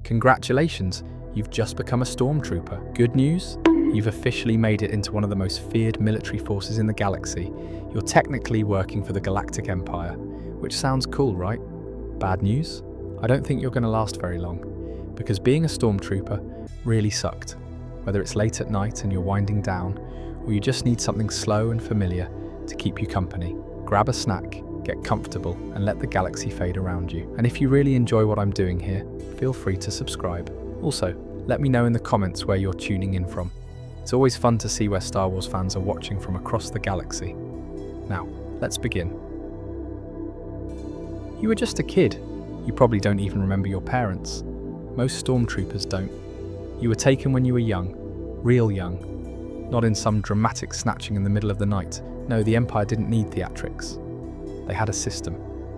Congratulations, you've just become a Stormtrooper. Good news? You've officially made it into one of the most feared military forces in the galaxy. You're technically working for the Galactic Empire, which sounds cool, right? Bad news? I don't think you're going to last very long, because being a Stormtrooper really sucked. Whether it's late at night and you're winding down, or you just need something slow and familiar to keep you company, grab a snack, get comfortable, and let the galaxy fade around you. And if you really enjoy what I'm doing here, feel free to subscribe. Also, let me know in the comments where you're tuning in from. It's always fun to see where Star Wars fans are watching from across the galaxy. Now, let's begin. You were just a kid. You probably don't even remember your parents. Most Stormtroopers don't. You were taken when you were young, real young. Not in some dramatic snatching in the middle of the night. No, the Empire didn't need theatrics. They had a system.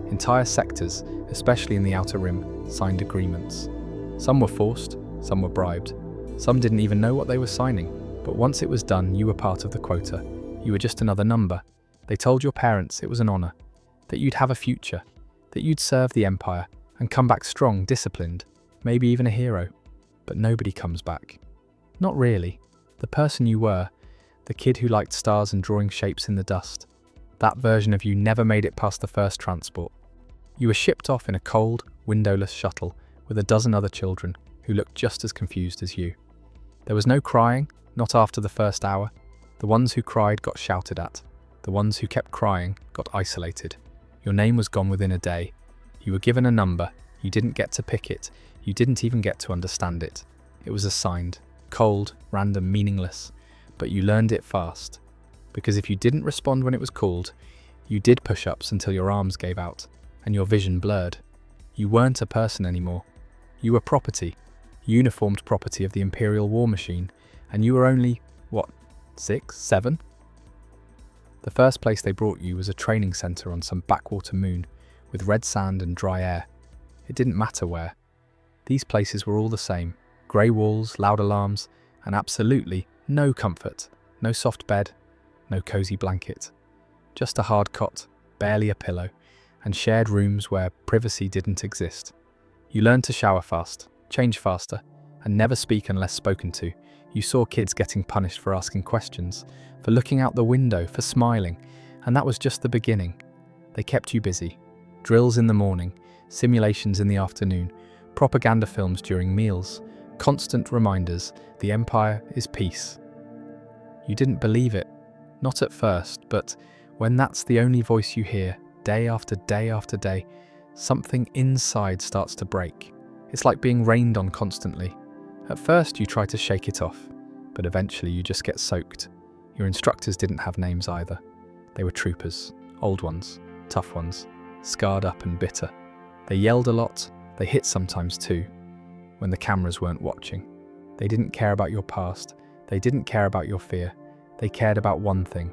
Entire sectors, especially in the Outer Rim, signed agreements. Some were forced, some were bribed. Some didn't even know what they were signing. But once it was done, you were part of the quota. You were just another number. They told your parents it was an honor, that you'd have a future, that you'd serve the Empire and come back strong, disciplined, maybe even a hero. But nobody comes back. Not really. The person you were, the kid who liked stars and drawing shapes in the dust, that version of you never made it past the first transport. You were shipped off in a cold, windowless shuttle with a dozen other children who looked just as confused as you. There was no crying, not after the first hour. The ones who cried got shouted at. The ones who kept crying got isolated. Your name was gone within a day. You were given a number. You didn't get to pick it. You didn't even get to understand it. It was assigned. Cold, random, meaningless. But you learned it fast. Because if you didn't respond when it was called, you did push-ups until your arms gave out and your vision blurred. You weren't a person anymore. You were property, uniformed property of the Imperial war machine, and you were only, 6, 7? The first place they brought you was a training centre on some backwater moon with red sand and dry air. It didn't matter where. These places were all the same. Grey walls, loud alarms, and absolutely no comfort, no soft bed, no cosy blanket. Just a hard cot, barely a pillow, and shared rooms where privacy didn't exist. You learned to shower fast, change faster, and never speak unless spoken to. You saw kids getting punished for asking questions, for looking out the window, for smiling, and that was just the beginning. They kept you busy. Drills in the morning, simulations in the afternoon, propaganda films during meals, constant reminders, the Empire is peace. You didn't believe it. Not at first, but when that's the only voice you hear, day after day after day, something inside starts to break. It's like being rained on constantly. At first you try to shake it off, but eventually you just get soaked. Your instructors didn't have names either. They were troopers, old ones, tough ones, scarred up and bitter. They yelled a lot, they hit sometimes too, when the cameras weren't watching. They didn't care about your past, they didn't care about your fear. They cared about one thing,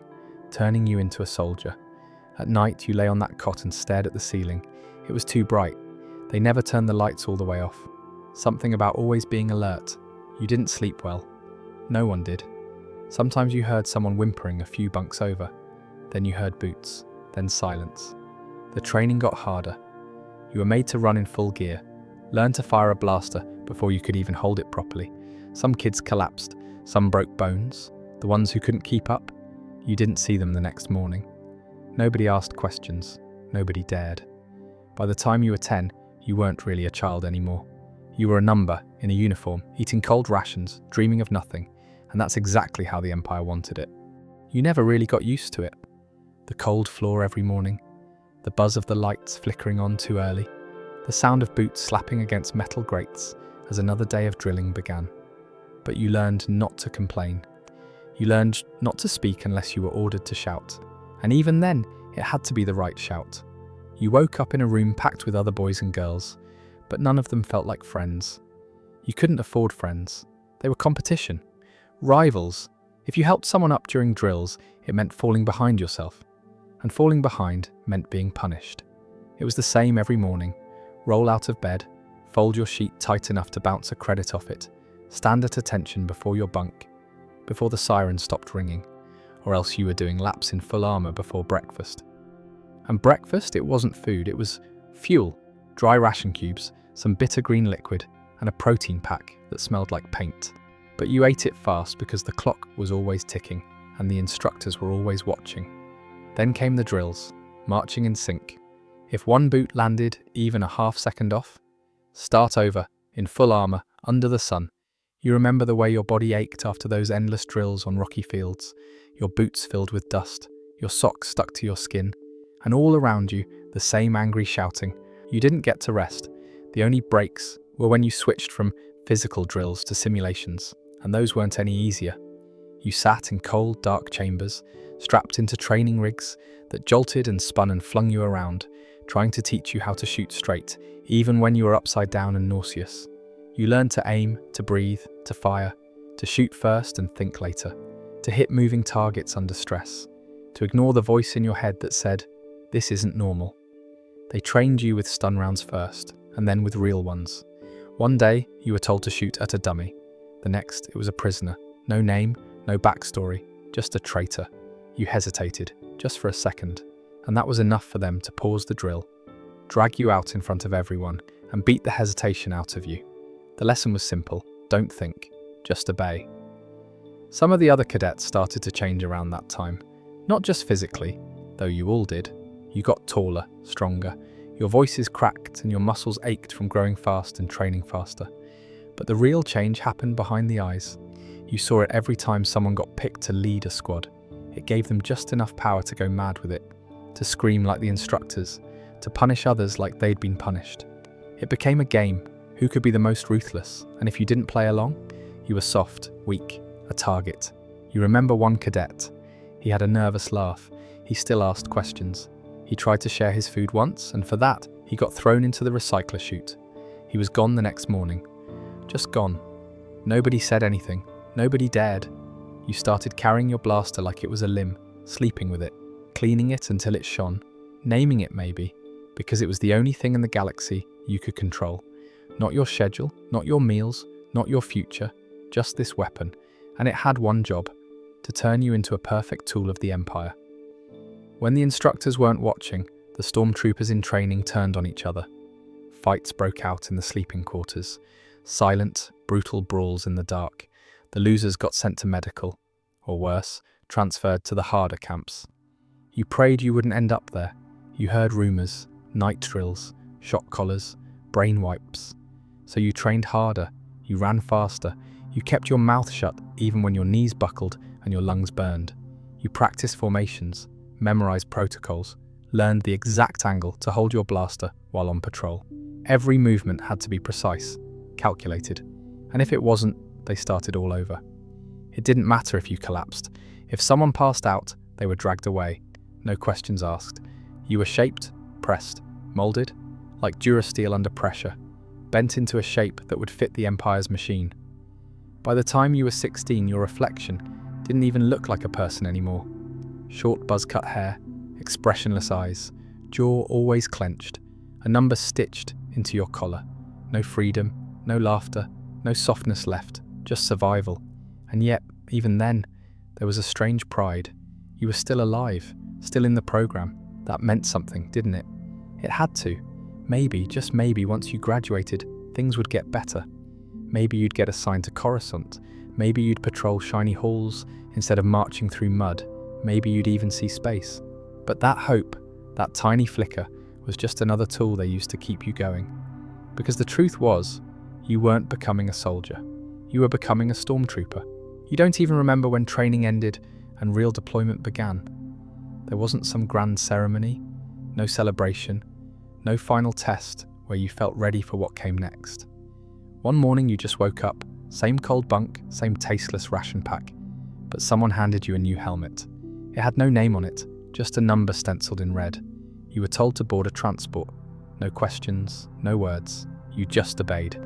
turning you into a soldier. At night, you lay on that cot and stared at the ceiling. It was too bright. They never turned the lights all the way off. Something about always being alert. You didn't sleep well. No one did. Sometimes you heard someone whimpering a few bunks over. Then you heard boots, then silence. The training got harder. You were made to run in full gear, learn to fire a blaster before you could even hold it properly. Some kids collapsed, some broke bones. The ones who couldn't keep up, you didn't see them the next morning. Nobody asked questions. Nobody dared. By the time you were 10, you weren't really a child anymore. You were a number in a uniform, eating cold rations, dreaming of nothing, and that's exactly how the Empire wanted it. You never really got used to it. The cold floor every morning, the buzz of the lights flickering on too early, the sound of boots slapping against metal grates as another day of drilling began. But you learned not to complain. You learned not to speak unless you were ordered to shout. And even then, it had to be the right shout. You woke up in a room packed with other boys and girls, but none of them felt like friends. You couldn't afford friends. They were competition. Rivals. If you helped someone up during drills, it meant falling behind yourself. And falling behind meant being punished. It was the same every morning. Roll out of bed, fold your sheet tight enough to bounce a credit off it, stand at attention before your bunk, before the siren stopped ringing, or else you were doing laps in full armor before breakfast. And breakfast, it wasn't food, it was fuel, dry ration cubes, some bitter green liquid, and a protein pack that smelled like paint. But you ate it fast because the clock was always ticking and the instructors were always watching. Then came the drills, marching in sync. If one boot landed even a half second off, start over, in full armor, under the sun. You remember the way your body ached after those endless drills on rocky fields, your boots filled with dust, your socks stuck to your skin, and all around you, the same angry shouting. You didn't get to rest. The only breaks were when you switched from physical drills to simulations, and those weren't any easier. You sat in cold, dark chambers, strapped into training rigs that jolted and spun and flung you around, trying to teach you how to shoot straight, even when you were upside down and nauseous. You learned to aim, to breathe, to fire, to shoot first and think later, to hit moving targets under stress, to ignore the voice in your head that said, "This isn't normal." They trained you with stun rounds first, and then with real ones. One day, you were told to shoot at a dummy. The next, it was a prisoner. No name, no backstory, just a traitor. You hesitated, just for a second, and that was enough for them to pause the drill, drag you out in front of everyone, and beat the hesitation out of you. The lesson was simple: don't think, just obey. Some of the other cadets started to change around that time, not just physically, though you all did. You got taller, stronger, your voices cracked and your muscles ached from growing fast and training faster. But the real change happened behind the eyes. You saw it every time someone got picked to lead a squad. It gave them just enough power to go mad with it, to scream like the instructors, to punish others like they'd been punished. It became a game. Who could be the most ruthless? And if you didn't play along, you were soft, weak, a target. You remember one cadet. He had a nervous laugh. He still asked questions. He tried to share his food once, and for that, he got thrown into the recycler chute. He was gone the next morning. Just gone. Nobody said anything. Nobody dared. You started carrying your blaster like it was a limb, sleeping with it, cleaning it until it shone, naming it maybe, because it was the only thing in the galaxy you could control. Not your schedule, not your meals, not your future, just this weapon. And it had one job: to turn you into a perfect tool of the Empire. When the instructors weren't watching, the stormtroopers in training turned on each other. Fights broke out in the sleeping quarters. Silent, brutal brawls in the dark. The losers got sent to medical, or worse, transferred to the harder camps. You prayed you wouldn't end up there. You heard rumours, night drills, shock collars, brain wipes. So you trained harder, you ran faster, you kept your mouth shut even when your knees buckled and your lungs burned. You practiced formations, memorized protocols, learned the exact angle to hold your blaster while on patrol. Every movement had to be precise, calculated, and if it wasn't, they started all over. It didn't matter if you collapsed. If someone passed out, they were dragged away. No questions asked. You were shaped, pressed, molded, like Durasteel under pressure, bent into a shape that would fit the Empire's machine. By the time you were 16, your reflection didn't even look like a person anymore. Short buzz-cut hair, expressionless eyes, jaw always clenched, a number stitched into your collar. No freedom, no laughter, no softness left, just survival. And yet, even then, there was a strange pride. You were still alive, still in the program. That meant something, didn't it? It had to. Maybe, just maybe, once you graduated, things would get better. Maybe you'd get assigned to Coruscant. Maybe you'd patrol shiny halls instead of marching through mud. Maybe you'd even see space. But that hope, that tiny flicker, was just another tool they used to keep you going. Because the truth was, you weren't becoming a soldier. You were becoming a stormtrooper. You don't even remember when training ended and real deployment began. There wasn't some grand ceremony, no celebration, no final test where you felt ready for what came next. One morning you just woke up, same cold bunk, same tasteless ration pack, but someone handed you a new helmet. It had no name on it, just a number stenciled in red. You were told to board a transport. No questions, no words. You just obeyed.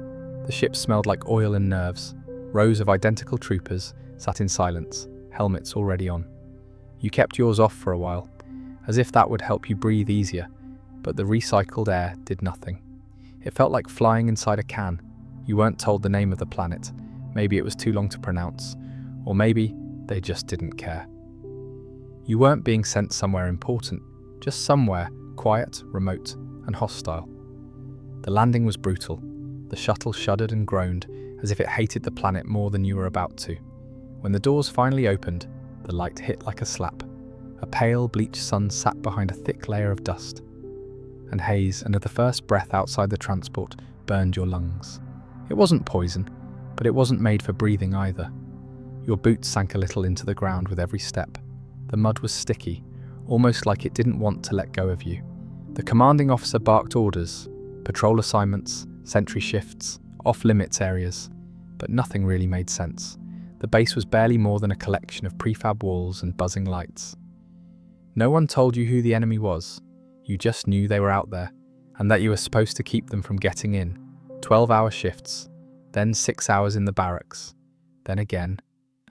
The ship smelled like oil and nerves. Rows of identical troopers sat in silence, helmets already on. You kept yours off for a while, as if that would help you breathe easier, but the recycled air did nothing. It felt like flying inside a can. You weren't told the name of the planet. Maybe it was too long to pronounce, or maybe they just didn't care. You weren't being sent somewhere important, just somewhere quiet, remote, and hostile. The landing was brutal. The shuttle shuddered and groaned, as if it hated the planet more than you were about to. When the doors finally opened, the light hit like a slap. A pale, bleached sun sat behind a thick layer of dust and haze, and at the first breath outside the transport burned your lungs. It wasn't poison, but it wasn't made for breathing either. Your boots sank a little into the ground with every step. The mud was sticky, almost like it didn't want to let go of you. The commanding officer barked orders, patrol assignments, sentry shifts, off-limits areas, but nothing really made sense. The base was barely more than a collection of prefab walls and buzzing lights. No one told you who the enemy was. You just knew they were out there, and that you were supposed to keep them from getting in. 12-hour shifts, then 6 hours in the barracks, then again,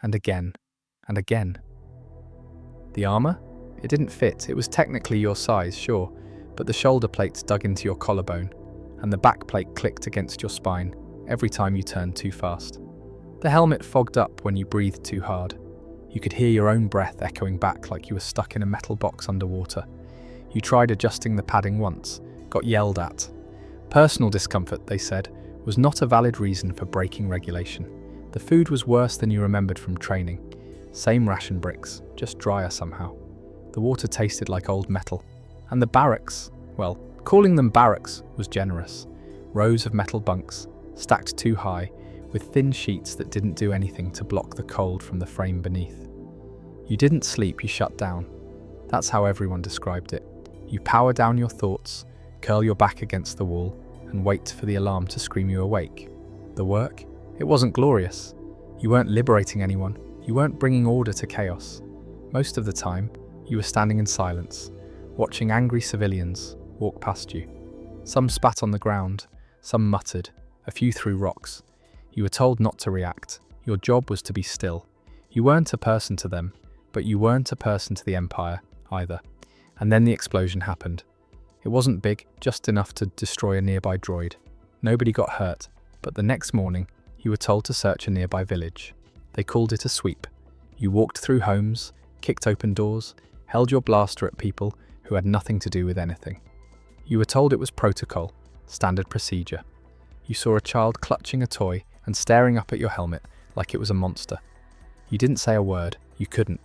and again, and again. The armor? It didn't fit. It was technically your size, sure, but the shoulder plates dug into your collarbone, and the back plate clicked against your spine every time you turned too fast. The helmet fogged up when you breathed too hard. You could hear your own breath echoing back like you were stuck in a metal box underwater. You tried adjusting the padding once, got yelled at. Personal discomfort, they said, was not a valid reason for breaking regulation. The food was worse than you remembered from training. Same ration bricks, just drier somehow. The water tasted like old metal. And the barracks, well, calling them barracks was generous. Rows of metal bunks, stacked too high, with thin sheets that didn't do anything to block the cold from the frame beneath. You didn't sleep, you shut down. That's how everyone described it. You power down your thoughts, curl your back against the wall, and wait for the alarm to scream you awake. The work? It wasn't glorious. You weren't liberating anyone. You weren't bringing order to chaos. Most of the time, you were standing in silence, watching angry civilians walk past you. Some spat on the ground, some muttered, a few threw rocks. You were told not to react. Your job was to be still. You weren't a person to them, but you weren't a person to the Empire either. And then the explosion happened. It wasn't big, just enough to destroy a nearby droid. Nobody got hurt, but the next morning, you were told to search a nearby village. They called it a sweep. You walked through homes, kicked open doors, held your blaster at people who had nothing to do with anything. You were told it was protocol, standard procedure. You saw a child clutching a toy and staring up at your helmet like it was a monster. You didn't say a word, you couldn't.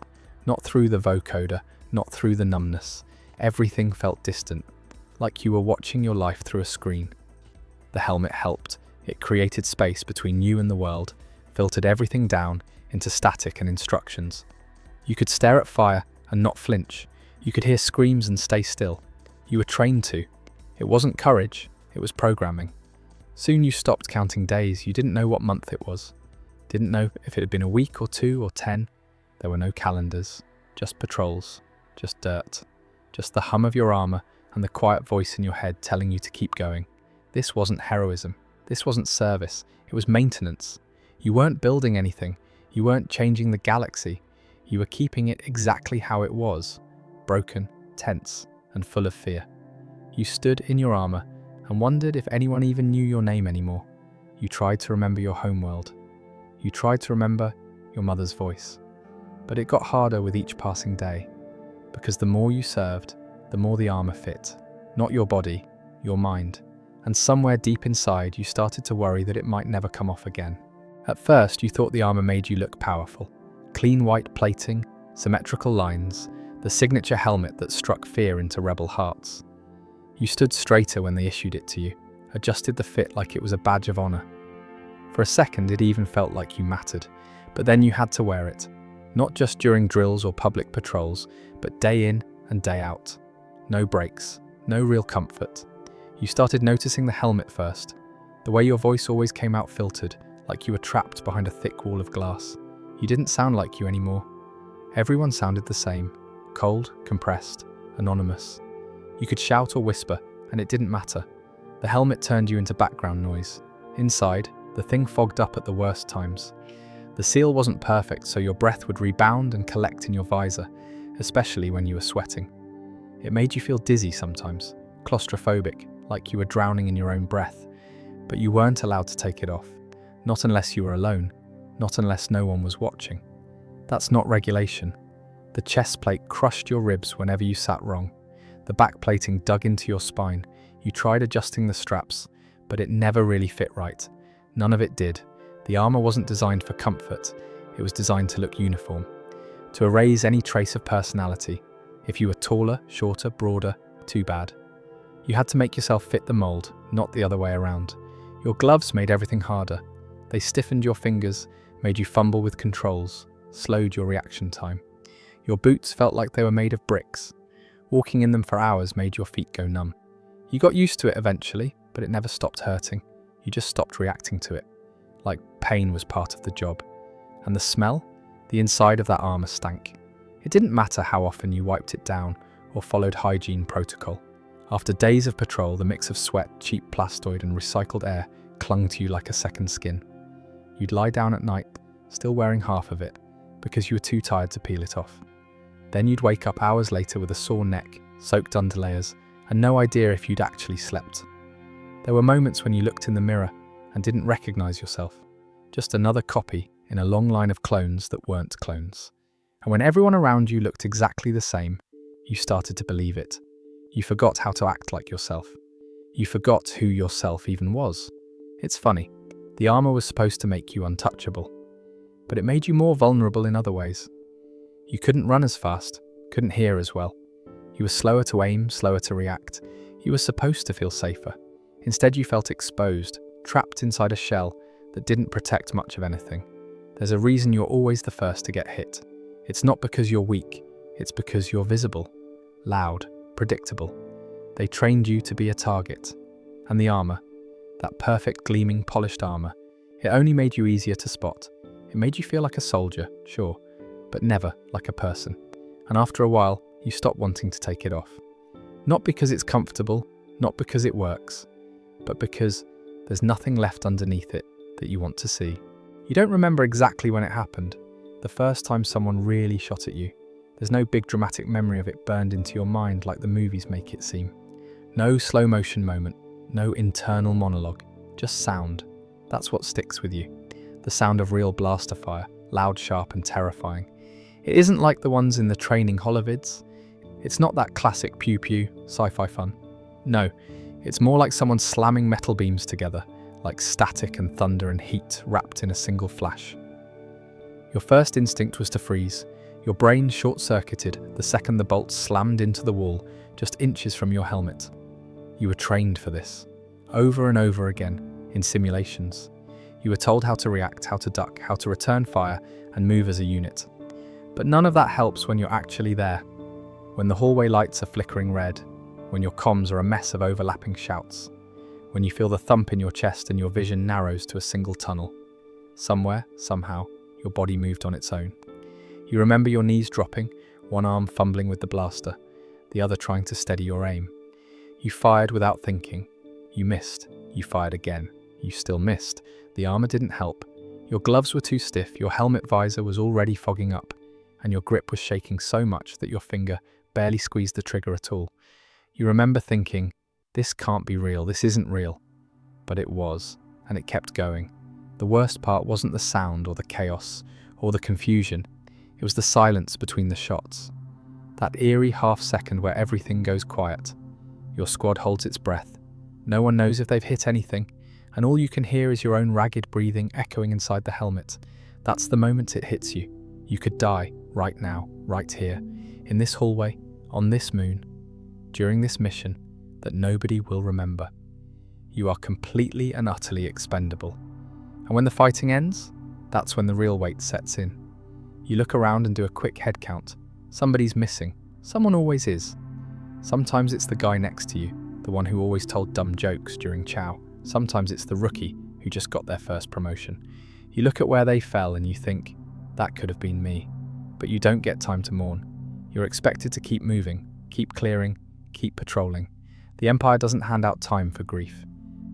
Not through the vocoder, not through the numbness. Everything felt distant, like you were watching your life through a screen. The helmet helped. It created space between you and the world, filtered everything down into static and instructions. You could stare at fire and not flinch. You could hear screams and stay still. You were trained to. It wasn't courage, it was programming. Soon you stopped counting days. You didn't know what month it was. Didn't know if it had been a week or 2 or 10. There were no calendars, just patrols, just dirt, just the hum of your armor and the quiet voice in your head telling you to keep going. This wasn't heroism. This wasn't service. It was maintenance. You weren't building anything. You weren't changing the galaxy. You were keeping it exactly how it was, broken, tense, and full of fear. You stood in your armor and wondered if anyone even knew your name anymore. You tried to remember your homeworld. You tried to remember your mother's voice. But it got harder with each passing day, because the more you served, the more the armor fit. Not your body, your mind. And somewhere deep inside, you started to worry that it might never come off again. At first, you thought the armor made you look powerful. Clean white plating, symmetrical lines, the signature helmet that struck fear into rebel hearts. You stood straighter when they issued it to you, adjusted the fit like it was a badge of honor. For a second, it even felt like you mattered, but then you had to wear it. Not just during drills or public patrols, but day in and day out. No breaks, no real comfort. You started noticing the helmet first, the way your voice always came out filtered, like you were trapped behind a thick wall of glass. You didn't sound like you anymore. Everyone sounded the same, cold, compressed, anonymous. You could shout or whisper, and it didn't matter. The helmet turned you into background noise. Inside, the thing fogged up at the worst times. The seal wasn't perfect, so your breath would rebound and collect in your visor, especially when you were sweating. It made you feel dizzy sometimes, claustrophobic, like you were drowning in your own breath. But you weren't allowed to take it off. Not unless you were alone, not unless no one was watching. That's not regulation. The chest plate crushed your ribs whenever you sat wrong. The back plating dug into your spine. You tried adjusting the straps, but it never really fit right. None of it did. The armor wasn't designed for comfort, it was designed to look uniform, to erase any trace of personality. If you were taller, shorter, broader, too bad. You had to make yourself fit the mold, not the other way around. Your gloves made everything harder. They stiffened your fingers, made you fumble with controls, slowed your reaction time. Your boots felt like they were made of bricks. Walking in them for hours made your feet go numb. You got used to it eventually, but it never stopped hurting. You just stopped reacting to it, like pain was part of the job. And the smell? The inside of that armor stank. It didn't matter how often you wiped it down or followed hygiene protocol. After days of patrol, the mix of sweat, cheap plastoid and recycled air clung to you like a second skin. You'd lie down at night, still wearing half of it, because you were too tired to peel it off. Then you'd wake up hours later with a sore neck, soaked underlayers, and no idea if you'd actually slept. There were moments when you looked in the mirror and didn't recognize yourself. Just another copy in a long line of clones that weren't clones. And when everyone around you looked exactly the same, you started to believe it. You forgot how to act like yourself. You forgot who yourself even was. It's funny, the armor was supposed to make you untouchable, but it made you more vulnerable in other ways. You couldn't run as fast, couldn't hear as well. You were slower to aim, slower to react. You were supposed to feel safer. Instead, you felt exposed, trapped inside a shell that didn't protect much of anything. There's a reason you're always the first to get hit. It's not because you're weak, it's because you're visible, loud, predictable. They trained you to be a target. And the armor, that perfect, gleaming, polished armor, it only made you easier to spot. It made you feel like a soldier, sure, but never like a person. And after a while, you stop wanting to take it off. Not because it's comfortable, not because it works, but because there's nothing left underneath it that you want to see. You don't remember exactly when it happened, the first time someone really shot at you. There's no big dramatic memory of it burned into your mind like the movies make it seem. No slow motion moment, no internal monologue, just sound. That's what sticks with you. The sound of real blaster fire, loud, sharp and terrifying. It isn't like the ones in the training holovids. It's not that classic pew-pew, sci-fi fun. No, it's more like someone slamming metal beams together, like static and thunder and heat wrapped in a single flash. Your first instinct was to freeze. Your brain short-circuited the second the bolt slammed into the wall, just inches from your helmet. You were trained for this, over and over again, in simulations. You were told how to react, how to duck, how to return fire, and move as a unit. But none of that helps when you're actually there. When the hallway lights are flickering red, when your comms are a mess of overlapping shouts, when you feel the thump in your chest and your vision narrows to a single tunnel. Somewhere, somehow, your body moved on its own. You remember your knees dropping, one arm fumbling with the blaster, the other trying to steady your aim. You fired without thinking. You missed. You fired again. You still missed. The armor didn't help. Your gloves were too stiff, your helmet visor was already fogging up, and your grip was shaking so much that your finger barely squeezed the trigger at all. You remember thinking, this can't be real, this isn't real. But it was, and it kept going. The worst part wasn't the sound or the chaos or the confusion. It was the silence between the shots. That eerie half-second where everything goes quiet. Your squad holds its breath. No one knows if they've hit anything, and all you can hear is your own ragged breathing echoing inside the helmet. That's the moment it hits you. You could die right now, right here, in this hallway, on this moon, during this mission that nobody will remember. You are completely and utterly expendable. And when the fighting ends, that's when the real weight sets in. You look around and do a quick head count. Somebody's missing. Someone always is. Sometimes it's the guy next to you, the one who always told dumb jokes during chow. Sometimes it's the rookie who just got their first promotion. You look at where they fell and you think, that could have been me. But you don't get time to mourn. You're expected to keep moving, keep clearing, keep patrolling. The Empire doesn't hand out time for grief.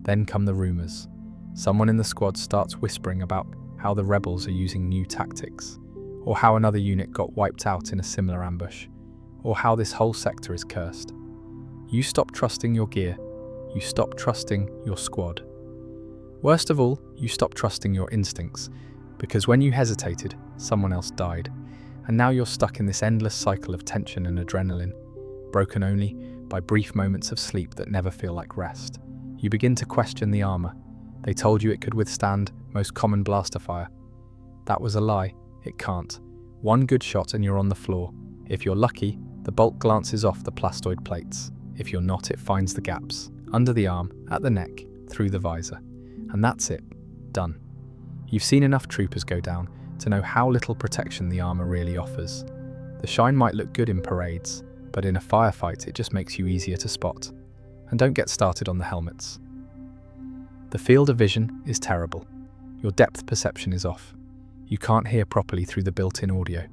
Then come the rumors. Someone in the squad starts whispering about how the rebels are using new tactics, or how another unit got wiped out in a similar ambush, or how this whole sector is cursed. You stop trusting your gear. You stop trusting your squad. Worst of all, you stop trusting your instincts, because when you hesitated, someone else died, and now you're stuck in this endless cycle of tension and adrenaline, broken only by brief moments of sleep that never feel like rest. You begin to question the armor. They told you it could withstand most common blaster fire. That was a lie. It can't. One good shot and you're on the floor. If you're lucky, the bolt glances off the plastoid plates. If you're not, it finds the gaps. Under the arm, at the neck, through the visor. And that's it. Done. You've seen enough troopers go down to know how little protection the armor really offers. The shine might look good in parades, but in a firefight it just makes you easier to spot. And don't get started on the helmets. The field of vision is terrible. Your depth perception is off. You can't hear properly through the built-in audio.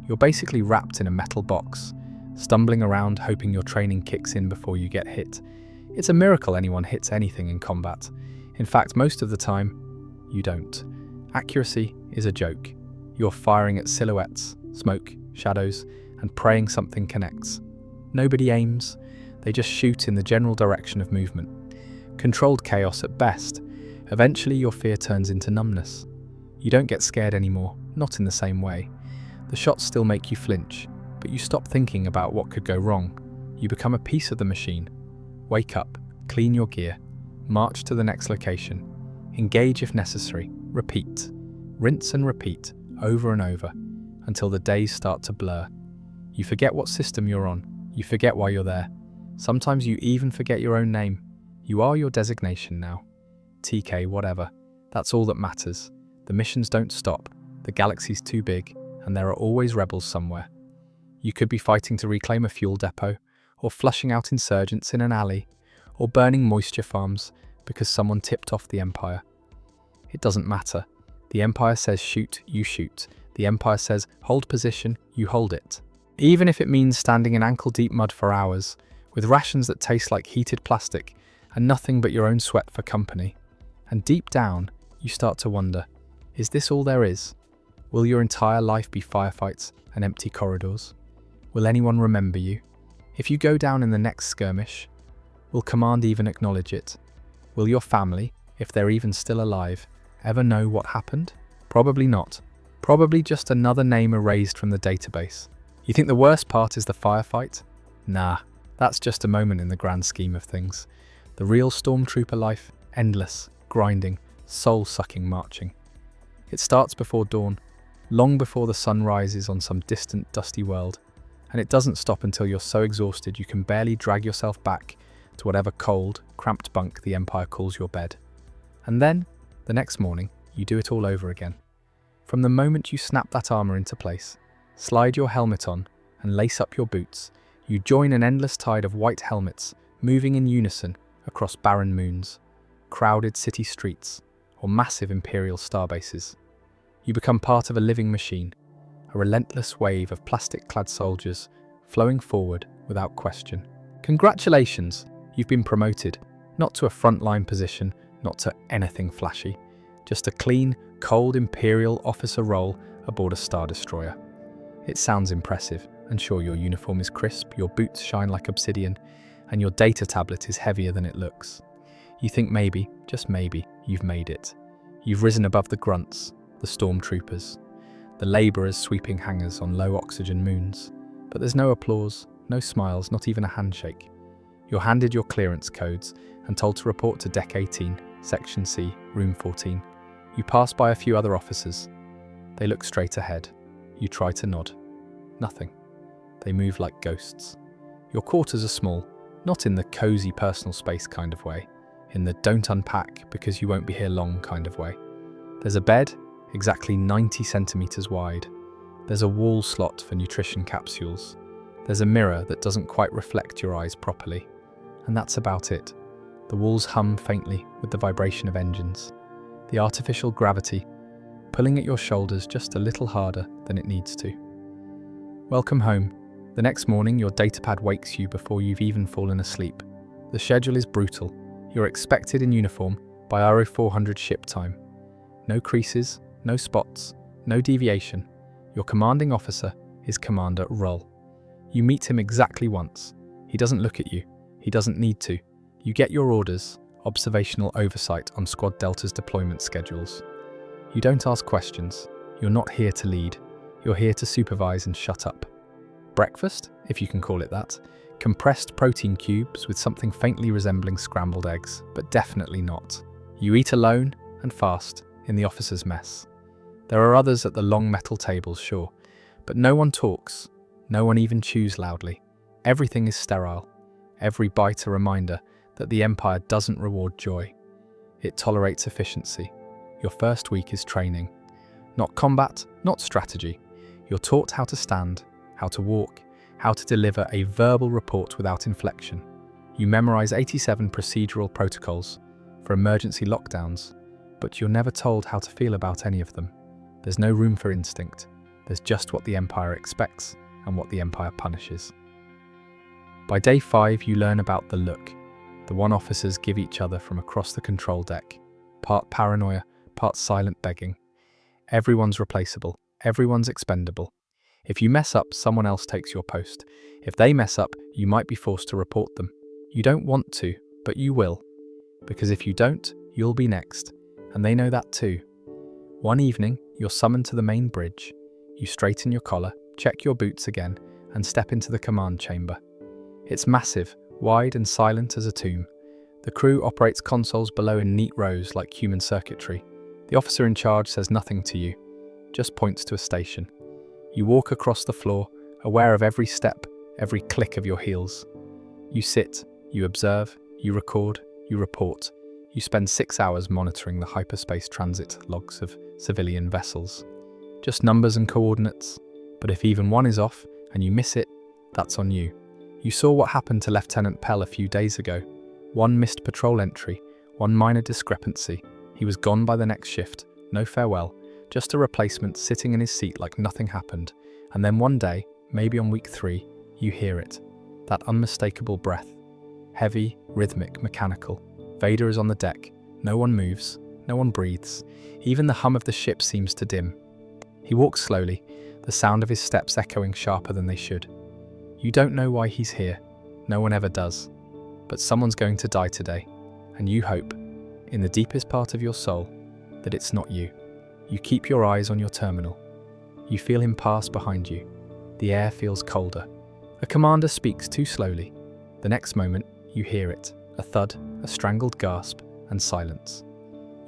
You're basically wrapped in a metal box, stumbling around hoping your training kicks in before you get hit. It's a miracle anyone hits anything in combat. In fact, most of the time, you don't. Accuracy is a joke. You're firing at silhouettes, smoke, shadows, and praying something connects. Nobody aims. They just shoot in the general direction of movement. Controlled chaos at best. Eventually your fear turns into numbness. You don't get scared anymore, not in the same way. The shots still make you flinch, but you stop thinking about what could go wrong. You become a piece of the machine. Wake up, clean your gear, march to the next location, engage if necessary, repeat. Rinse and repeat, over and over, until the days start to blur. You forget what system you're on. You forget why you're there. Sometimes you even forget your own name. You are your designation now. TK whatever. That's all that matters. The missions don't stop. The galaxy's too big, and there are always rebels somewhere. You could be fighting to reclaim a fuel depot, or flushing out insurgents in an alley, or burning moisture farms because someone tipped off the Empire. It doesn't matter. The Empire says shoot, you shoot. The Empire says hold position, you hold it. Even if it means standing in ankle-deep mud for hours, with rations that taste like heated plastic, and nothing but your own sweat for company. And deep down, you start to wonder, is this all there is? Will your entire life be firefights and empty corridors? Will anyone remember you? If you go down in the next skirmish, will command even acknowledge it? Will your family, if they're even still alive, ever know what happened? Probably not. Probably just another name erased from the database. You think the worst part is the firefight? Nah, that's just a moment in the grand scheme of things. The real Stormtrooper life, endless, grinding, soul-sucking marching. It starts before dawn, long before the sun rises on some distant, dusty world, and it doesn't stop until you're so exhausted you can barely drag yourself back to whatever cold, cramped bunk the Empire calls your bed. And then, the next morning, you do it all over again. From the moment you snap that armor into place, slide your helmet on, and lace up your boots, you join an endless tide of white helmets, moving in unison across barren moons, crowded city streets, or massive Imperial starbases. You become part of a living machine, a relentless wave of plastic-clad soldiers flowing forward without question. Congratulations, you've been promoted, not to a frontline position, not to anything flashy, just a clean, cold Imperial officer role aboard a Star Destroyer. It sounds impressive, and sure, your uniform is crisp, your boots shine like obsidian, and your data tablet is heavier than it looks. You think maybe, just maybe, you've made it. You've risen above the grunts, the stormtroopers, the labourers sweeping hangars on low-oxygen moons. But there's no applause, no smiles, not even a handshake. You're handed your clearance codes and told to report to Deck 18, Section C, Room 14. You pass by a few other officers. They look straight ahead. You try to nod. Nothing. They move like ghosts. Your quarters are small, not in the cosy personal space kind of way, in the don't unpack because you won't be here long kind of way. There's a bed, exactly 90 centimeters wide. There's a wall slot for nutrition capsules. There's a mirror that doesn't quite reflect your eyes properly. And that's about it. The walls hum faintly with the vibration of engines. The artificial gravity, pulling at your shoulders just a little harder than it needs to. Welcome home. The next morning, your datapad wakes you before you've even fallen asleep. The schedule is brutal. You're expected in uniform by RO400 ship time. No creases, no spots, no deviation. Your commanding officer is Commander Rull. You meet him exactly once. He doesn't look at you. He doesn't need to. You get your orders, observational oversight on Squad Delta's deployment schedules. You don't ask questions. You're not here to lead. You're here to supervise and shut up. Breakfast, if you can call it that, Compressed protein cubes with something faintly resembling scrambled eggs, but definitely not. You eat alone and fast in the officers' mess. There are others at the long metal tables, sure, but no one talks, no one even chews loudly. Everything is sterile, every bite a reminder that the Empire doesn't reward joy. It tolerates efficiency. Your first week is training. Not combat, not strategy. You're taught how to stand, how to walk, how to deliver a verbal report without inflection. You memorize 87 procedural protocols for emergency lockdowns, but you're never told how to feel about any of them. There's no room for instinct. There's just what the Empire expects and what the Empire punishes. By day 5, you learn about the look, the one officers give each other from across the control deck. Part paranoia, part silent begging. Everyone's replaceable. Everyone's expendable. If you mess up, someone else takes your post. If they mess up, you might be forced to report them. You don't want to, but you will. Because if you don't, you'll be next. And they know that too. One evening, you're summoned to the main bridge. You straighten your collar, check your boots again, and step into the command chamber. It's massive, wide and silent as a tomb. The crew operates consoles below in neat rows like human circuitry. The officer in charge says nothing to you, just points to a station. You walk across the floor, aware of every step, every click of your heels. You sit, you observe, you record, you report. You spend 6 hours monitoring the hyperspace transit logs of civilian vessels. Just numbers and coordinates, but if even one is off and you miss it, that's on you. You saw what happened to Lieutenant Pell a few days ago. One missed patrol entry, one minor discrepancy. He was gone by the next shift, no farewell, just a replacement sitting in his seat like nothing happened. And then one day, maybe on week 3, you hear it. That unmistakable breath. Heavy, rhythmic, mechanical. Vader is on the deck. No one moves, no one breathes. Even the hum of the ship seems to dim. He walks slowly, the sound of his steps echoing sharper than they should. You don't know why he's here. No one ever does. But someone's going to die today, and you hope, in the deepest part of your soul, that it's not you. You keep your eyes on your terminal. You feel him pass behind you. The air feels colder. A commander speaks too slowly. The next moment, you hear it. A thud, a strangled gasp, and silence.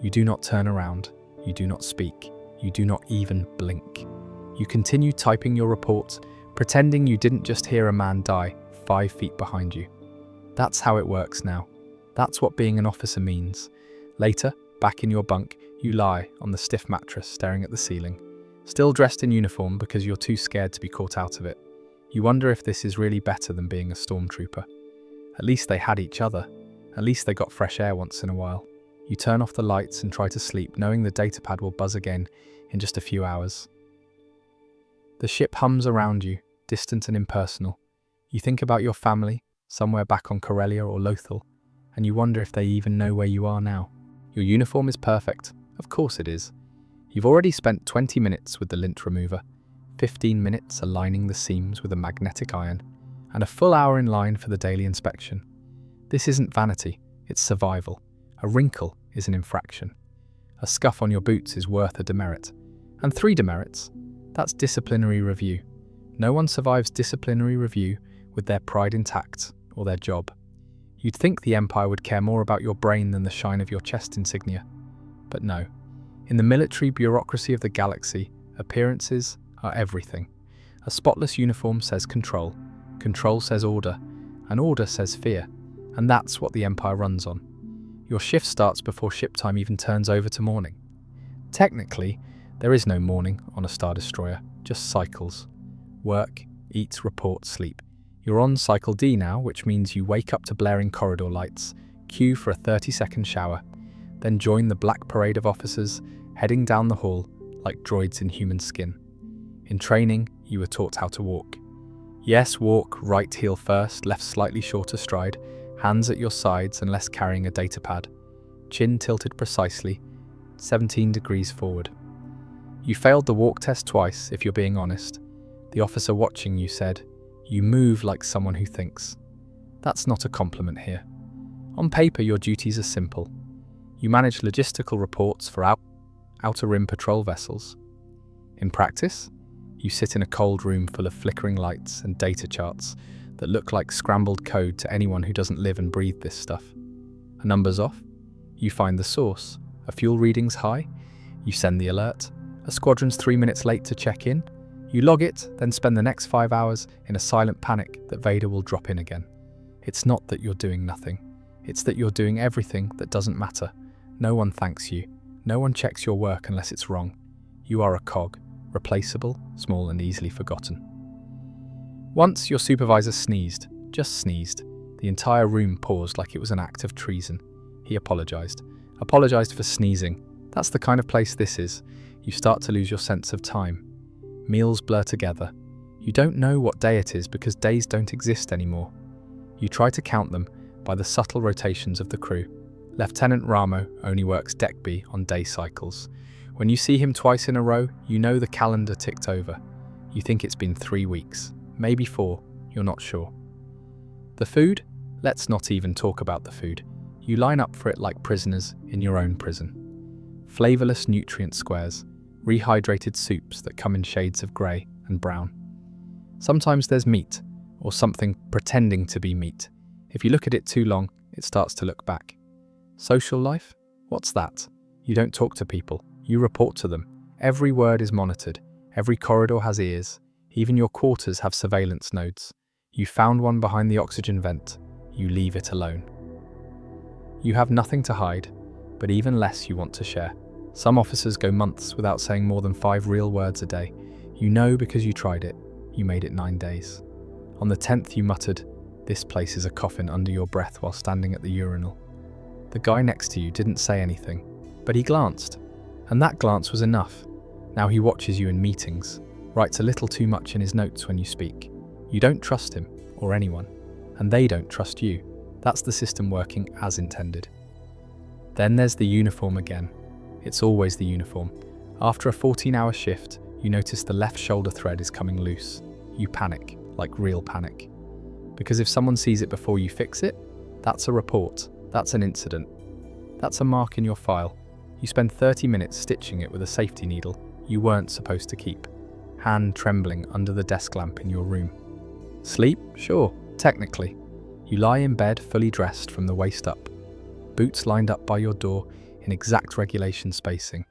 You do not turn around. You do not speak. You do not even blink. You continue typing your report, pretending you didn't just hear a man die 5 feet behind you. That's how it works now. That's what being an officer means. Later, back in your bunk, you lie on the stiff mattress staring at the ceiling, still dressed in uniform because you're too scared to be caught out of it. You wonder if this is really better than being a Stormtrooper. At least they had each other. At least they got fresh air once in a while. You turn off the lights and try to sleep, knowing the datapad will buzz again in just a few hours. The ship hums around you, distant and impersonal. You think about your family, somewhere back on Corellia or Lothal, and you wonder if they even know where you are now. Your uniform is perfect. Of course it is. You've already spent 20 minutes with the lint remover, 15 minutes aligning the seams with a magnetic iron, and a full hour in line for the daily inspection. This isn't vanity, it's survival. A wrinkle is an infraction. A scuff on your boots is worth a demerit. And 3 demerits, that's disciplinary review. No one survives disciplinary review with their pride intact or their job. You'd think the Empire would care more about your brain than the shine of your chest insignia. But no. In the military bureaucracy of the galaxy, appearances are everything. A spotless uniform says control. Control says order. And order says fear. And that's what the Empire runs on. Your shift starts before ship time even turns over to morning. Technically, there is no morning on a Star Destroyer, just cycles. Work, eat, report, sleep. You're on Cycle D now, which means you wake up to blaring corridor lights, queue for a 30-second shower, then join the black parade of officers heading down the hall like droids in human skin. In training, you were taught how to walk. Yes, walk, right heel first, left slightly shorter stride, hands at your sides unless carrying a datapad, chin tilted precisely, 17 degrees forward. You failed the walk test twice, if you're being honest. The officer watching you said, "You move like someone who thinks." That's not a compliment here. On paper, your duties are simple. You manage logistical reports for outer rim patrol vessels. In practice, you sit in a cold room full of flickering lights and data charts, that look like scrambled code to anyone who doesn't live and breathe this stuff. A number's off, you find the source. A fuel reading's high, you send the alert. A squadron's 3 minutes late to check in. You log it, then spend the next 5 hours in a silent panic that Vader will drop in again. It's not that you're doing nothing. It's that you're doing everything that doesn't matter. No one thanks you. No one checks your work unless it's wrong. You are a cog, replaceable, small and easily forgotten. Once your supervisor sneezed, just sneezed. The entire room paused like it was an act of treason. He apologized. Apologized for sneezing. That's the kind of place this is. You start to lose your sense of time. Meals blur together. You don't know what day it is because days don't exist anymore. You try to count them by the subtle rotations of the crew. Lieutenant Ramo only works Deck B on day cycles. When you see him twice in a row, you know the calendar ticked over. You think it's been 3 weeks, maybe 4, you're not sure. The food? Let's not even talk about the food. You line up for it like prisoners in your own prison. Flavourless nutrient squares, rehydrated soups that come in shades of grey and brown. Sometimes there's meat, or something pretending to be meat. If you look at it too long, it starts to look back. Social life? What's that? You don't talk to people, you report to them. Every word is monitored, every corridor has ears, even your quarters have surveillance nodes. You found one behind the oxygen vent, you leave it alone. You have nothing to hide, but even less you want to share. Some officers go months without saying more than 5 real words a day. You know because you tried it, you made it 9 days. On the 10th you muttered, "This place is a coffin," under your breath while standing at the urinal. The guy next to you didn't say anything, but he glanced. And that glance was enough. Now he watches you in meetings, writes a little too much in his notes when you speak. You don't trust him, or anyone, and they don't trust you. That's the system working as intended. Then there's the uniform again. It's always the uniform. After a 14-hour shift, you notice the left shoulder thread is coming loose. You panic, like real panic. Because if someone sees it before you fix it, that's a report. That's an incident. That's a mark in your file. You spend 30 minutes stitching it with a safety needle you weren't supposed to keep, hand trembling under the desk lamp in your room. Sleep? Sure, technically. You lie in bed fully dressed from the waist up, boots lined up by your door in exact regulation spacing.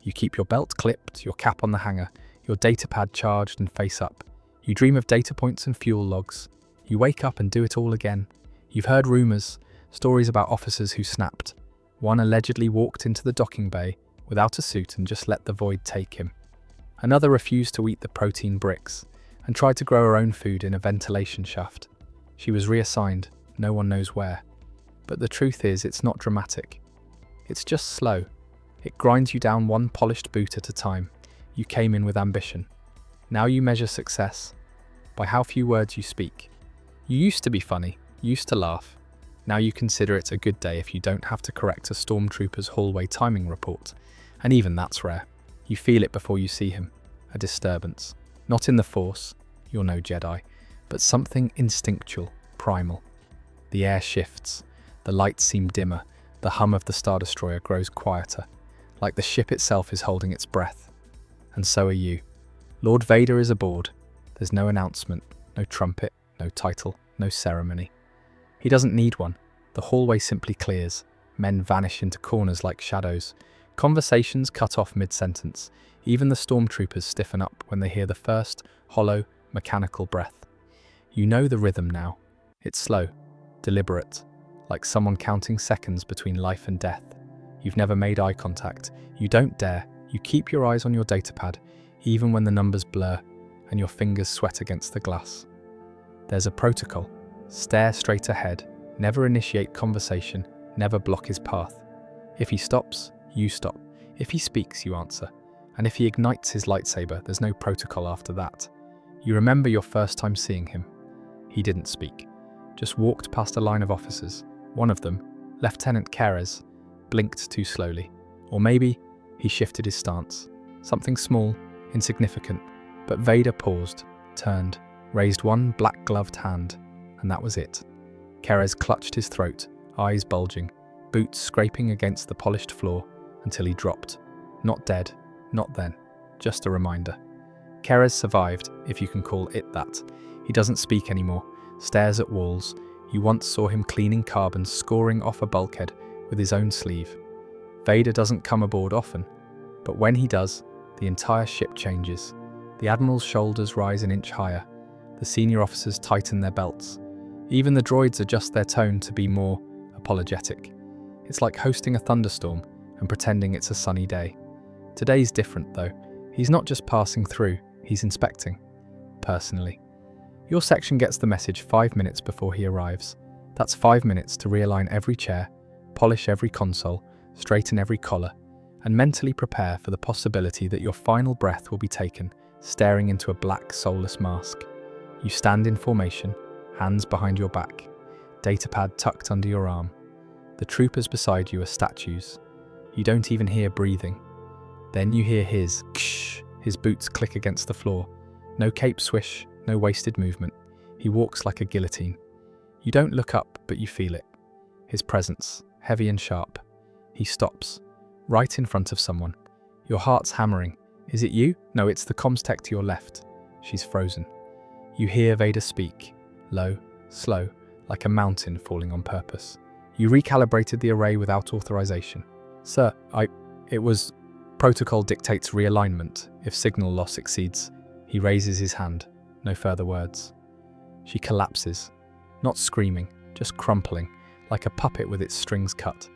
You keep your belt clipped, your cap on the hanger, your datapad charged and face up. You dream of data points and fuel logs. You wake up and do it all again. You've heard rumours, stories about officers who snapped. One allegedly walked into the docking bay without a suit and just let the void take him. Another refused to eat the protein bricks and tried to grow her own food in a ventilation shaft. She was reassigned, no one knows where. But the truth is, it's not dramatic. It's just slow. It grinds you down one polished boot at a time. You came in with ambition. Now you measure success by how few words you speak. You used to be funny, used to laugh. Now you consider it a good day if you don't have to correct a Stormtrooper's hallway timing report. And even that's rare. You feel it before you see him. A disturbance. Not in the Force, you're no Jedi, but something instinctual, primal. The air shifts. The lights seem dimmer. The hum of the Star Destroyer grows quieter, like the ship itself is holding its breath. And so are you. Lord Vader is aboard. There's no announcement, no trumpet, no title, no ceremony. He doesn't need one. The hallway simply clears. Men vanish into corners like shadows. Conversations cut off mid-sentence. Even the stormtroopers stiffen up when they hear the first, hollow, mechanical breath. You know the rhythm now. It's slow, deliberate, like someone counting seconds between life and death. You've never made eye contact. You don't dare. You keep your eyes on your datapad, even when the numbers blur and your fingers sweat against the glass. There's a protocol. Stare straight ahead. Never initiate conversation. Never block his path. If he stops, you stop. If he speaks, you answer. And if he ignites his lightsaber, there's no protocol after that. You remember your first time seeing him. He didn't speak. Just walked past a line of officers. One of them, Lieutenant Carez, blinked too slowly. Or maybe he shifted his stance. Something small, insignificant. But Vader paused, turned, raised one black-gloved hand, and that was it. Carez clutched his throat, eyes bulging, boots scraping against the polished floor until he dropped. Not dead, not then, just a reminder. Carez survived, if you can call it that. He doesn't speak anymore. stares at walls. You once saw him cleaning carbon, scoring off a bulkhead with his own sleeve. Vader doesn't come aboard often, but when he does, the entire ship changes. The Admiral's shoulders rise an inch higher. The senior officers tighten their belts. Even the droids adjust their tone to be more apologetic. It's like hosting a thunderstorm and pretending it's a sunny day. Today's different though. He's not just passing through, he's inspecting. Personally. Your section gets the message 5 minutes before he arrives. That's 5 minutes to realign every chair, polish every console, straighten every collar, and mentally prepare for the possibility that your final breath will be taken, staring into a black, soulless mask. You stand in formation, hands behind your back, datapad tucked under your arm. The troopers beside you are statues. You don't even hear breathing. Then you hear his ksh, his boots click against the floor. No cape swish, no wasted movement. He walks like a guillotine. You don't look up, but you feel it. His presence, heavy and sharp. He stops, right in front of someone. Your heart's hammering. Is it you? No, it's the comms tech to your left. She's frozen. You hear Vader speak, low, slow, like a mountain falling on purpose. You recalibrated the array without authorization. Sir, it was... Protocol dictates realignment if signal loss exceeds. He raises his hand. No further words. She collapses, not screaming, just crumpling, like a puppet with its strings cut.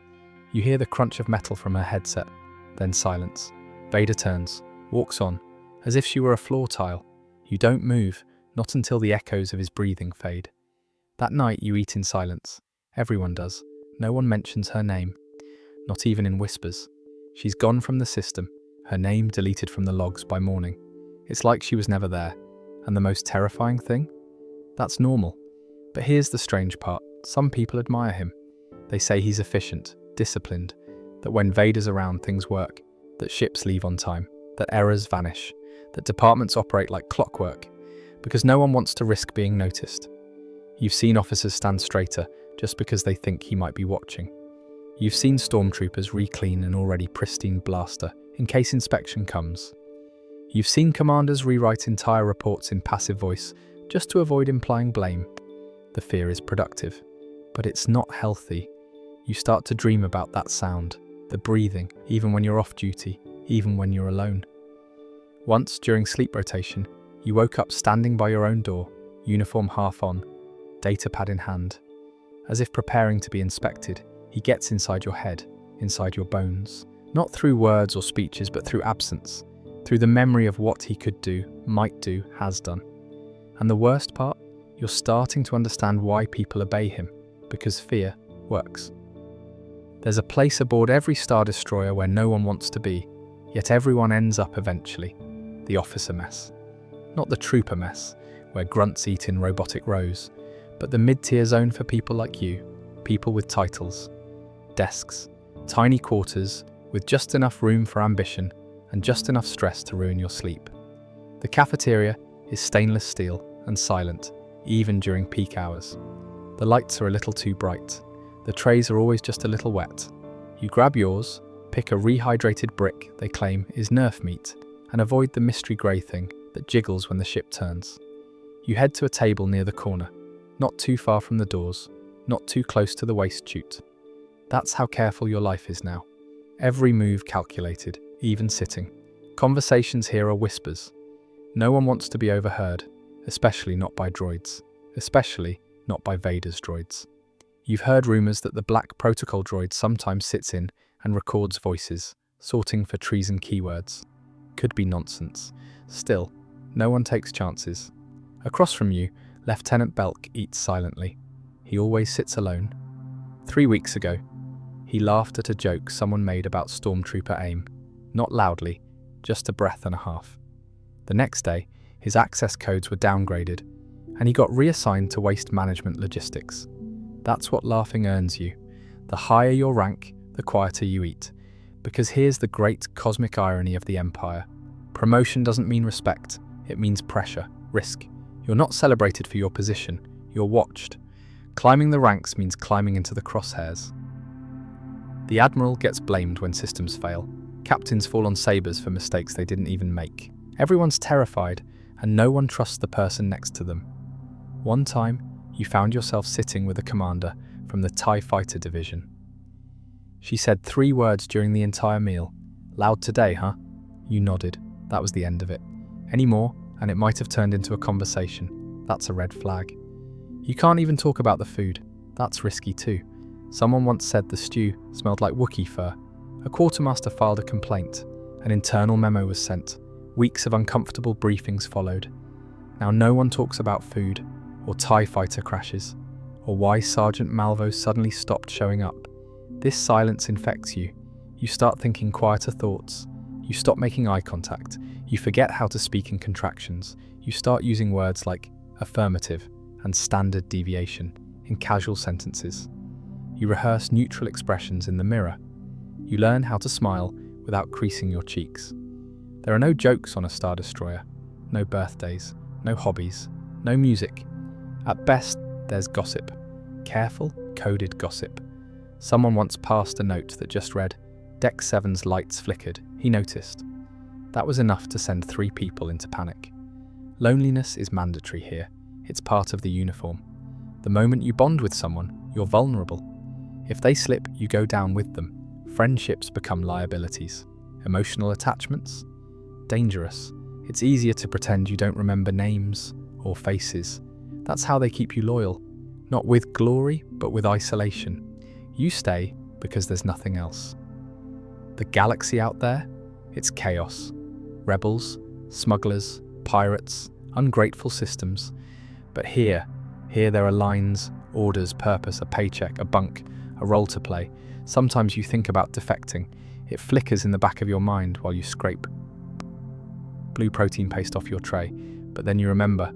You hear the crunch of metal from her headset, then silence. Vader turns, walks on, as if she were a floor tile. You don't move, not until the echoes of his breathing fade. That night you eat in silence. Everyone does. No one mentions her name, not even in whispers. She's gone from the system, her name deleted from the logs by morning. It's like she was never there. And the most terrifying thing? That's normal. But here's the strange part. Some people admire him. They say he's efficient, disciplined, that when Vader's around things work, that ships leave on time, that errors vanish, that departments operate like clockwork, because no one wants to risk being noticed. You've seen officers stand straighter just because they think he might be watching. You've seen stormtroopers re-clean an already pristine blaster in case inspection comes. You've seen commanders rewrite entire reports in passive voice just to avoid implying blame. The fear is productive, but it's not healthy. You start to dream about that sound, the breathing, even when you're off duty, even when you're alone. Once, during sleep rotation, you woke up standing by your own door, uniform half on, datapad in hand. As if preparing to be inspected, he gets inside your head, inside your bones. Not through words or speeches, but through absence. Through the memory of what he could do, might do, has done. And the worst part? You're starting to understand why people obey him. Because fear works. There's a place aboard every Star Destroyer where no one wants to be, yet everyone ends up eventually. The officer mess. Not the trooper mess, where grunts eat in robotic rows, but the mid-tier zone for people like you, people with titles. Desks, tiny quarters, with just enough room for ambition and just enough stress to ruin your sleep. The cafeteria is stainless steel and silent, even during peak hours. The lights are a little too bright. The trays are always just a little wet. You grab yours, pick a rehydrated brick they claim is Nerf meat, and avoid the mystery grey thing that jiggles when the ship turns. You head to a table near the corner, not too far from the doors, not too close to the waste chute. That's how careful your life is now. Every move calculated, even sitting. Conversations here are whispers. No one wants to be overheard, especially not by droids, especially not by Vader's droids. You've heard rumours that the black protocol droid sometimes sits in and records voices, sorting for treason keywords. Could be nonsense. Still, no one takes chances. Across from you, Lieutenant Belk eats silently. He always sits alone. 3 weeks ago, he laughed at a joke someone made about Stormtrooper aim. Not loudly, just a breath and a half. The next day, his access codes were downgraded, and he got reassigned to waste management logistics. That's what laughing earns you. The higher your rank, the quieter you eat. Because here's the great cosmic irony of the Empire. Promotion doesn't mean respect, it means pressure, risk. You're not celebrated for your position, you're watched. Climbing the ranks means climbing into the crosshairs. The Admiral gets blamed when systems fail. Captains fall on sabers for mistakes they didn't even make. Everyone's terrified, and no one trusts the person next to them. One time, you found yourself sitting with a commander from the TIE Fighter Division. She said 3 words during the entire meal. "Loud today, huh?" You nodded. That was the end of it. Any more, and it might have turned into a conversation. That's a red flag. You can't even talk about the food. That's risky too. Someone once said the stew smelled like Wookiee fur. A quartermaster filed a complaint. An internal memo was sent. Weeks of uncomfortable briefings followed. Now no one talks about food, or TIE fighter crashes, or why Sergeant Malvo suddenly stopped showing up. This silence infects you. You start thinking quieter thoughts. You stop making eye contact. You forget how to speak in contractions. You start using words like affirmative and standard deviation in casual sentences. You rehearse neutral expressions in the mirror. You learn how to smile without creasing your cheeks. There are no jokes on a Star Destroyer, no birthdays, no hobbies, no music. At best, there's gossip. Careful, coded gossip. Someone once passed a note that just read, "Deck 7's lights flickered." He noticed. That was enough to send 3 people into panic. Loneliness is mandatory here. It's part of the uniform. The moment you bond with someone, you're vulnerable. If they slip, you go down with them. Friendships become liabilities. Emotional attachments? Dangerous. It's easier to pretend you don't remember names or faces. That's how they keep you loyal. Not with glory, but with isolation. You stay because there's nothing else. The galaxy out there? It's chaos. Rebels, smugglers, pirates, ungrateful systems. But here there are lines, orders, purpose, a paycheck, a bunk, a role to play. Sometimes you think about defecting. It flickers in the back of your mind while you scrape blue protein paste off your tray. But then you remember,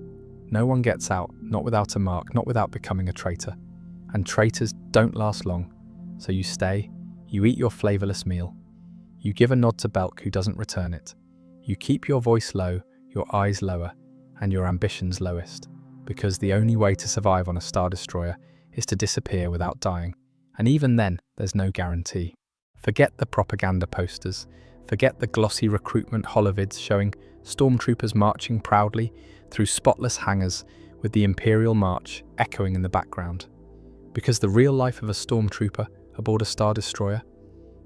no one gets out, not without a mark, not without becoming a traitor. And traitors don't last long. So you stay, you eat your flavourless meal. You give a nod to Belk who doesn't return it. You keep your voice low, your eyes lower, and your ambitions lowest. Because the only way to survive on a Star Destroyer is to disappear without dying. And even then, there's no guarantee. Forget the propaganda posters. Forget the glossy recruitment holovids showing Stormtroopers marching proudly through spotless hangars with the Imperial March echoing in the background. Because the real life of a Stormtrooper aboard a Star Destroyer,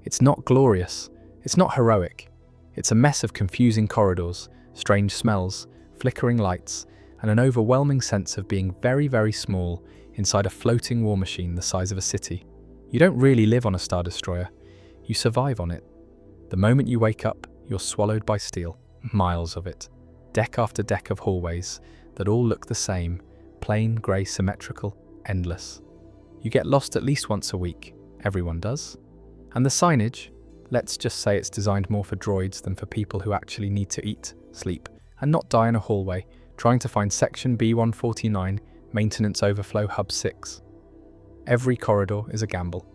it's not glorious, it's not heroic. It's a mess of confusing corridors, strange smells, flickering lights, and an overwhelming sense of being very, very small inside a floating war machine the size of a city. You don't really live on a Star Destroyer, you survive on it. The moment you wake up, you're swallowed by steel, miles of it, deck after deck of hallways that all look the same, plain, grey, symmetrical, endless. You get lost at least once a week, everyone does. And the signage, let's just say it's designed more for droids than for people who actually need to eat, sleep, and not die in a hallway trying to find Section B149, Maintenance Overflow Hub 6. Every corridor is a gamble.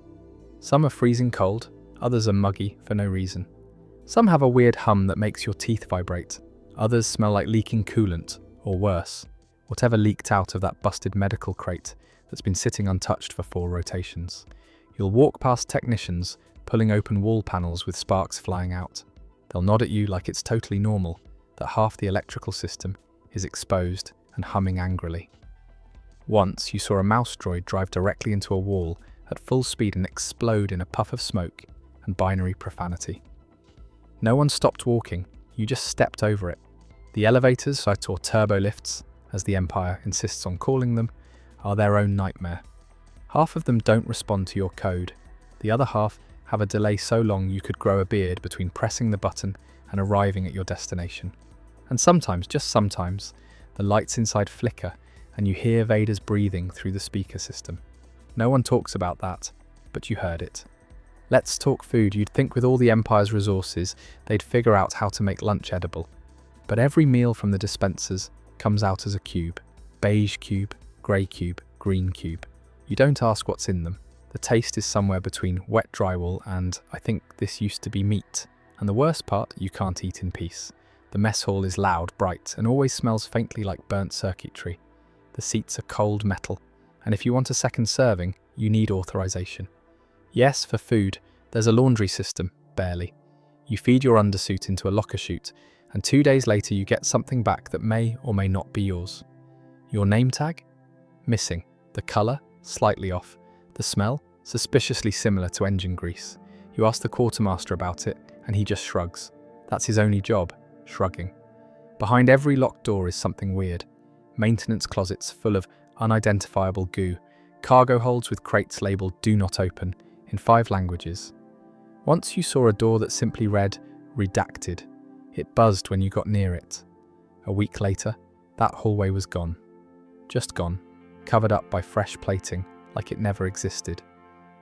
Some are freezing cold, others are muggy for no reason. Some have a weird hum that makes your teeth vibrate. Others smell like leaking coolant, or worse, whatever leaked out of that busted medical crate that's been sitting untouched for 4 rotations. You'll walk past technicians pulling open wall panels with sparks flying out. They'll nod at you like it's totally normal that half the electrical system is exposed and humming angrily. Once you saw a mouse droid drive directly into a wall at full speed and explode in a puff of smoke and binary profanity. No one stopped walking, you just stepped over it. The elevators, or turbo lifts, as the Empire insists on calling them, are their own nightmare. Half of them don't respond to your code. The other half have a delay so long you could grow a beard between pressing the button and arriving at your destination. And sometimes, just sometimes, the lights inside flicker and you hear Vader's breathing through the speaker system. No one talks about that, but you heard it. Let's talk food. You'd think with all the Empire's resources, they'd figure out how to make lunch edible. But every meal from the dispensers comes out as a cube. Beige cube, grey cube, green cube. You don't ask what's in them. The taste is somewhere between wet drywall and, I think this used to be meat. And the worst part, you can't eat in peace. The mess hall is loud, bright, and always smells faintly like burnt circuitry. The seats are cold metal, and if you want a second serving, you need authorization. Yes, for food, there's a laundry system, barely. You feed your undersuit into a locker chute, and 2 days later you get something back that may or may not be yours. Your name tag? Missing. The colour? Slightly off. The smell? Suspiciously similar to engine grease. You ask the quartermaster about it, and he just shrugs. That's his only job, shrugging. Behind every locked door is something weird. Maintenance closets full of unidentifiable goo. Cargo holds with crates labelled "Do Not Open" in 5 languages. Once you saw a door that simply read, "Redacted." It buzzed when you got near it. A week later, that hallway was gone. Just gone, covered up by fresh plating, like it never existed.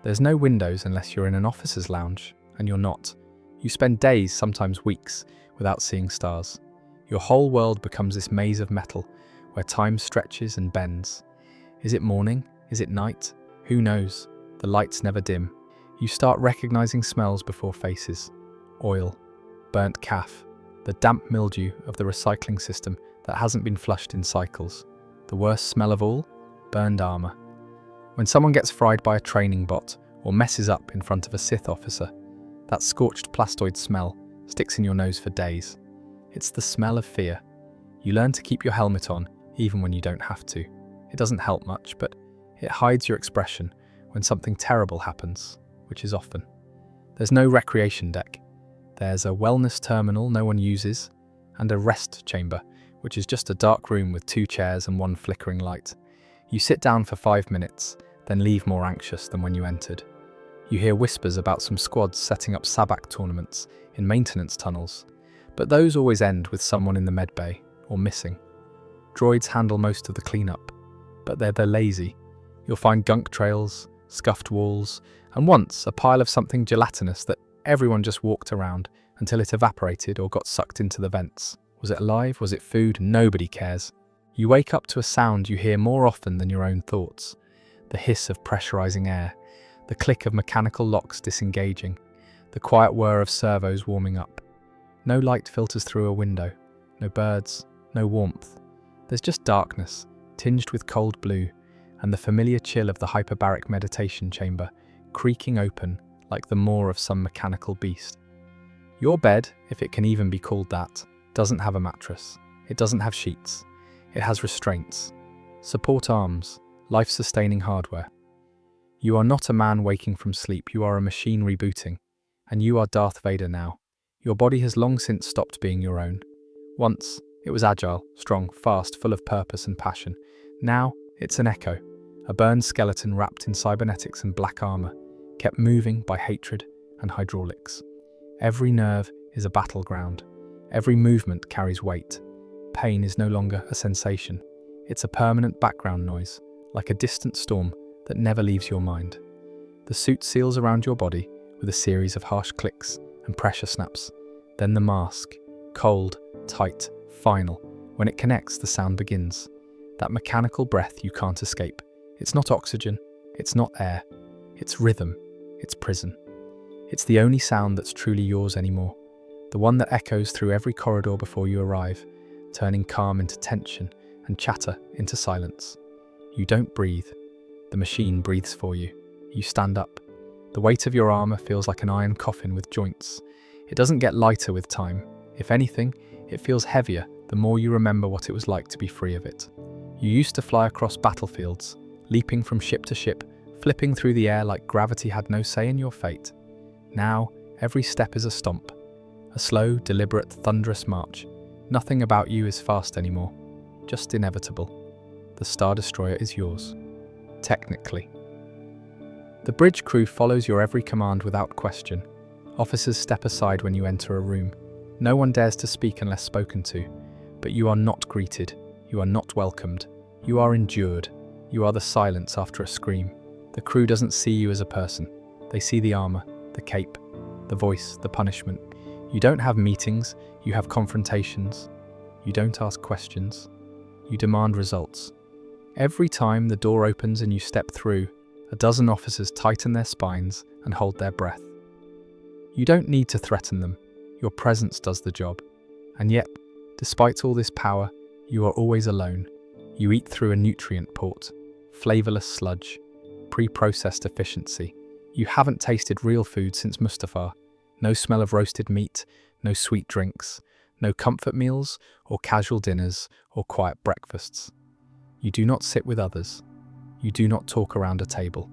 There's no windows unless you're in an officer's lounge, and you're not. You spend days, sometimes weeks, without seeing stars. Your whole world becomes this maze of metal, where time stretches and bends. Is it morning? Is it night? Who knows? The lights never dim. You start recognizing smells before faces. Oil, burnt calf, the damp mildew of the recycling system that hasn't been flushed in cycles. The worst smell of all? Burned armor. When someone gets fried by a training bot or messes up in front of a Sith officer, that scorched plastoid smell sticks in your nose for days. It's the smell of fear. You learn to keep your helmet on even when you don't have to. It doesn't help much, but it hides your expression when something terrible happens, which is often. There's no recreation deck. There's a wellness terminal no one uses, and a rest chamber, which is just a dark room with 2 chairs and 1 flickering light. You sit down for 5 minutes, then leave more anxious than when you entered. You hear whispers about some squads setting up sabak tournaments in maintenance tunnels, but those always end with someone in the medbay, or missing. Droids handle most of the cleanup, but they're lazy. You'll find gunk trails, scuffed walls, and once a pile of something gelatinous that everyone just walked around until it evaporated or got sucked into the vents. Was it alive? Was it food? Nobody cares. You wake up to a sound you hear more often than your own thoughts. The hiss of pressurizing air, the click of mechanical locks disengaging, the quiet whir of servos warming up. No light filters through a window, no birds, no warmth. There's just darkness, tinged with cold blue, and the familiar chill of the hyperbaric meditation chamber, creaking open like the maw of some mechanical beast. Your bed, if it can even be called that, doesn't have a mattress. It doesn't have sheets. It has restraints, support arms, life-sustaining hardware. You are not a man waking from sleep, you are a machine rebooting, and you are Darth Vader now. Your body has long since stopped being your own. Once, it was agile, strong, fast, full of purpose and passion. Now, it's an echo, a burned skeleton wrapped in cybernetics and black armor, kept moving by hatred and hydraulics. Every nerve is a battleground. Every movement carries weight. Pain is no longer a sensation. It's a permanent background noise, like a distant storm that never leaves your mind. The suit seals around your body with a series of harsh clicks and pressure snaps. Then the mask, cold, tight, final. When it connects, the sound begins. That mechanical breath you can't escape. It's not oxygen, it's not air. It's rhythm, it's prison. It's the only sound that's truly yours anymore. The one that echoes through every corridor before you arrive, turning calm into tension and chatter into silence. You don't breathe. The machine breathes for you. You stand up. The weight of your armor feels like an iron coffin with joints. It doesn't get lighter with time. If anything, it feels heavier the more you remember what it was like to be free of it. You used to fly across battlefields, leaping from ship to ship, flipping through the air like gravity had no say in your fate. Now, every step is a stomp. A slow, deliberate, thunderous march. Nothing about you is fast anymore. Just inevitable. The Star Destroyer is yours. Technically. The bridge crew follows your every command without question. Officers step aside when you enter a room. No one dares to speak unless spoken to. But you are not greeted. You are not welcomed. You are endured. You are the silence after a scream. The crew doesn't see you as a person. They see the armor, the cape, the voice, the punishment. You don't have meetings, you have confrontations. You don't ask questions. You demand results. Every time the door opens and you step through, a dozen officers tighten their spines and hold their breath. You don't need to threaten them. Your presence does the job. And yet, despite all this power, you are always alone. You eat through a nutrient port, flavorless sludge, pre-processed efficiency. You haven't tasted real food since Mustafar. No smell of roasted meat, no sweet drinks, no comfort meals or casual dinners or quiet breakfasts. You do not sit with others. You do not talk around a table.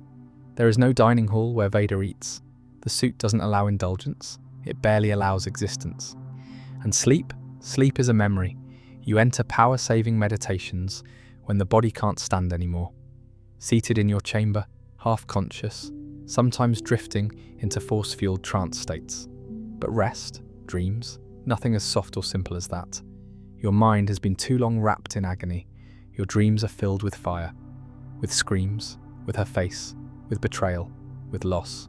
There is no dining hall where Vader eats. The suit doesn't allow indulgence. It barely allows existence. And sleep? Sleep is a memory. You enter power-saving meditations when the body can't stand anymore. Seated in your chamber, half-conscious, sometimes drifting into force-fueled trance states. But rest, dreams, nothing as soft or simple as that. Your mind has been too long wrapped in agony. Your dreams are filled with fire, with screams, with her face, with betrayal, with loss.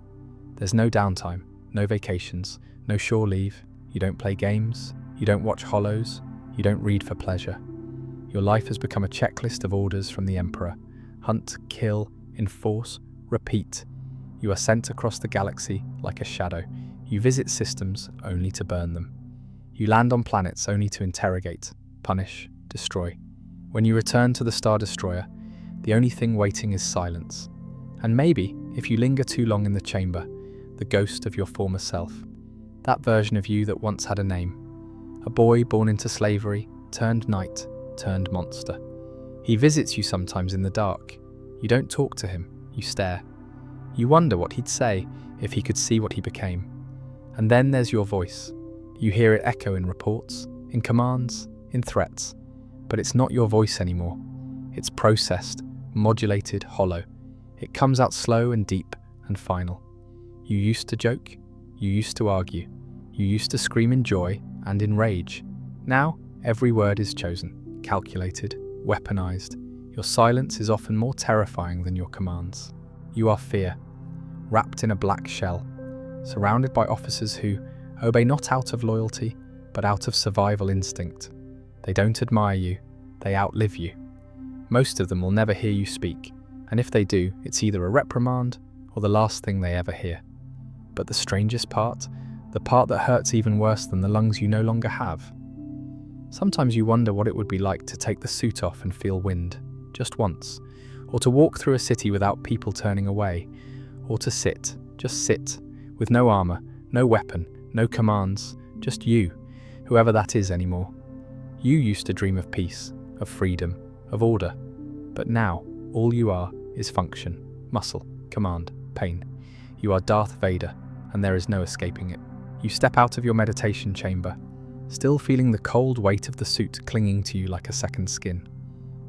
There's no downtime, no vacations, no shore leave. You don't play games, you don't watch hollows, you don't read for pleasure. Your life has become a checklist of orders from the Emperor. Hunt, kill, enforce, repeat. You are sent across the galaxy like a shadow. You visit systems only to burn them. You land on planets only to interrogate, punish, destroy. When you return to the Star Destroyer, the only thing waiting is silence. And maybe, if you linger too long in the chamber, the ghost of your former self. That version of you that once had a name. A boy born into slavery, turned knight, turned monster. He visits you sometimes in the dark. You don't talk to him, you stare. You wonder what he'd say if he could see what he became. And then there's your voice. You hear it echo in reports, in commands, in threats. But it's not your voice anymore. It's processed, modulated, hollow. It comes out slow and deep and final. You used to joke, you used to argue, you used to scream in joy and in rage. Now, every word is chosen, calculated, weaponized. Your silence is often more terrifying than your commands. You are fear, wrapped in a black shell, surrounded by officers who obey not out of loyalty, but out of survival instinct. They don't admire you, they outlive you. Most of them will never hear you speak, and if they do, it's either a reprimand or the last thing they ever hear. But the strangest part, the part that hurts even worse than the lungs you no longer have. Sometimes you wonder what it would be like to take the suit off and feel wind, just once, or to walk through a city without people turning away, or to sit, just sit, with no armor, no weapon, no commands, just you, whoever that is anymore. You used to dream of peace, of freedom, of order, but now all you are is function, muscle, command, pain. You are Darth Vader, and there is no escaping it. You step out of your meditation chamber, still feeling the cold weight of the suit clinging to you like a second skin.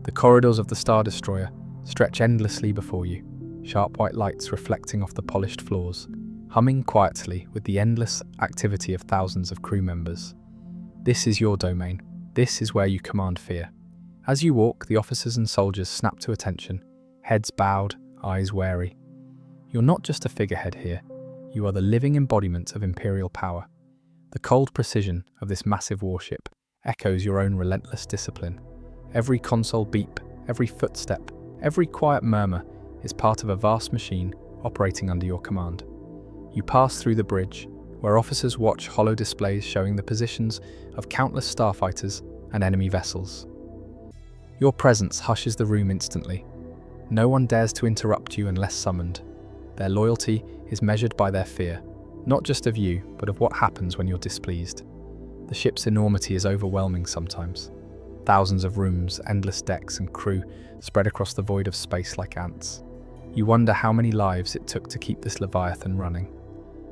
The corridors of the Star Destroyer stretch endlessly before you, sharp white lights reflecting off the polished floors, humming quietly with the endless activity of thousands of crew members. This is your domain. This is where you command fear. As you walk, the officers and soldiers snap to attention, heads bowed, eyes wary. You're not just a figurehead here. You are the living embodiment of Imperial power. The cold precision of this massive warship echoes your own relentless discipline. Every console beep, every footstep, every quiet murmur is part of a vast machine operating under your command. You pass through the bridge, where officers watch hollow displays showing the positions of countless starfighters and enemy vessels. Your presence hushes the room instantly. No one dares to interrupt you unless summoned. Their loyalty is measured by their fear, not just of you, but of what happens when you're displeased. The ship's enormity is overwhelming sometimes. Thousands of rooms, endless decks and crew spread across the void of space like ants. You wonder how many lives it took to keep this Leviathan running.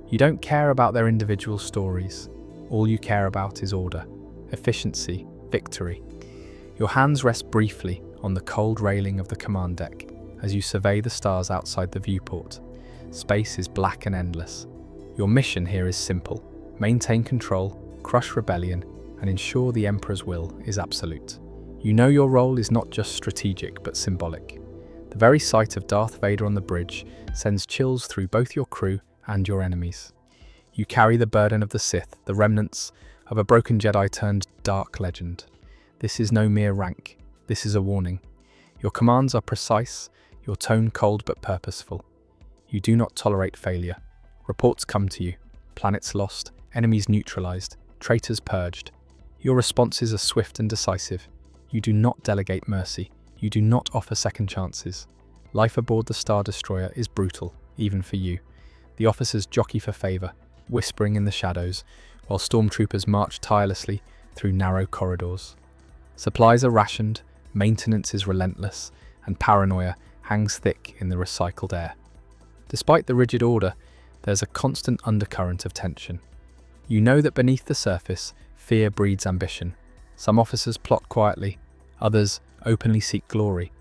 You don't care about their individual stories. All you care about is order, efficiency, victory. Your hands rest briefly on the cold railing of the command deck as you survey the stars outside the viewport. Space is black and endless. Your mission here is simple: maintain control, crush rebellion, and ensure the Emperor's will is absolute. You know your role is not just strategic but symbolic. The very sight of Darth Vader on the bridge sends chills through both your crew and your enemies. You carry the burden of the Sith, the remnants of a broken Jedi turned dark legend. This is no mere rank, this is a warning. Your commands are precise, your tone cold but purposeful. You do not tolerate failure. Reports come to you, planets lost, enemies neutralized, traitors purged. Your responses are swift and decisive. You do not delegate mercy. You do not offer second chances. Life aboard the Star Destroyer is brutal, even for you. The officers jockey for favor, whispering in the shadows, while stormtroopers march tirelessly through narrow corridors. Supplies are rationed, maintenance is relentless, and paranoia hangs thick in the recycled air. Despite the rigid order, there's a constant undercurrent of tension. You know that beneath the surface, fear breeds ambition. Some officers plot quietly, others openly seek glory.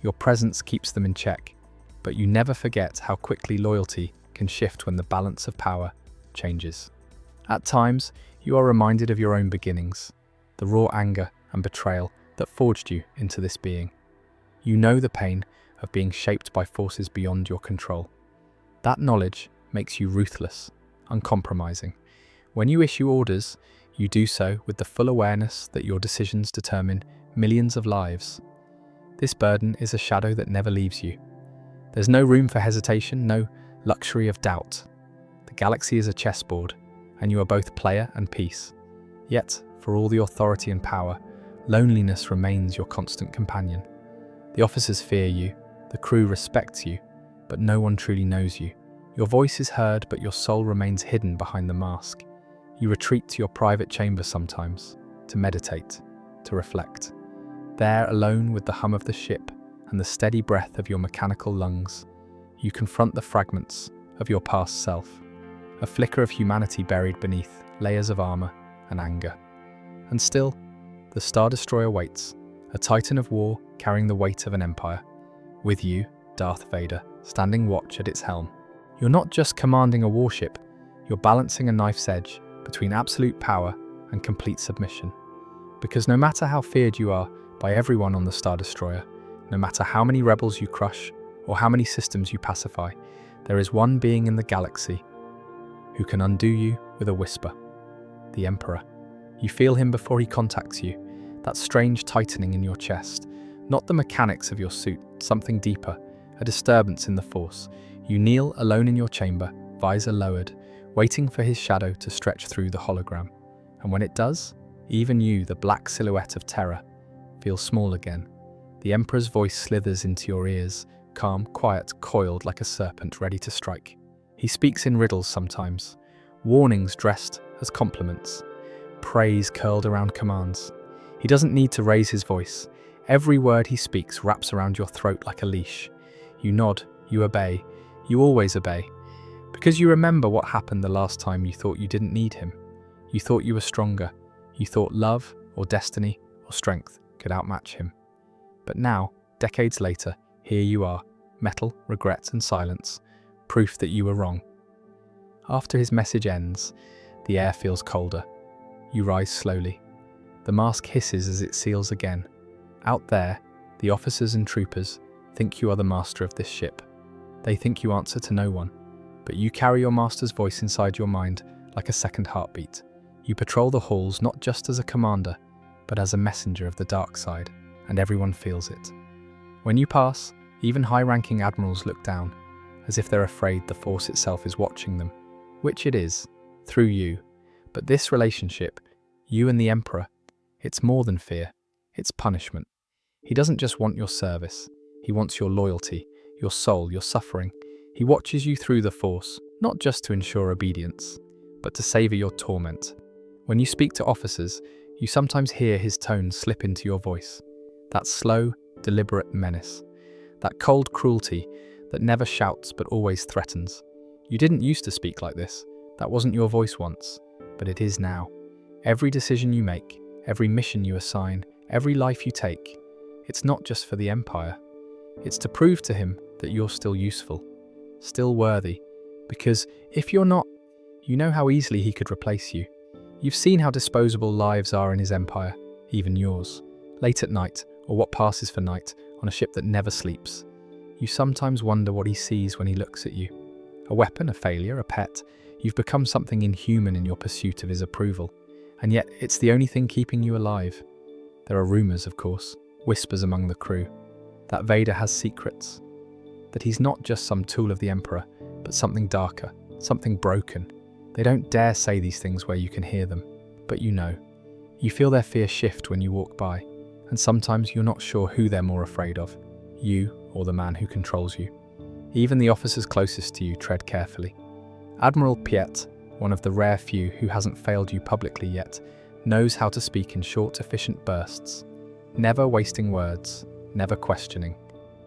Your presence keeps them in check, but you never forget how quickly loyalty can shift when the balance of power changes. At times, you are reminded of your own beginnings, the raw anger and betrayal that forged you into this being. You know the pain of being shaped by forces beyond your control. That knowledge makes you ruthless, uncompromising. When you issue orders, you do so with the full awareness that your decisions determine millions of lives. This burden is a shadow that never leaves you. There's no room for hesitation, no luxury of doubt. The galaxy is a chessboard, and you are both player and piece. Yet, for all the authority and power, loneliness remains your constant companion. The officers fear you, the crew respects you, but no one truly knows you. Your voice is heard, but your soul remains hidden behind the mask. You retreat to your private chamber sometimes, to meditate, to reflect. There, alone with the hum of the ship and the steady breath of your mechanical lungs, you confront the fragments of your past self, a flicker of humanity buried beneath layers of armor and anger. And still, the Star Destroyer waits, a titan of war carrying the weight of an empire. With you, Darth Vader, standing watch at its helm. You're not just commanding a warship, you're balancing a knife's edge between absolute power and complete submission. Because no matter how feared you are by everyone on the Star Destroyer, no matter how many rebels you crush or how many systems you pacify, there is one being in the galaxy who can undo you with a whisper. The Emperor. You feel him before he contacts you, that strange tightening in your chest. Not the mechanics of your suit, something deeper, a disturbance in the Force. You kneel alone in your chamber, visor lowered, waiting for his shadow to stretch through the hologram. And when it does, even you, the black silhouette of terror, feel small again. The Emperor's voice slithers into your ears, calm, quiet, coiled like a serpent ready to strike. He speaks in riddles sometimes, warnings dressed as compliments, praise curled around commands. He doesn't need to raise his voice. Every word he speaks wraps around your throat like a leash. You nod, you obey, you always obey. Because you remember what happened the last time you thought you didn't need him. You thought you were stronger. You thought love, or destiny, or strength could outmatch him. But now, decades later, here you are, metal, regret, and silence, proof that you were wrong. After his message ends, the air feels colder. You rise slowly. The mask hisses as it seals again. Out there, the officers and troopers think you are the master of this ship. They think you answer to no one, but you carry your master's voice inside your mind like a second heartbeat. You patrol the halls not just as a commander, but as a messenger of the dark side, and everyone feels it. When you pass, even high-ranking admirals look down, as if they're afraid the Force itself is watching them, which it is, through you. But this relationship, you and the Emperor, it's more than fear, it's punishment. He doesn't just want your service, he wants your loyalty, your soul, your suffering. He watches you through the Force, not just to ensure obedience, but to savor your torment. When you speak to officers, you sometimes hear his tone slip into your voice. That slow, deliberate menace. That cold cruelty that never shouts but always threatens. You didn't used to speak like this. That wasn't your voice once, but it is now. Every decision you make, every mission you assign, every life you take, it's not just for the Empire. It's to prove to him that you're still useful, still worthy. Because if you're not, you know how easily he could replace you. You've seen how disposable lives are in his empire, even yours. Late at night, or what passes for night, on a ship that never sleeps. You sometimes wonder what he sees when he looks at you. A weapon, a failure, a pet. You've become something inhuman in your pursuit of his approval. And yet, it's the only thing keeping you alive. There are rumors, of course, whispers among the crew, that Vader has secrets. That he's not just some tool of the Emperor, but something darker, something broken. They don't dare say these things where you can hear them, but you know. You feel their fear shift when you walk by, and sometimes you're not sure who they're more afraid of, you or the man who controls you. Even the officers closest to you tread carefully. Admiral Piet, one of the rare few who hasn't failed you publicly yet, knows how to speak in short, efficient bursts, never wasting words, never questioning.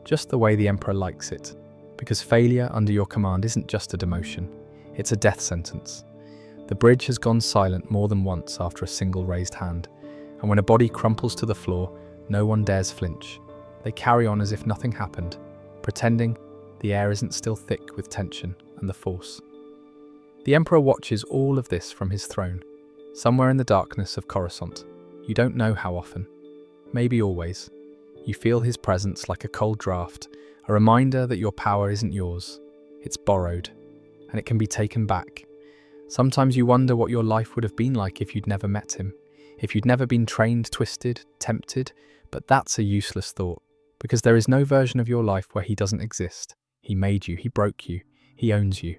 just the way the Emperor likes it, because failure under your command isn't just a demotion, it's a death sentence. The bridge has gone silent more than once after a single raised hand, and when a body crumples to the floor, no one dares flinch. They carry on as if nothing happened, pretending the air isn't still thick with tension and the Force. The Emperor watches all of this from his throne, somewhere in the darkness of Coruscant. You don't know how often, maybe always. You feel his presence like a cold draft, a reminder that your power isn't yours, it's borrowed, and it can be taken back. Sometimes you wonder what your life would have been like if you'd never met him, if you'd never been trained, twisted, tempted, but that's a useless thought, because there is no version of your life where he doesn't exist. He made you, he broke you, he owns you.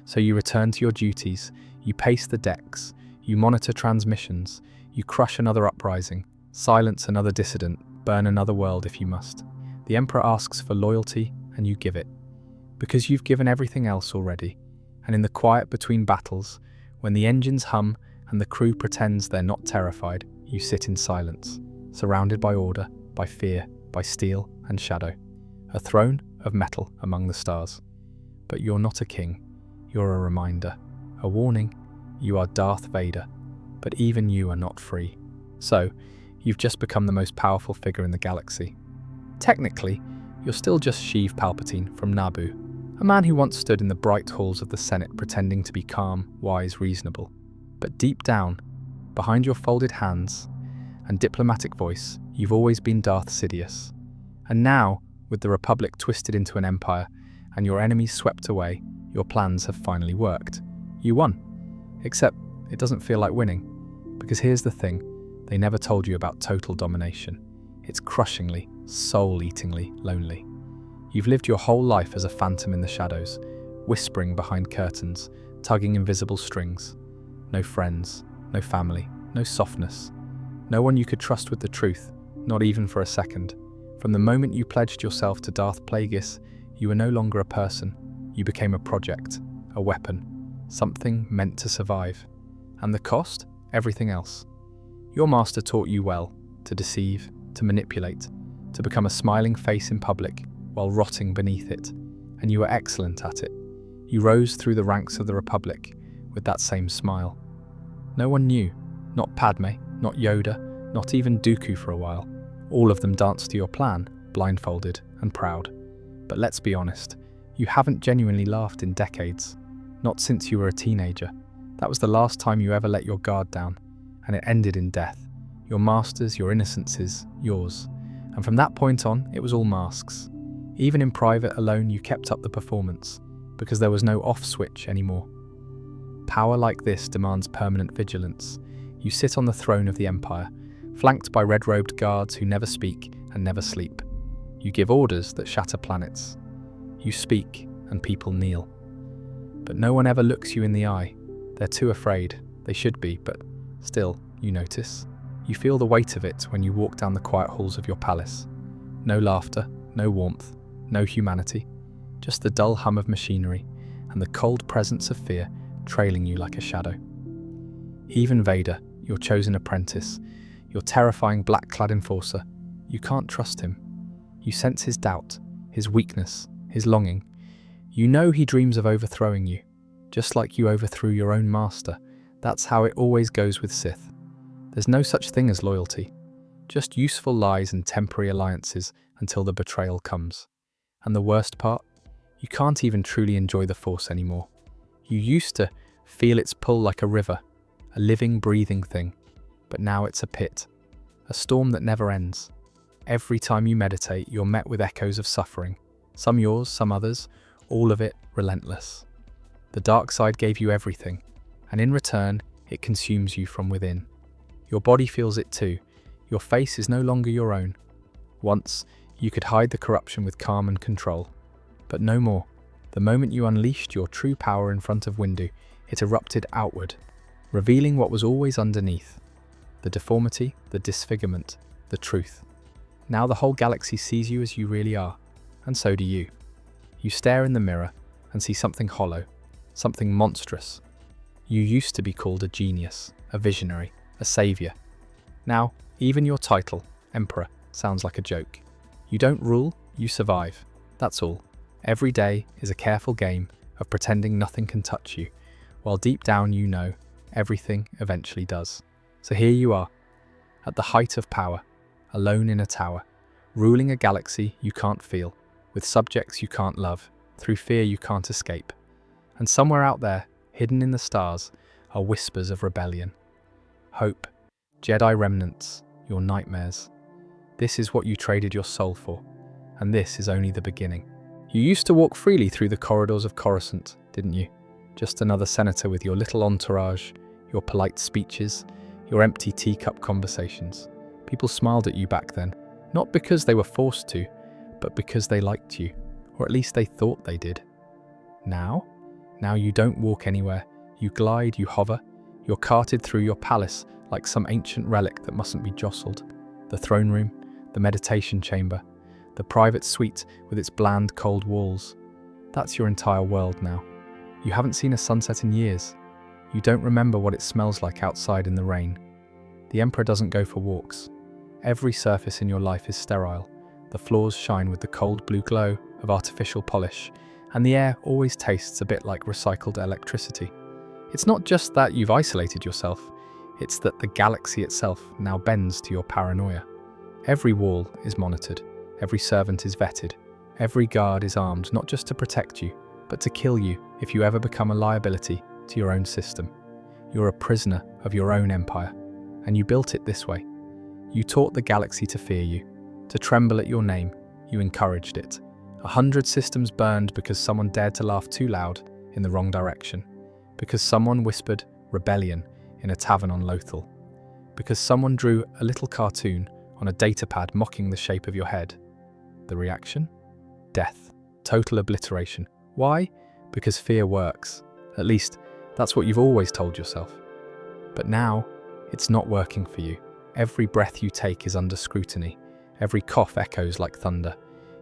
So you return to your duties, you pace the decks, you monitor transmissions, you crush another uprising, silence another dissident, burn another world if you must. The Emperor asks for loyalty, and you give it. Because you've given everything else already, and in the quiet between battles, when the engines hum and the crew pretends they're not terrified, you sit in silence, surrounded by order, by fear, by steel and shadow. A throne of metal among the stars. But you're not a king, you're a reminder, a warning. You are Darth Vader, but even you are not free. So, you've just become the most powerful figure in the galaxy. Technically, you're still just Sheev Palpatine from Naboo, a man who once stood in the bright halls of the Senate pretending to be calm, wise, reasonable. But deep down, behind your folded hands and diplomatic voice, you've always been Darth Sidious. And now, with the Republic twisted into an empire and your enemies swept away, your plans have finally worked. You won. Except, it doesn't feel like winning. Because here's the thing, they never told you about total domination. It's crushingly, soul-eatingly lonely. You've lived your whole life as a phantom in the shadows, whispering behind curtains, tugging invisible strings. No friends, no family, no softness. No one you could trust with the truth, not even for a second. From the moment you pledged yourself to Darth Plagueis, you were no longer a person. You became a project, a weapon, something meant to survive. And the cost? Everything else. Your master taught you well, to deceive, to manipulate, to become a smiling face in public while rotting beneath it. And you were excellent at it. You rose through the ranks of the Republic with that same smile. No one knew, not Padme, not Yoda, not even Dooku for a while. All of them danced to your plan, blindfolded and proud. But let's be honest, you haven't genuinely laughed in decades. Not since you were a teenager. That was the last time you ever let your guard down, and it ended in death. Your master's, your innocence's, yours. And from that point on, it was all masks. Even in private alone, you kept up the performance, because there was no off switch anymore. Power like this demands permanent vigilance. You sit on the throne of the Empire, flanked by red-robed guards who never speak and never sleep. You give orders that shatter planets. You speak, and people kneel. But no one ever looks you in the eye. They're too afraid. They should be, but still, you notice. You feel the weight of it when you walk down the quiet halls of your palace. No laughter, no warmth, no humanity. Just the dull hum of machinery and the cold presence of fear trailing you like a shadow. Even Vader, your chosen apprentice, your terrifying black-clad enforcer, you can't trust him. You sense his doubt, his weakness, his longing. You know he dreams of overthrowing you, just like you overthrew your own master. That's how it always goes with Sith. There's no such thing as loyalty, just useful lies and temporary alliances until the betrayal comes. And the worst part? You can't even truly enjoy the Force anymore. You used to feel its pull like a river, a living, breathing thing. But now it's a pit, a storm that never ends. Every time you meditate, you're met with echoes of suffering. Some yours, some others, all of it relentless. The dark side gave you everything, and in return, it consumes you from within. Your body feels it too. Your face is no longer your own. Once, you could hide the corruption with calm and control. But no more. The moment you unleashed your true power in front of Windu, it erupted outward, revealing what was always underneath. The deformity, the disfigurement, the truth. Now the whole galaxy sees you as you really are, and so do you. You stare in the mirror and see something hollow, something monstrous. You used to be called a genius, a visionary, a savior. Now, even your title, Emperor, sounds like a joke. You don't rule, You survive. That's all. Every day is a careful game of pretending nothing can touch you, while deep down you know everything eventually does. So here you are, at the height of power, alone in a tower, ruling a galaxy you can't feel, with subjects you can't love, through fear you can't escape. And somewhere out there, hidden in the stars, are whispers of rebellion. Hope, Jedi remnants, your nightmares. This is what you traded your soul for, and this is only the beginning. You used to walk freely through the corridors of Coruscant, didn't you? Just another senator with your little entourage, your polite speeches, your empty teacup conversations. People smiled at you back then, not because they were forced to, but because they liked you, or at least they thought they did. Now you don't walk anywhere. You glide, you hover, you're carted through your palace like some ancient relic that mustn't be jostled. The throne room, the meditation chamber, the private suite with its bland, cold walls. That's your entire world now. You haven't seen a sunset in years. You don't remember what it smells like outside in the rain. The Emperor doesn't go for walks. Every surface in your life is sterile. The floors shine with the cold blue glow of artificial polish, and the air always tastes a bit like recycled electricity. It's not just that you've isolated yourself, it's that the galaxy itself now bends to your paranoia. Every wall is monitored, every servant is vetted, every guard is armed not just to protect you, but to kill you if you ever become a liability to your own system. You're a prisoner of your own empire, and you built it this way. You taught the galaxy to fear you, to tremble at your name. You encouraged it. 100 systems burned because someone dared to laugh too loud in the wrong direction, because someone whispered rebellion in a tavern on Lothal, because someone drew a little cartoon on a datapad mocking the shape of your head. The reaction? Death. Total obliteration. Why? Because fear works. At least, that's what you've always told yourself. But now, it's not working for you. Every breath you take is under scrutiny. Every cough echoes like thunder.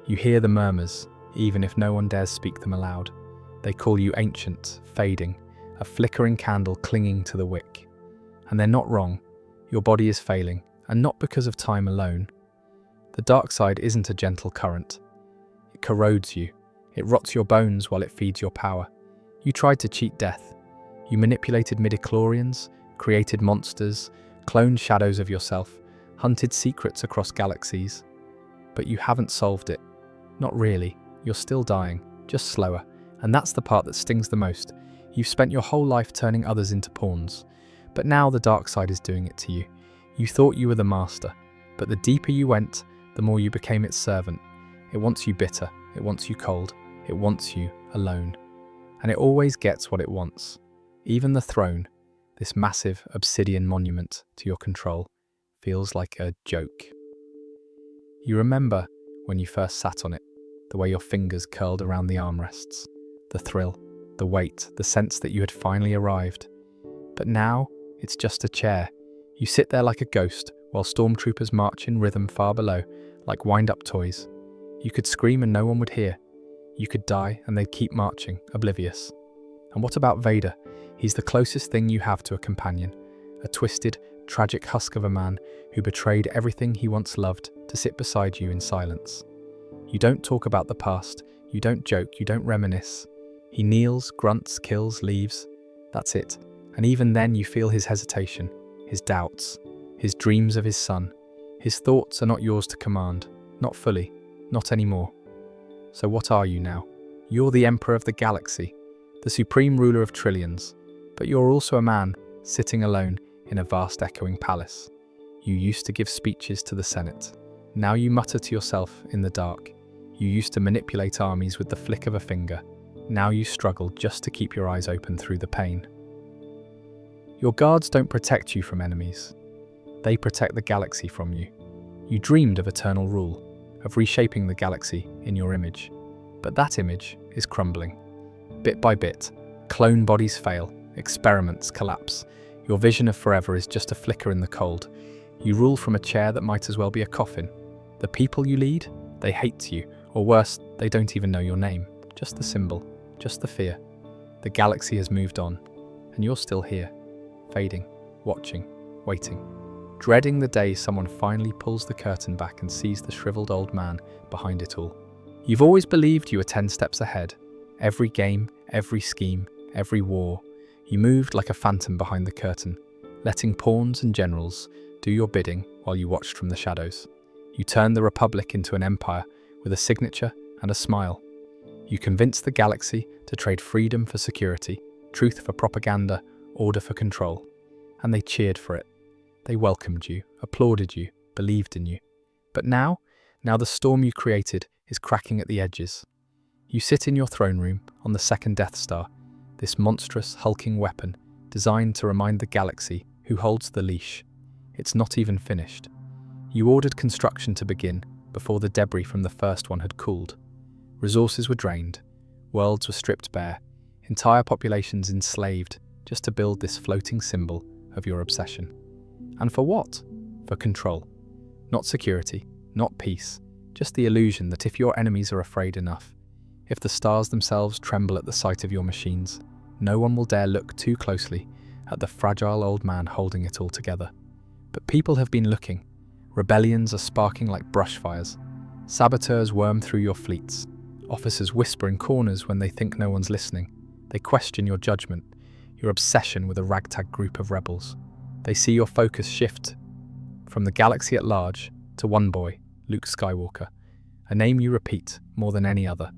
You hear the murmurs, even if no one dares speak them aloud. They call you ancient, fading, a flickering candle clinging to the wick. And they're not wrong. Your body is failing, and not because of time alone. The dark side isn't a gentle current. It corrodes you. It rots your bones while it feeds your power. You tried to cheat death. You manipulated midichlorians, created monsters, cloned shadows of yourself, hunted secrets across galaxies. But you haven't solved it. Not really. You're still dying, just slower. And that's the part that stings the most. You've spent your whole life turning others into pawns. But now the dark side is doing it to you. You thought you were the master, but the deeper you went, the more you became its servant. It wants you bitter, it wants you cold, it wants you alone. And it always gets what it wants. Even the throne, this massive obsidian monument to your control, feels like a joke. You remember when you first sat on it, the way your fingers curled around the armrests, the thrill, the weight, the sense that you had finally arrived. But now, it's just a chair. You sit there like a ghost, while stormtroopers march in rhythm far below, like wind-up toys. You could scream and no one would hear. You could die and they'd keep marching, oblivious. And what about Vader? He's the closest thing you have to a companion, a twisted, tragic husk of a man who betrayed everything he once loved to sit beside you in silence. You don't talk about the past, you don't joke, you don't reminisce. He kneels, grunts, kills, leaves. That's it. And even then you feel his hesitation, his doubts, his dreams of his son. His thoughts are not yours to command, not fully, not anymore. So what are you now? You're the Emperor of the galaxy, the supreme ruler of trillions, but you're also a man sitting alone in a vast echoing palace. You used to give speeches to the Senate. Now you mutter to yourself in the dark. You used to manipulate armies with the flick of a finger. Now you struggle just to keep your eyes open through the pain. Your guards don't protect you from enemies. They protect the galaxy from you. You dreamed of eternal rule, of reshaping the galaxy in your image. But that image is crumbling. Bit by bit, clone bodies fail, experiments collapse. Your vision of forever is just a flicker in the cold. You rule from a chair that might as well be a coffin. The people you lead, they hate you, or worse, they don't even know your name. Just the symbol, just the fear. The galaxy has moved on, and you're still here, fading, watching, waiting, dreading the day someone finally pulls the curtain back and sees the shriveled old man behind it all. You've always believed you were 10 steps ahead. Every game, every scheme, every war, you moved like a phantom behind the curtain, letting pawns and generals do your bidding while you watched from the shadows. You turned the Republic into an empire with a signature and a smile. You convinced the galaxy to trade freedom for security, truth for propaganda, order for control. And they cheered for it. They welcomed you, applauded you, believed in you. But now the storm you created is cracking at the edges. You sit in your throne room on the second Death Star, this monstrous, hulking weapon designed to remind the galaxy who holds the leash. It's not even finished. You ordered construction to begin before the debris from the first one had cooled. Resources were drained, worlds were stripped bare, entire populations enslaved just to build this floating symbol of your obsession. And for what? For control. Not security, not peace, just the illusion that if your enemies are afraid enough, if the stars themselves tremble at the sight of your machines, no one will dare look too closely at the fragile old man holding it all together. But people have been looking. Rebellions are sparking like brush fires. Saboteurs worm through your fleets. Officers whisper in corners when they think no one's listening. They question your judgment, your obsession with a ragtag group of rebels. They see your focus shift from the galaxy at large to one boy, Luke Skywalker, a name you repeat more than any other.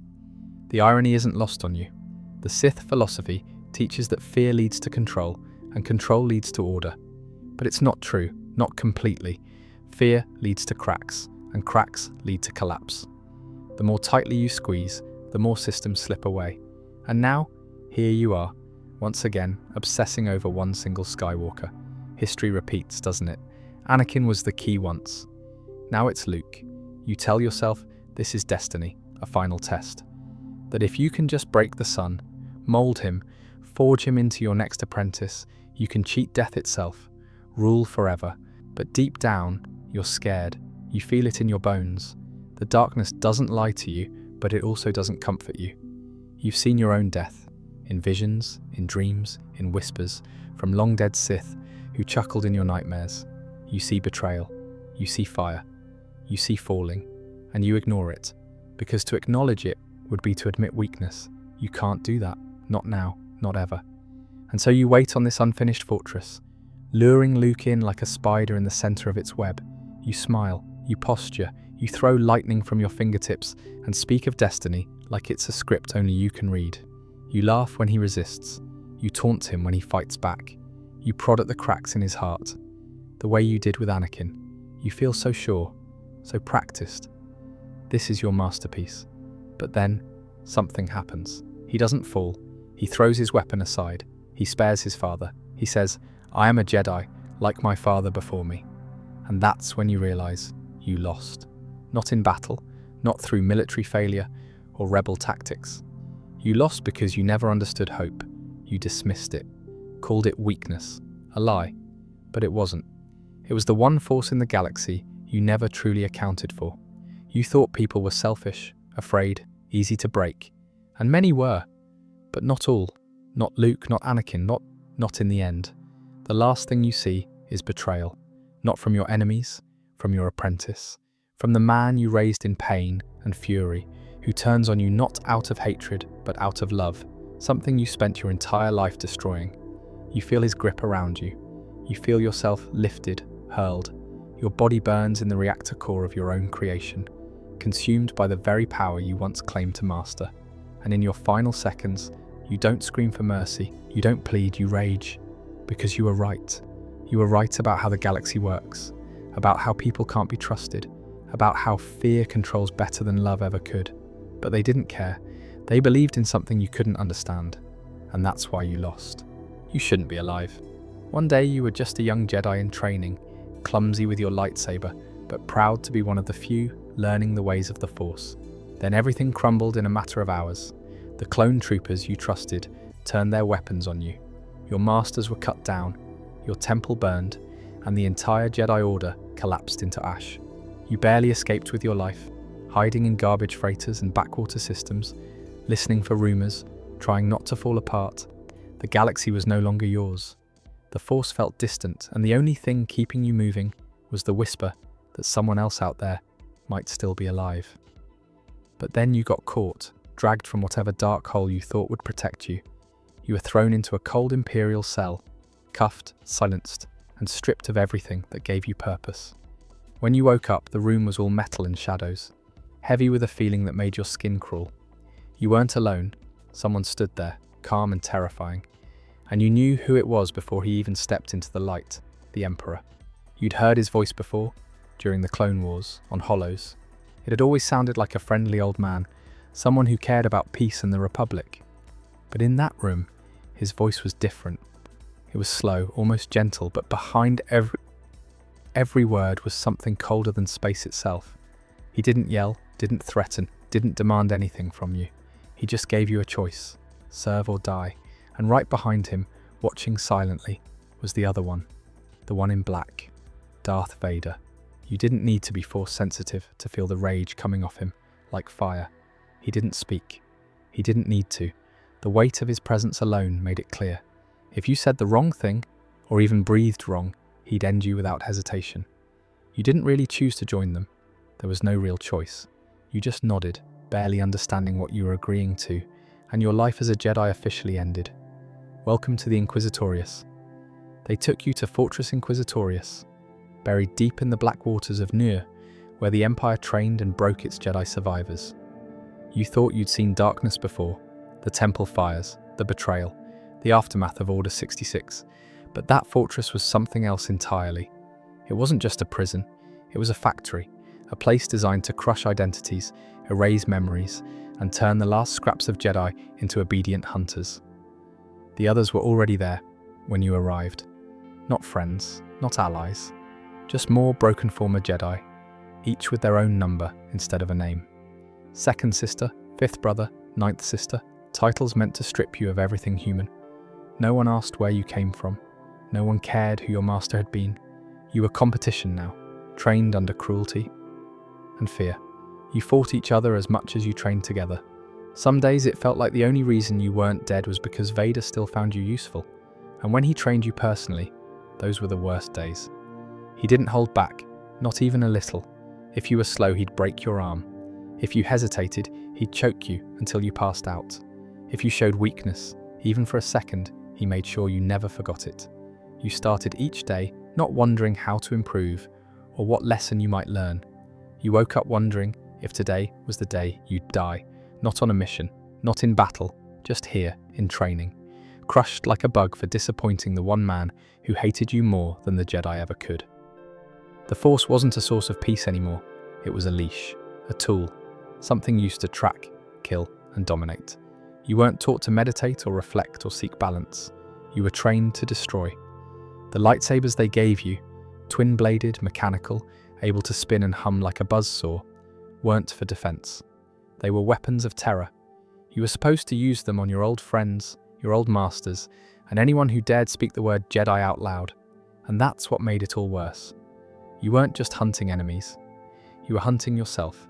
The irony isn't lost on you. The Sith philosophy teaches that fear leads to control and control leads to order. But it's not true, not completely. Fear leads to cracks, and cracks lead to collapse. The more tightly you squeeze, the more systems slip away. And now, here you are, once again, obsessing over one single Skywalker. History repeats, doesn't it? Anakin was the key once. Now it's Luke. You tell yourself this is destiny, a final test. That if you can just break the sun, mold him, forge him into your next apprentice, you can cheat death itself, rule forever. But deep down, you're scared. You feel it in your bones. The darkness doesn't lie to you, but it also doesn't comfort you. You've seen your own death, in visions, in dreams, in whispers, from long-dead Sith who chuckled in your nightmares. You see betrayal, you see fire, you see falling, and you ignore it, because to acknowledge it would be to admit weakness. You can't do that, not now, not ever. And so you wait on this unfinished fortress, luring Luke in like a spider in the center of its web. You smile, you posture, you throw lightning from your fingertips and speak of destiny like it's a script only you can read. You laugh when he resists. You taunt him when he fights back. You prod at the cracks in his heart. The way you did with Anakin. You feel so sure, so practiced. This is your masterpiece. But then, something happens. He doesn't fall. He throws his weapon aside. He spares his father. He says, "I am a Jedi, like my father before me." And that's when you realize you lost. Not in battle, not through military failure or rebel tactics. You lost because you never understood hope. You dismissed it, called it weakness, a lie. But it wasn't. It was the one force in the galaxy you never truly accounted for. You thought people were selfish, afraid, easy to break. And many were. But not all. Not Luke, not Anakin, not in the end. The last thing you see is betrayal. Not from your enemies, from your apprentice, from the man you raised in pain and fury, who turns on you not out of hatred, but out of love, something you spent your entire life destroying. You feel his grip around you. You feel yourself lifted, hurled. Your body burns in the reactor core of your own creation, consumed by the very power you once claimed to master. And in your final seconds, you don't scream for mercy, you don't plead, you rage. Because you were right. You were right about how the galaxy works, about how people can't be trusted, about how fear controls better than love ever could. But they didn't care. They believed in something you couldn't understand. And that's why you lost. You shouldn't be alive. One day you were just a young Jedi in training, clumsy with your lightsaber, but proud to be one of the few learning the ways of the Force. Then everything crumbled in a matter of hours. The clone troopers you trusted turned their weapons on you. Your masters were cut down, your temple burned, and the entire Jedi Order collapsed into ash. You barely escaped with your life, hiding in garbage freighters and backwater systems, listening for rumors, trying not to fall apart. The galaxy was no longer yours. The Force felt distant, and the only thing keeping you moving was the whisper that someone else out there might still be alive. But then you got caught, dragged from whatever dark hole you thought would protect you. You were thrown into a cold Imperial cell, cuffed, silenced, and stripped of everything that gave you purpose. When you woke up, the room was all metal and shadows, heavy with a feeling that made your skin crawl. You weren't alone. Someone stood there, calm and terrifying, and you knew who it was before he even stepped into the light, the Emperor. You'd heard his voice before, during the Clone Wars, on Hollows. It had always sounded like a friendly old man, someone who cared about peace and the Republic. But in that room, his voice was different. It was slow, almost gentle, but behind every word was something colder than space itself. He didn't yell, didn't threaten, didn't demand anything from you. He just gave you a choice, serve or die. And right behind him, watching silently, was the other one, the one in black, Darth Vader. You didn't need to be force sensitive to feel the rage coming off him, like fire. He didn't speak. He didn't need to. The weight of his presence alone made it clear. If you said the wrong thing, or even breathed wrong, he'd end you without hesitation. You didn't really choose to join them. There was no real choice. You just nodded, barely understanding what you were agreeing to, and your life as a Jedi officially ended. Welcome to the Inquisitorius. They took you to Fortress Inquisitorius, buried deep in the black waters of Nur, where the Empire trained and broke its Jedi survivors. You thought you'd seen darkness before, the temple fires, the betrayal, the aftermath of Order 66, but that fortress was something else entirely. It wasn't just a prison, it was a factory, a place designed to crush identities, erase memories, and turn the last scraps of Jedi into obedient hunters. The others were already there when you arrived. Not friends, not allies, just more broken former Jedi, each with their own number instead of a name. Second sister, fifth brother, ninth sister, titles meant to strip you of everything human. No one asked where you came from. No one cared who your master had been. You were competition now, trained under cruelty and fear. You fought each other as much as you trained together. Some days it felt like the only reason you weren't dead was because Vader still found you useful. And when he trained you personally, those were the worst days. He didn't hold back, not even a little. If you were slow, he'd break your arm. If you hesitated, he'd choke you until you passed out. If you showed weakness, even for a second, he made sure you never forgot it. You started each day not wondering how to improve or what lesson you might learn. You woke up wondering if today was the day you'd die, not on a mission, not in battle, just here in training, crushed like a bug for disappointing the one man who hated you more than the Jedi ever could. The Force wasn't a source of peace anymore. It was a leash, a tool, something used to track, kill, and dominate. You weren't taught to meditate or reflect or seek balance. You were trained to destroy. The lightsabers they gave you, twin-bladed, mechanical, able to spin and hum like a buzzsaw, weren't for defense. They were weapons of terror. You were supposed to use them on your old friends, your old masters, and anyone who dared speak the word Jedi out loud. And that's what made it all worse. You weren't just hunting enemies. You were hunting yourself.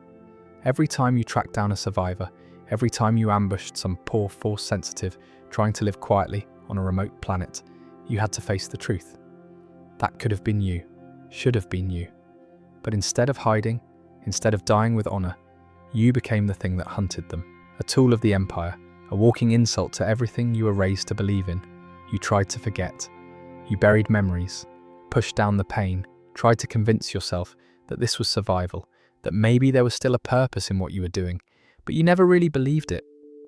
Every time you tracked down a survivor, every time you ambushed some poor Force sensitive trying to live quietly on a remote planet, you had to face the truth. That could have been you, should have been you. But instead of hiding, instead of dying with honor, you became the thing that hunted them, a tool of the Empire, a walking insult to everything you were raised to believe in. You tried to forget. You buried memories, pushed down the pain, tried to convince yourself that this was survival, that maybe there was still a purpose in what you were doing, but you never really believed it.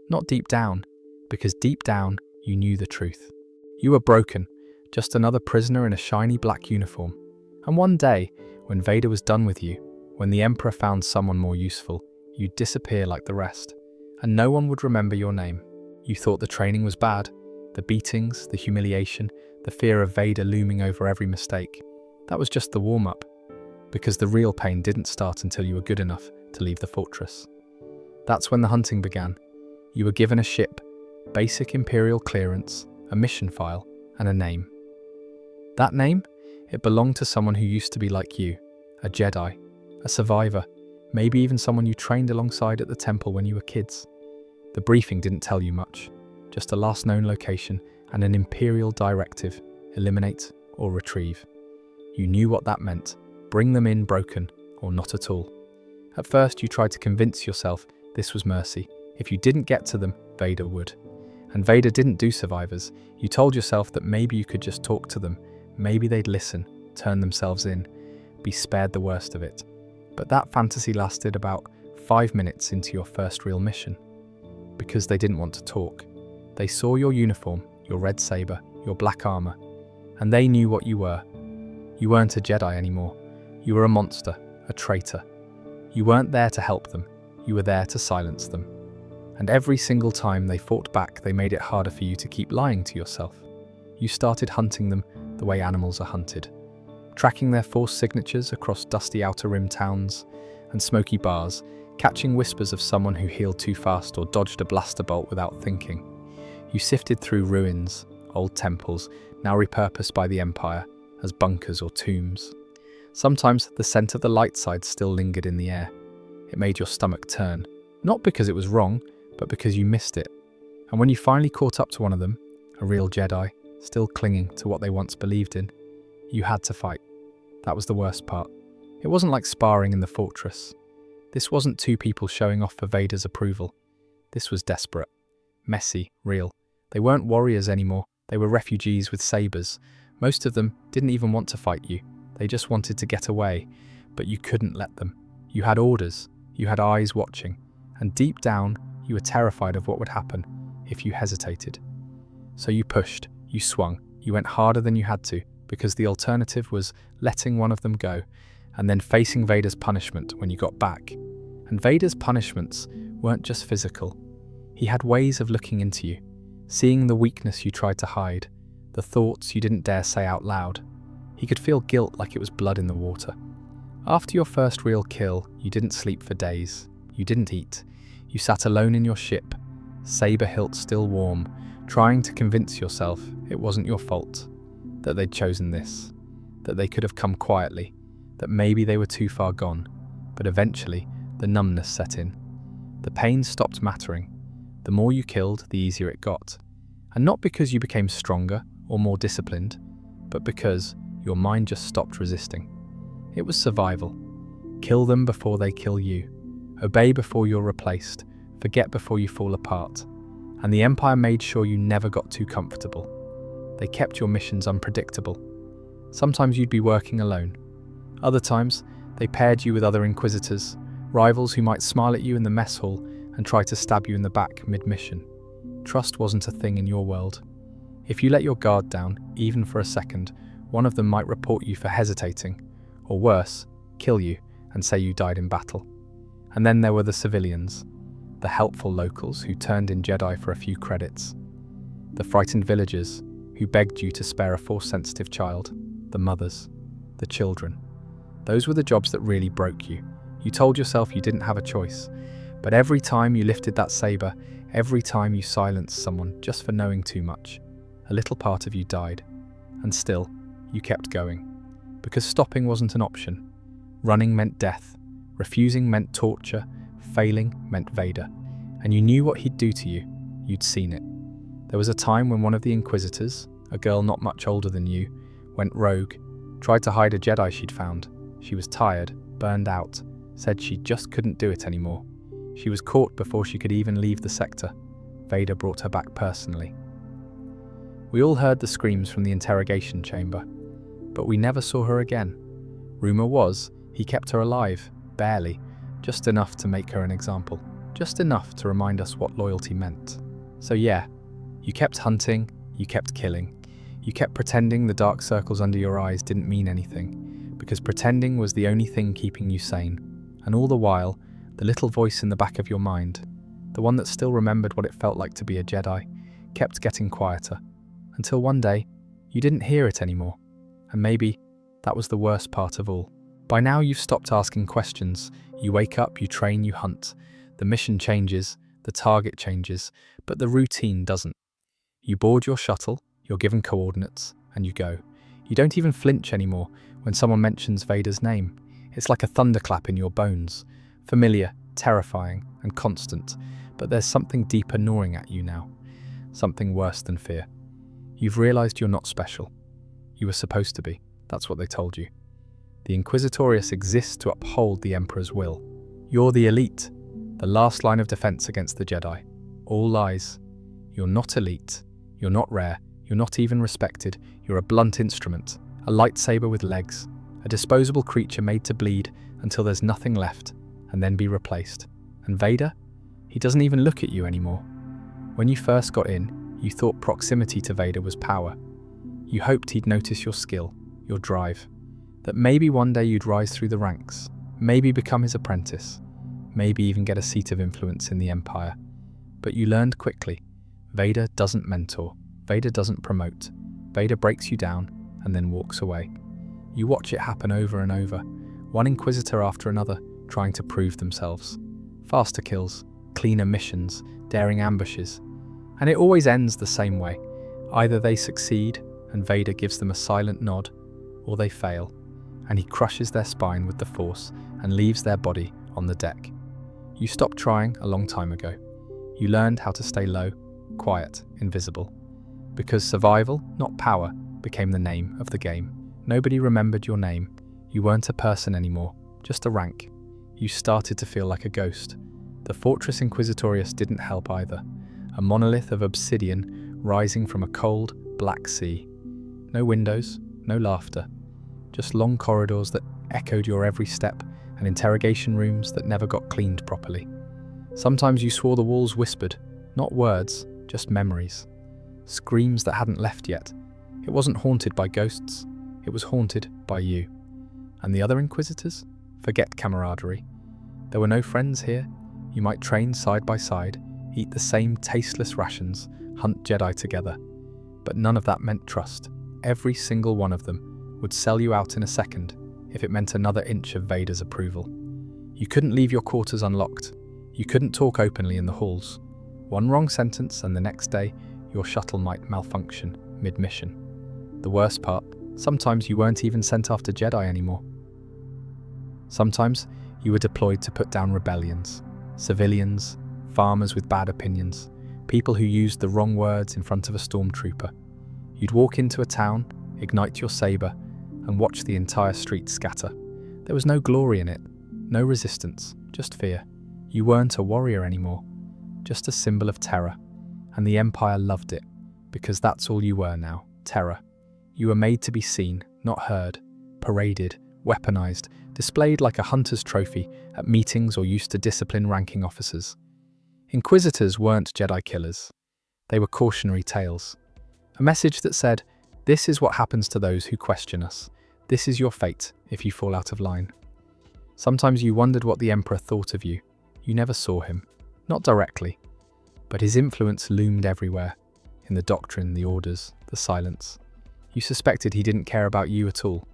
Not deep down, because deep down, you knew the truth. You were broken, just another prisoner in a shiny black uniform. And one day, when Vader was done with you, when the Emperor found someone more useful, you'd disappear like the rest, and no one would remember your name. You thought the training was bad, the beatings, the humiliation, the fear of Vader looming over every mistake. That was just the warm-up, because the real pain didn't start until you were good enough to leave the fortress. That's when the hunting began. You were given a ship, basic Imperial clearance, a mission file, and a name. That name? It belonged to someone who used to be like you, a Jedi, a survivor, maybe even someone you trained alongside at the temple when you were kids. The briefing didn't tell you much, just a last known location and an Imperial directive, eliminate or retrieve. You knew what that meant, bring them in broken or not at all. At first you tried to convince yourself This was mercy. If you didn't get to them, Vader would. And Vader didn't do survivors. You told yourself that maybe you could just talk to them. Maybe they'd listen, turn themselves in, be spared the worst of it. But that fantasy lasted about 5 minutes into your first real mission. Because they didn't want to talk. They saw your uniform, your red saber, your black armor, and they knew what you were. You weren't a Jedi anymore. You were a monster, a traitor. You weren't there to help them. You were there to silence them. And every single time they fought back, they made it harder for you to keep lying to yourself. You started hunting them the way animals are hunted, tracking their force signatures across dusty outer rim towns and smoky bars, catching whispers of someone who healed too fast or dodged a blaster bolt without thinking. You sifted through ruins, old temples, now repurposed by the Empire as bunkers or tombs. Sometimes the scent of the light side still lingered in the air. It made your stomach turn, not because it was wrong, but because you missed it. And when you finally caught up to one of them, a real Jedi, still clinging to what they once believed in, you had to fight. That was the worst part. It wasn't like sparring in the fortress. This wasn't two people showing off for Vader's approval. This was desperate, messy, real. They weren't warriors anymore. They were refugees with sabers. Most of them didn't even want to fight you. They just wanted to get away, but you couldn't let them. You had orders. You had eyes watching. And deep down, you were terrified of what would happen if you hesitated. So you pushed, you swung, you went harder than you had to, because the alternative was letting one of them go, and then facing Vader's punishment when you got back. And Vader's punishments weren't just physical. He had ways of looking into you, seeing the weakness you tried to hide, the thoughts you didn't dare say out loud. He could feel guilt like it was blood in the water. After your first real kill, you didn't sleep for days. You didn't eat. You sat alone in your ship, saber hilt still warm, trying to convince yourself it wasn't your fault, that they'd chosen this, that they could have come quietly, that maybe they were too far gone. But eventually, the numbness set in. The pain stopped mattering. The more you killed, the easier it got. And not because you became stronger or more disciplined, but because your mind just stopped resisting. It was survival. Kill them before they kill you. Obey before you're replaced. Forget before you fall apart. And the Empire made sure you never got too comfortable. They kept your missions unpredictable. Sometimes you'd be working alone. Other times, they paired you with other Inquisitors, rivals who might smile at you in the mess hall and try to stab you in the back mid-mission. Trust wasn't a thing in your world. If you let your guard down, even for a second, one of them might report you for hesitating, or worse, kill you and say you died in battle. And then there were the civilians, the helpful locals who turned in Jedi for a few credits, the frightened villagers who begged you to spare a Force-sensitive child, the mothers, the children. Those were the jobs that really broke you. You told yourself you didn't have a choice, but every time you lifted that saber, every time you silenced someone just for knowing too much, a little part of you died. And still, you kept going. Because stopping wasn't an option. Running meant death. Refusing meant torture. Failing meant Vader. And you knew what he'd do to you. You'd seen it. There was a time when one of the Inquisitors, a girl not much older than you, went rogue, tried to hide a Jedi she'd found. She was tired, burned out, said she just couldn't do it anymore. She was caught before she could even leave the sector. Vader brought her back personally. We all heard the screams from the interrogation chamber, but we never saw her again. Rumor was he kept her alive, barely, just enough to make her an example, just enough to remind us what loyalty meant. So yeah, you kept hunting, you kept killing, you kept pretending the dark circles under your eyes didn't mean anything, because pretending was the only thing keeping you sane. And all the while, the little voice in the back of your mind, the one that still remembered what it felt like to be a Jedi, kept getting quieter, until one day, you didn't hear it anymore. And maybe that was the worst part of all. By now you've stopped asking questions. You wake up, you train, you hunt. The mission changes, the target changes, but the routine doesn't. You board your shuttle, you're given coordinates, and you go. You don't even flinch anymore when someone mentions Vader's name. It's like a thunderclap in your bones. Familiar, terrifying, and constant. But there's something deeper gnawing at you now. Something worse than fear. You've realized you're not special. You were supposed to be. That's what they told you. The Inquisitorius exists to uphold the Emperor's will. You're the elite. The last line of defense against the Jedi. All lies. You're not elite. You're not rare. You're not even respected. You're a blunt instrument. A lightsaber with legs. A disposable creature made to bleed until there's nothing left, and then be replaced. And Vader? He doesn't even look at you anymore. When you first got in, you thought proximity to Vader was power. You hoped he'd notice your skill, your drive. That maybe one day you'd rise through the ranks, maybe become his apprentice, maybe even get a seat of influence in the Empire. But you learned quickly, Vader doesn't mentor, Vader doesn't promote, Vader breaks you down and then walks away. You watch it happen over and over, one Inquisitor after another trying to prove themselves. Faster kills, cleaner missions, daring ambushes. And it always ends the same way. Either they succeed and Vader gives them a silent nod, or they fail, and he crushes their spine with the Force and leaves their body on the deck. You stopped trying a long time ago. You learned how to stay low, quiet, invisible. Because survival, not power, became the name of the game. Nobody remembered your name. You weren't a person anymore, just a rank. You started to feel like a ghost. The Fortress Inquisitorius didn't help either. A monolith of obsidian rising from a cold, black sea. No windows, no laughter. Just long corridors that echoed your every step and interrogation rooms that never got cleaned properly. Sometimes you swore the walls whispered, not words, just memories. Screams that hadn't left yet. It wasn't haunted by ghosts, it was haunted by you. And the other Inquisitors? Forget camaraderie. There were no friends here. You might train side by side, eat the same tasteless rations, hunt Jedi together. But none of that meant trust. Every single one of them would sell you out in a second if it meant another inch of Vader's approval. You couldn't leave your quarters unlocked. You couldn't talk openly in the halls. One wrong sentence and the next day, your shuttle might malfunction mid-mission. The worst part, sometimes you weren't even sent after Jedi anymore. Sometimes you were deployed to put down rebellions, civilians, farmers with bad opinions, people who used the wrong words in front of a stormtrooper. You'd walk into a town, ignite your saber, and watch the entire street scatter. There was no glory in it, no resistance, just fear. You weren't a warrior anymore, just a symbol of terror. And the Empire loved it, because that's all you were now, terror. You were made to be seen, not heard, paraded, weaponized, displayed like a hunter's trophy at meetings or used to discipline ranking officers. Inquisitors weren't Jedi killers. They were cautionary tales. A message that said, this is what happens to those who question us. This is your fate if you fall out of line. Sometimes you wondered what the Emperor thought of you. You never saw him, not directly, but his influence loomed everywhere, in the doctrine, the orders, the silence. You suspected he didn't care about you at all.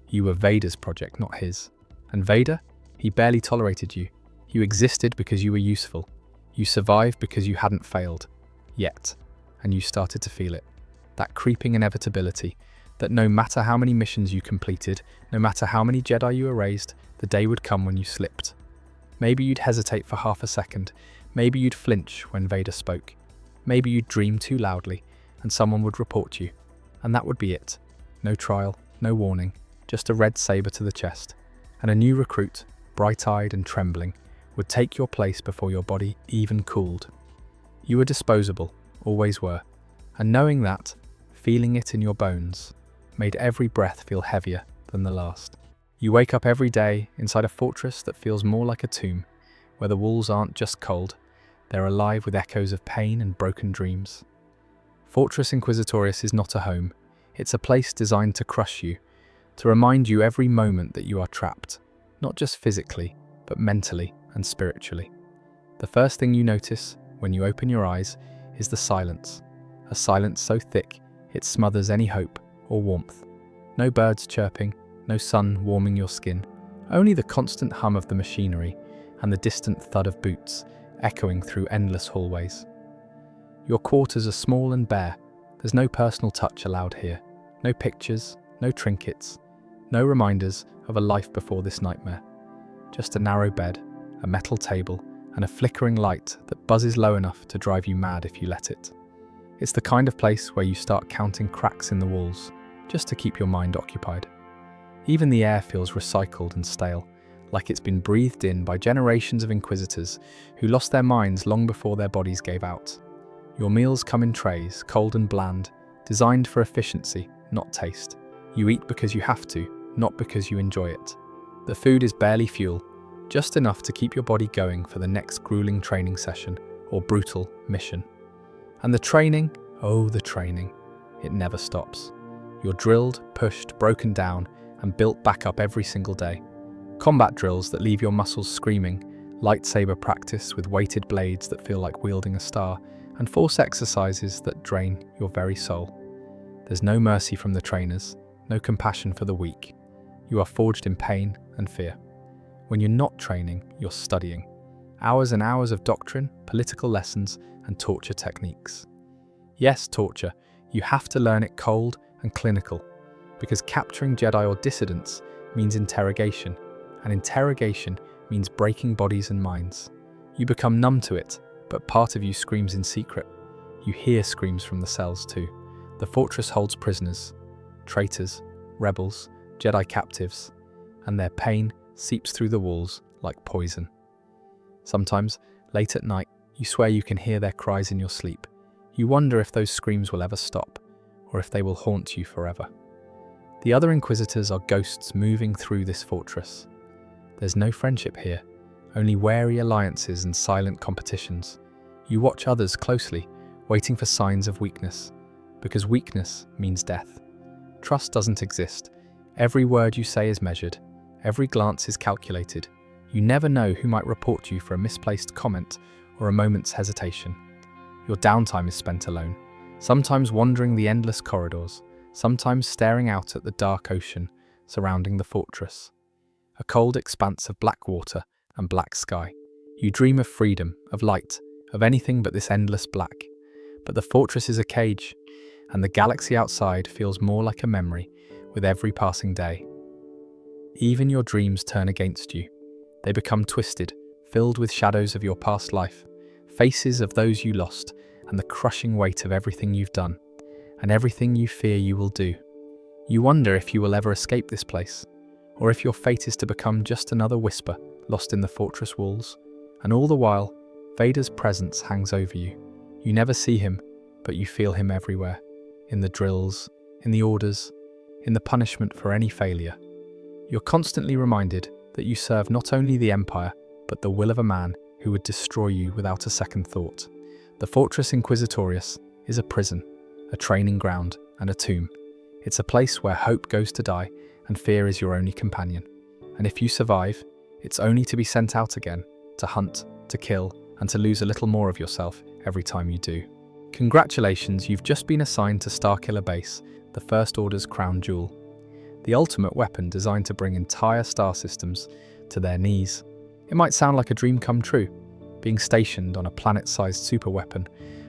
You were Vader's project, not his. And Vader? He barely tolerated you. You existed because you were useful. You survived because you hadn't failed. Yet. And you started to feel it. That creeping inevitability, that no matter how many missions you completed, no matter how many Jedi you erased, the day would come when you slipped. Maybe you'd hesitate for half a second. Maybe you'd flinch when Vader spoke. Maybe you'd dream too loudly, and someone would report you. And that would be it. No trial, no warning, just a red saber to the chest. And a new recruit, bright-eyed and trembling, would take your place before your body even cooled. You were disposable, always were. And knowing that, feeling it in your bones, made every breath feel heavier than the last. You wake up every day inside a fortress that feels more like a tomb, where the walls aren't just cold, they're alive with echoes of pain and broken dreams. Fortress Inquisitorius is not a home. It's a place designed to crush you, to remind you every moment that you are trapped, not just physically, but mentally and spiritually. The first thing you notice when you open your eyes is the silence, a silence so thick it smothers any hope or warmth. No birds chirping, no sun warming your skin, only the constant hum of the machinery and the distant thud of boots echoing through endless hallways. Your quarters are small and bare. There's no personal touch allowed here. No pictures, no trinkets, no reminders of a life before this nightmare. Just a narrow bed, a metal table, and a flickering light that buzzes low enough to drive you mad if you let it. It's the kind of place where you start counting cracks in the walls, just to keep your mind occupied. Even the air feels recycled and stale, like it's been breathed in by generations of Inquisitors who lost their minds long before their bodies gave out. Your meals come in trays, cold and bland, designed for efficiency, not taste. You eat because you have to, not because you enjoy it. The food is barely fuel, just enough to keep your body going for the next grueling training session or brutal mission. And the training, oh the training, it never stops. You're drilled, pushed, broken down, and built back up every single day. Combat drills that leave your muscles screaming, lightsaber practice with weighted blades that feel like wielding a star, and force exercises that drain your very soul. There's no mercy from the trainers, no compassion for the weak. You are forged in pain and fear. When you're not training, you're studying. Hours and hours of doctrine, political lessons, and torture techniques. Yes, torture. You have to learn it cold and clinical, because capturing Jedi or dissidents means interrogation, and interrogation means breaking bodies and minds. You become numb to it, but part of you screams in secret. You hear screams from the cells too. The fortress holds prisoners, traitors, rebels, Jedi captives, and their pain seeps through the walls like poison. Sometimes, late at night, you swear you can hear their cries in your sleep. You wonder if those screams will ever stop, or if they will haunt you forever. The other Inquisitors are ghosts moving through this fortress. There's no friendship here, only wary alliances and silent competitions. You watch others closely, waiting for signs of weakness, because weakness means death. Trust doesn't exist. Every word you say is measured, every glance is calculated. You never know who might report you for a misplaced comment or a moment's hesitation. Your downtime is spent alone, sometimes wandering the endless corridors, sometimes staring out at the dark ocean surrounding the fortress. A cold expanse of black water and black sky. You dream of freedom, of light, of anything but this endless black. But the fortress is a cage, and the galaxy outside feels more like a memory with every passing day. Even your dreams turn against you. They become twisted, filled with shadows of your past life, faces of those you lost, and the crushing weight of everything you've done, and everything you fear you will do. You wonder if you will ever escape this place, or if your fate is to become just another whisper lost in the fortress walls. And all the while, Vader's presence hangs over you. You never see him, but you feel him everywhere. In the drills, in the orders, in the punishment for any failure. You're constantly reminded that you serve not only the Empire, but the will of a man who would destroy you without a second thought. The Fortress Inquisitorius is a prison, a training ground, and a tomb. It's a place where hope goes to die and fear is your only companion. And if you survive, it's only to be sent out again, to hunt, to kill, and to lose a little more of yourself every time you do. Congratulations, you've just been assigned to Starkiller Base, the First Order's crown jewel. The ultimate weapon designed to bring entire star systems to their knees. It might sound like a dream come true, being stationed on a planet-sized superweapon,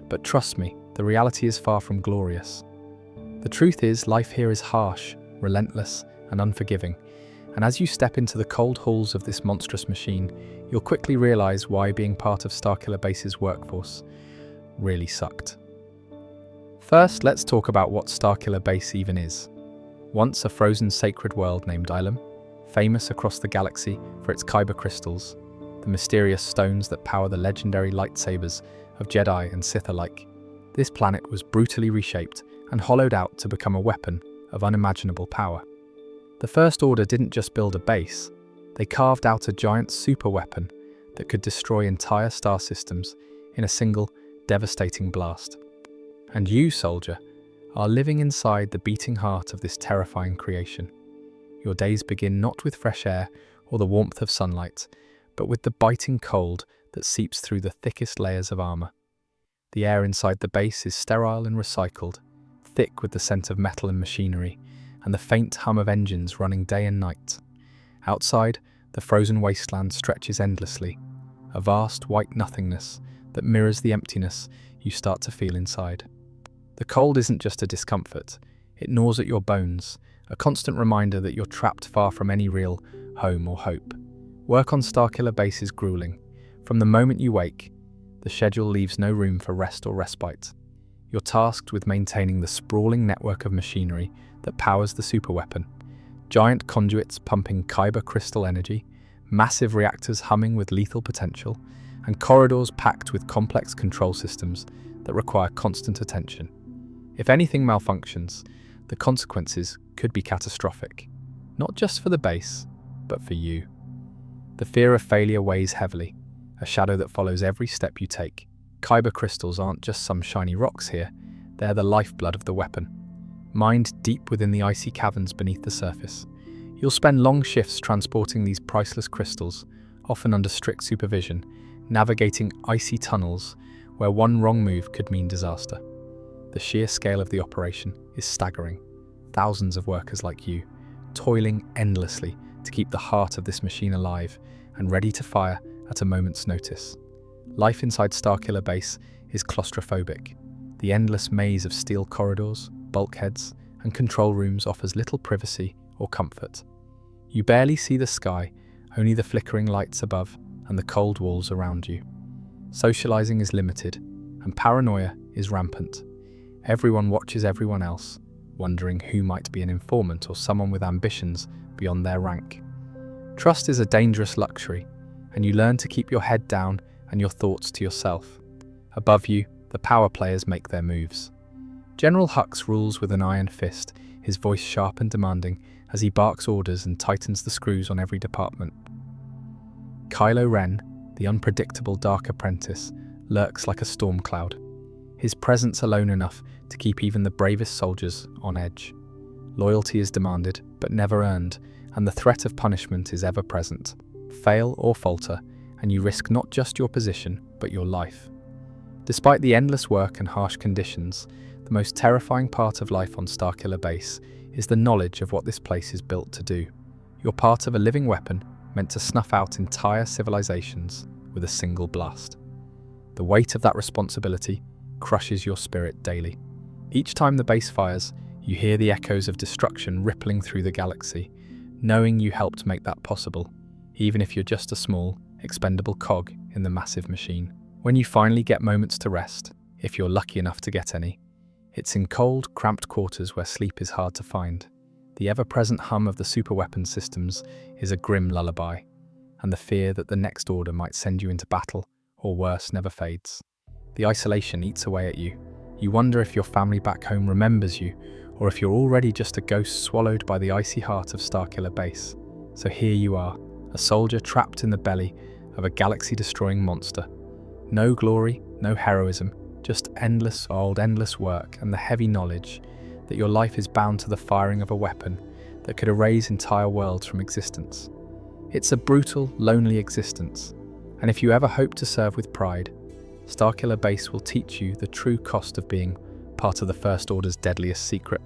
but trust me, the reality is far from glorious. The truth is, life here is harsh, relentless, and unforgiving, and as you step into the cold halls of this monstrous machine, you'll quickly realize why being part of Starkiller Base's workforce really sucked. First, let's talk about what Starkiller Base even is. Once a frozen sacred world named Ilum, famous across the galaxy for its kyber crystals, the mysterious stones that power the legendary lightsabers of Jedi and Sith alike. This planet was brutally reshaped and hollowed out to become a weapon of unimaginable power. The First Order didn't just build a base, they carved out a giant super weapon that could destroy entire star systems in a single, devastating blast. And you, soldier, are living inside the beating heart of this terrifying creation. Your days begin not with fresh air or the warmth of sunlight, but with the biting cold that seeps through the thickest layers of armor. The air inside the base is sterile and recycled, thick with the scent of metal and machinery, and the faint hum of engines running day and night. Outside, the frozen wasteland stretches endlessly, a vast white nothingness that mirrors the emptiness you start to feel inside. The cold isn't just a discomfort, it gnaws at your bones, a constant reminder that you're trapped far from any real home or hope. Work on Starkiller Base is grueling. From the moment you wake, the schedule leaves no room for rest or respite. You're tasked with maintaining the sprawling network of machinery that powers the superweapon. Giant conduits pumping kyber crystal energy, massive reactors humming with lethal potential, and corridors packed with complex control systems that require constant attention. If anything malfunctions, the consequences could be catastrophic, not just for the base, but for you. The fear of failure weighs heavily, a shadow that follows every step you take. Kyber crystals aren't just some shiny rocks here, they're the lifeblood of the weapon. Mined deep within the icy caverns beneath the surface, you'll spend long shifts transporting these priceless crystals, often under strict supervision, navigating icy tunnels where one wrong move could mean disaster. The sheer scale of the operation is staggering. Thousands of workers like you, toiling endlessly to keep the heart of this machine alive and ready to fire at a moment's notice. Life inside Starkiller Base is claustrophobic. The endless maze of steel corridors, bulkheads, and control rooms offers little privacy or comfort. You barely see the sky, only the flickering lights above and the cold walls around you. Socializing is limited, and paranoia is rampant. Everyone watches everyone else, wondering who might be an informant or someone with ambitions beyond their rank. Trust is a dangerous luxury, and you learn to keep your head down and your thoughts to yourself. Above you, the power players make their moves. General Hux rules with an iron fist, his voice sharp and demanding as he barks orders and tightens the screws on every department. Kylo Ren, the unpredictable Dark Apprentice, lurks like a storm cloud, his presence alone enough to keep even the bravest soldiers on edge. Loyalty is demanded, but never earned, and the threat of punishment is ever present. Fail or falter, and you risk not just your position, but your life. Despite the endless work and harsh conditions, the most terrifying part of life on Starkiller Base is the knowledge of what this place is built to do. You're part of a living weapon meant to snuff out entire civilizations with a single blast. The weight of that responsibility crushes your spirit daily. Each time the base fires, you hear the echoes of destruction rippling through the galaxy, knowing you helped make that possible, even if you're just a small, expendable cog in the massive machine. When you finally get moments to rest, if you're lucky enough to get any, it's in cold, cramped quarters where sleep is hard to find. The ever-present hum of the superweapon systems is a grim lullaby, and the fear that the next order might send you into battle, or worse, never fades. The isolation eats away at you. You wonder if your family back home remembers you, or if you're already just a ghost swallowed by the icy heart of Starkiller Base. So here you are, a soldier trapped in the belly of a galaxy-destroying monster. No glory, no heroism, just endless work and the heavy knowledge that your life is bound to the firing of a weapon that could erase entire worlds from existence. It's a brutal, lonely existence, and if you ever hope to serve with pride, Starkiller Base will teach you the true cost of being part of the First Order's deadliest secret.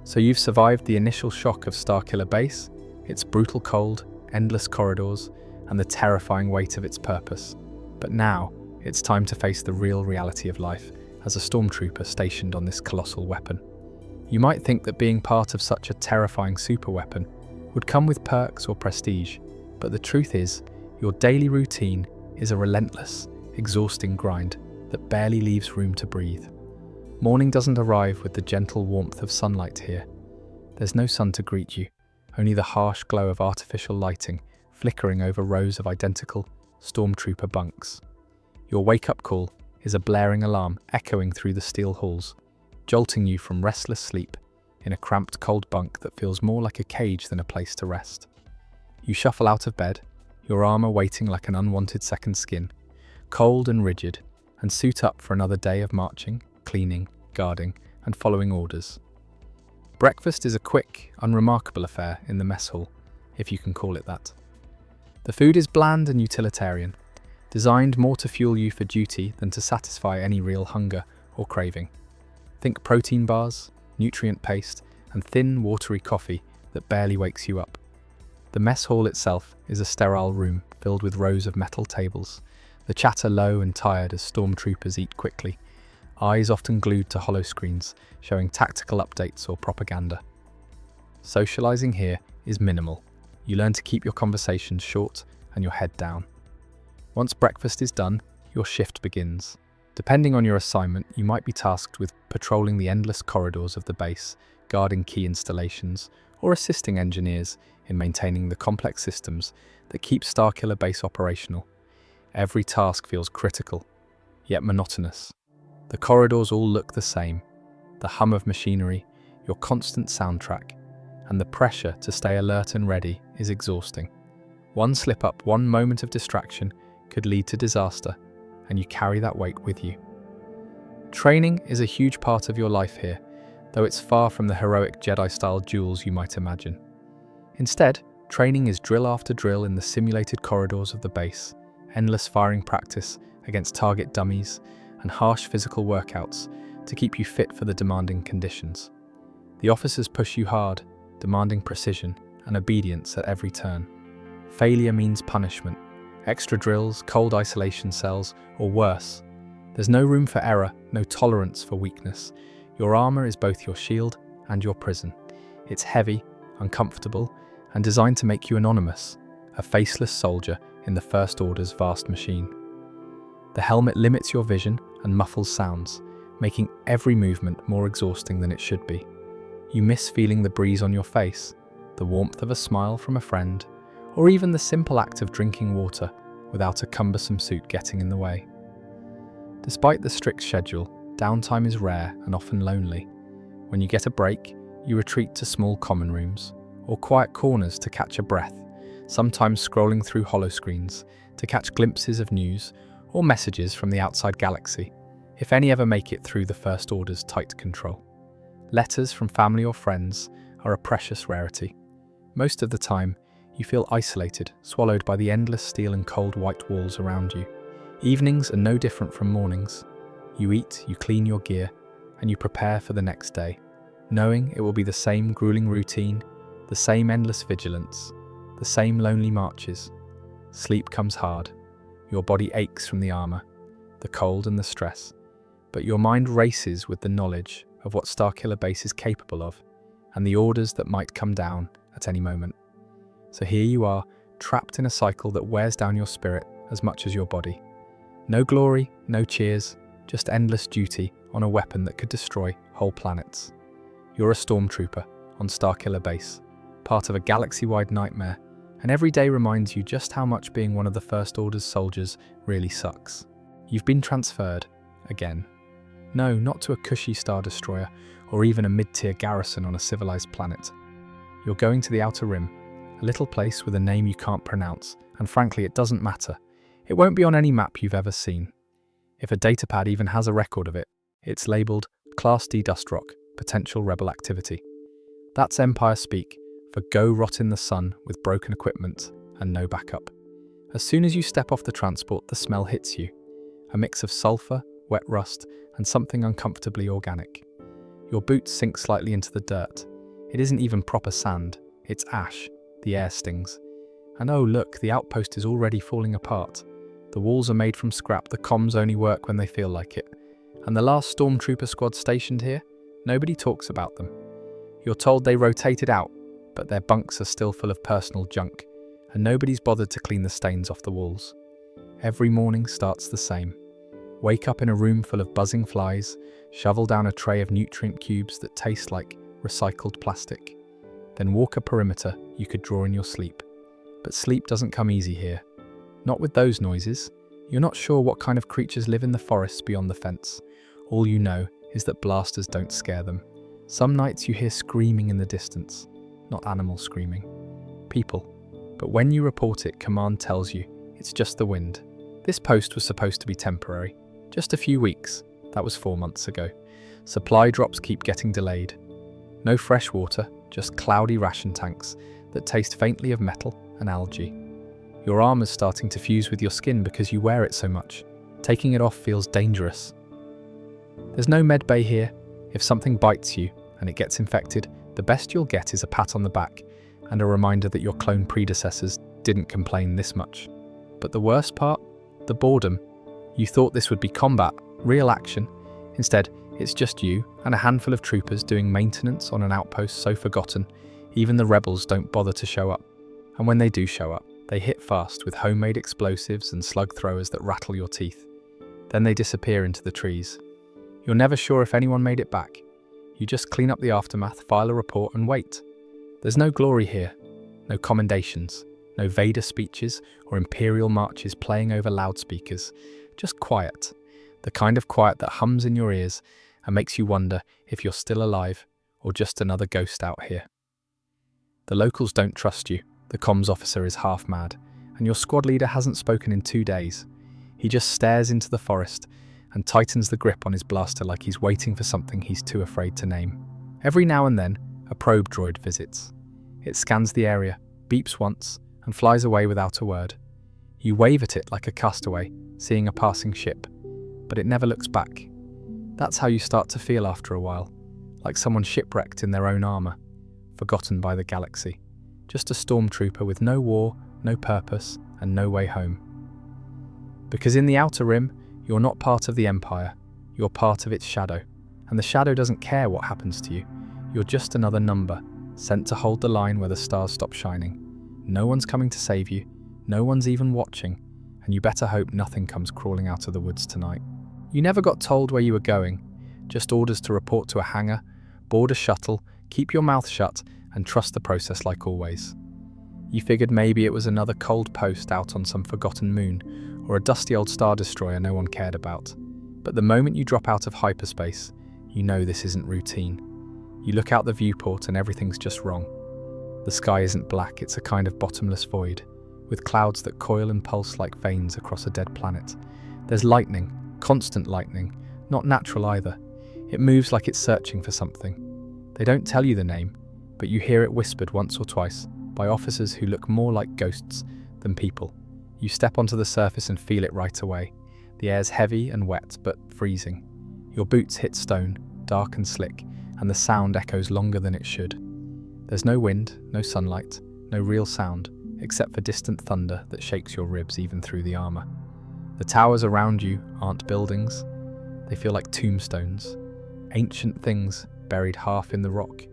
So you've survived the initial shock of Starkiller Base, its brutal cold, endless corridors, and the terrifying weight of its purpose. But now, it's time to face the real reality of life as a Stormtrooper stationed on this colossal weapon. You might think that being part of such a terrifying superweapon would come with perks or prestige, but the truth is, your daily routine is a relentless, exhausting grind that barely leaves room to breathe. Morning doesn't arrive with the gentle warmth of sunlight here. There's no sun to greet you, only the harsh glow of artificial lighting flickering over rows of identical Stormtrooper bunks. Your wake-up call is a blaring alarm echoing through the steel halls, jolting you from restless sleep in a cramped cold bunk that feels more like a cage than a place to rest. You shuffle out of bed, your armor waiting like an unwanted second skin, cold and rigid, and suit up for another day of marching, cleaning, guarding, and following orders. Breakfast is a quick, unremarkable affair in the mess hall, if you can call it that. The food is bland and utilitarian, designed more to fuel you for duty than to satisfy any real hunger or craving. Think protein bars, nutrient paste, and thin, watery coffee that barely wakes you up. The mess hall itself is a sterile room filled with rows of metal tables, the chatter low and tired as Stormtroopers eat quickly, eyes often glued to hollow screens showing tactical updates or propaganda. Socializing here is minimal. You learn to keep your conversations short and your head down. Once breakfast is done, your shift begins. Depending on your assignment, you might be tasked with patrolling the endless corridors of the base, guarding key installations, or assisting engineers in maintaining the complex systems that keep Starkiller Base operational. Every task feels critical, yet monotonous. The corridors all look the same. The hum of machinery, your constant soundtrack, and the pressure to stay alert and ready is exhausting. One slip-up, one moment of distraction could lead to disaster, and you carry that weight with you. Training is a huge part of your life here, though it's far from the heroic Jedi-style duels you might imagine. Instead, training is drill after drill in the simulated corridors of the base, endless firing practice against target dummies, and harsh physical workouts to keep you fit for the demanding conditions. The officers push you hard, demanding precision and obedience at every turn. Failure means punishment, extra drills, cold isolation cells, or worse. There's no room for error, no tolerance for weakness. Your armor is both your shield and your prison. It's heavy, uncomfortable, and designed to make you anonymous, a faceless soldier in the First Order's vast machine. The helmet limits your vision and muffles sounds, making every movement more exhausting than it should be. You miss feeling the breeze on your face, the warmth of a smile from a friend, or even the simple act of drinking water without a cumbersome suit getting in the way. Despite the strict schedule, downtime is rare and often lonely. When you get a break, you retreat to small common rooms or quiet corners to catch a breath, sometimes scrolling through holoscreens to catch glimpses of news or messages from the outside galaxy, if any ever make it through the First Order's tight control. Letters from family or friends are a precious rarity. Most of the time, you feel isolated, swallowed by the endless steel and cold white walls around you. Evenings are no different from mornings. You eat, you clean your gear, and you prepare for the next day, knowing it will be the same grueling routine, the same endless vigilance, the same lonely marches. Sleep comes hard. Your body aches from the armor, the cold and the stress, but your mind races with the knowledge of what Starkiller Base is capable of and the orders that might come down at any moment. So here you are, trapped in a cycle that wears down your spirit as much as your body. No glory, no cheers, just endless duty on a weapon that could destroy whole planets. You're a Stormtrooper on Starkiller Base, part of a galaxy-wide nightmare, and every day reminds you just how much being one of the First Order's soldiers really sucks. You've been transferred, again. No, not to a cushy Star Destroyer, or even a mid-tier garrison on a civilized planet. You're going to the Outer Rim, a little place with a name you can't pronounce, and frankly it doesn't matter. It won't be on any map you've ever seen. If a datapad even has a record of it, it's labelled Class D Dust Rock, Potential Rebel Activity. That's Empire speak for go rot in the sun with broken equipment and no backup. As soon as you step off the transport, the smell hits you. A mix of sulfur, wet rust, and something uncomfortably organic. Your boots sink slightly into the dirt. It isn't even proper sand, it's ash. The air stings. And oh look, the outpost is already falling apart. The walls are made from scrap, the comms only work when they feel like it. And the last Stormtrooper squad stationed here? Nobody talks about them. You're told they rotated out, but their bunks are still full of personal junk, and nobody's bothered to clean the stains off the walls. Every morning starts the same. Wake up in a room full of buzzing flies, shovel down a tray of nutrient cubes that taste like recycled plastic. Then walk a perimeter you could draw in your sleep. But sleep doesn't come easy here. Not with those noises. You're not sure what kind of creatures live in the forests beyond the fence. All you know is that blasters don't scare them. Some nights you hear screaming in the distance. Not animal screaming. People. But when you report it, command tells you it's just the wind. This post was supposed to be temporary. Just a few weeks. That was 4 months ago. Supply drops keep getting delayed. No fresh water, just cloudy ration tanks that taste faintly of metal and algae. Your armor's starting to fuse with your skin because you wear it so much. Taking it off feels dangerous. There's no med bay here. If something bites you and it gets infected, the best you'll get is a pat on the back and a reminder that your clone predecessors didn't complain this much. But the worst part? The boredom. You thought this would be combat, real action. Instead, it's just you and a handful of troopers doing maintenance on an outpost so forgotten, even the rebels don't bother to show up. And when they do show up, they hit fast with homemade explosives and slug throwers that rattle your teeth. Then they disappear into the trees. You're never sure if anyone made it back. You just clean up the aftermath, file a report and wait. There's no glory here, no commendations, no Vader speeches or imperial marches playing over loudspeakers, just quiet, the kind of quiet that hums in your ears and makes you wonder if you're still alive or just another ghost out here. The locals don't trust you, the comms officer is half mad, and your squad leader hasn't spoken in 2 days. He just stares into the forest and tightens the grip on his blaster like he's waiting for something he's too afraid to name. Every now and then, a probe droid visits. It scans the area, beeps once, and flies away without a word. You wave at it like a castaway, seeing a passing ship, but it never looks back. That's how you start to feel after a while, like someone shipwrecked in their own armour, forgotten by the galaxy. Just a stormtrooper with no war, no purpose, and no way home. Because in the Outer Rim, you're not part of the Empire, you're part of its shadow, and the shadow doesn't care what happens to you. You're just another number, sent to hold the line where the stars stop shining. No one's coming to save you, no one's even watching, and you better hope nothing comes crawling out of the woods tonight. You never got told where you were going, just orders to report to a hangar, board a shuttle, keep your mouth shut, and trust the process like always. You figured maybe it was another cold post out on some forgotten moon, or a dusty old star destroyer no one cared about. But the moment you drop out of hyperspace, you know this isn't routine. You look out the viewport and everything's just wrong. The sky isn't black, it's a kind of bottomless void, with clouds that coil and pulse like veins across a dead planet. There's lightning, constant lightning, not natural either. It moves like it's searching for something. They don't tell you the name, but you hear it whispered once or twice by officers who look more like ghosts than people. You step onto the surface and feel it right away. The air's heavy and wet, but freezing. Your boots hit stone, dark and slick, and the sound echoes longer than it should. There's no wind, no sunlight, no real sound, except for distant thunder that shakes your ribs even through the armour. The towers around you aren't buildings. They feel like tombstones, ancient things buried half in the rock,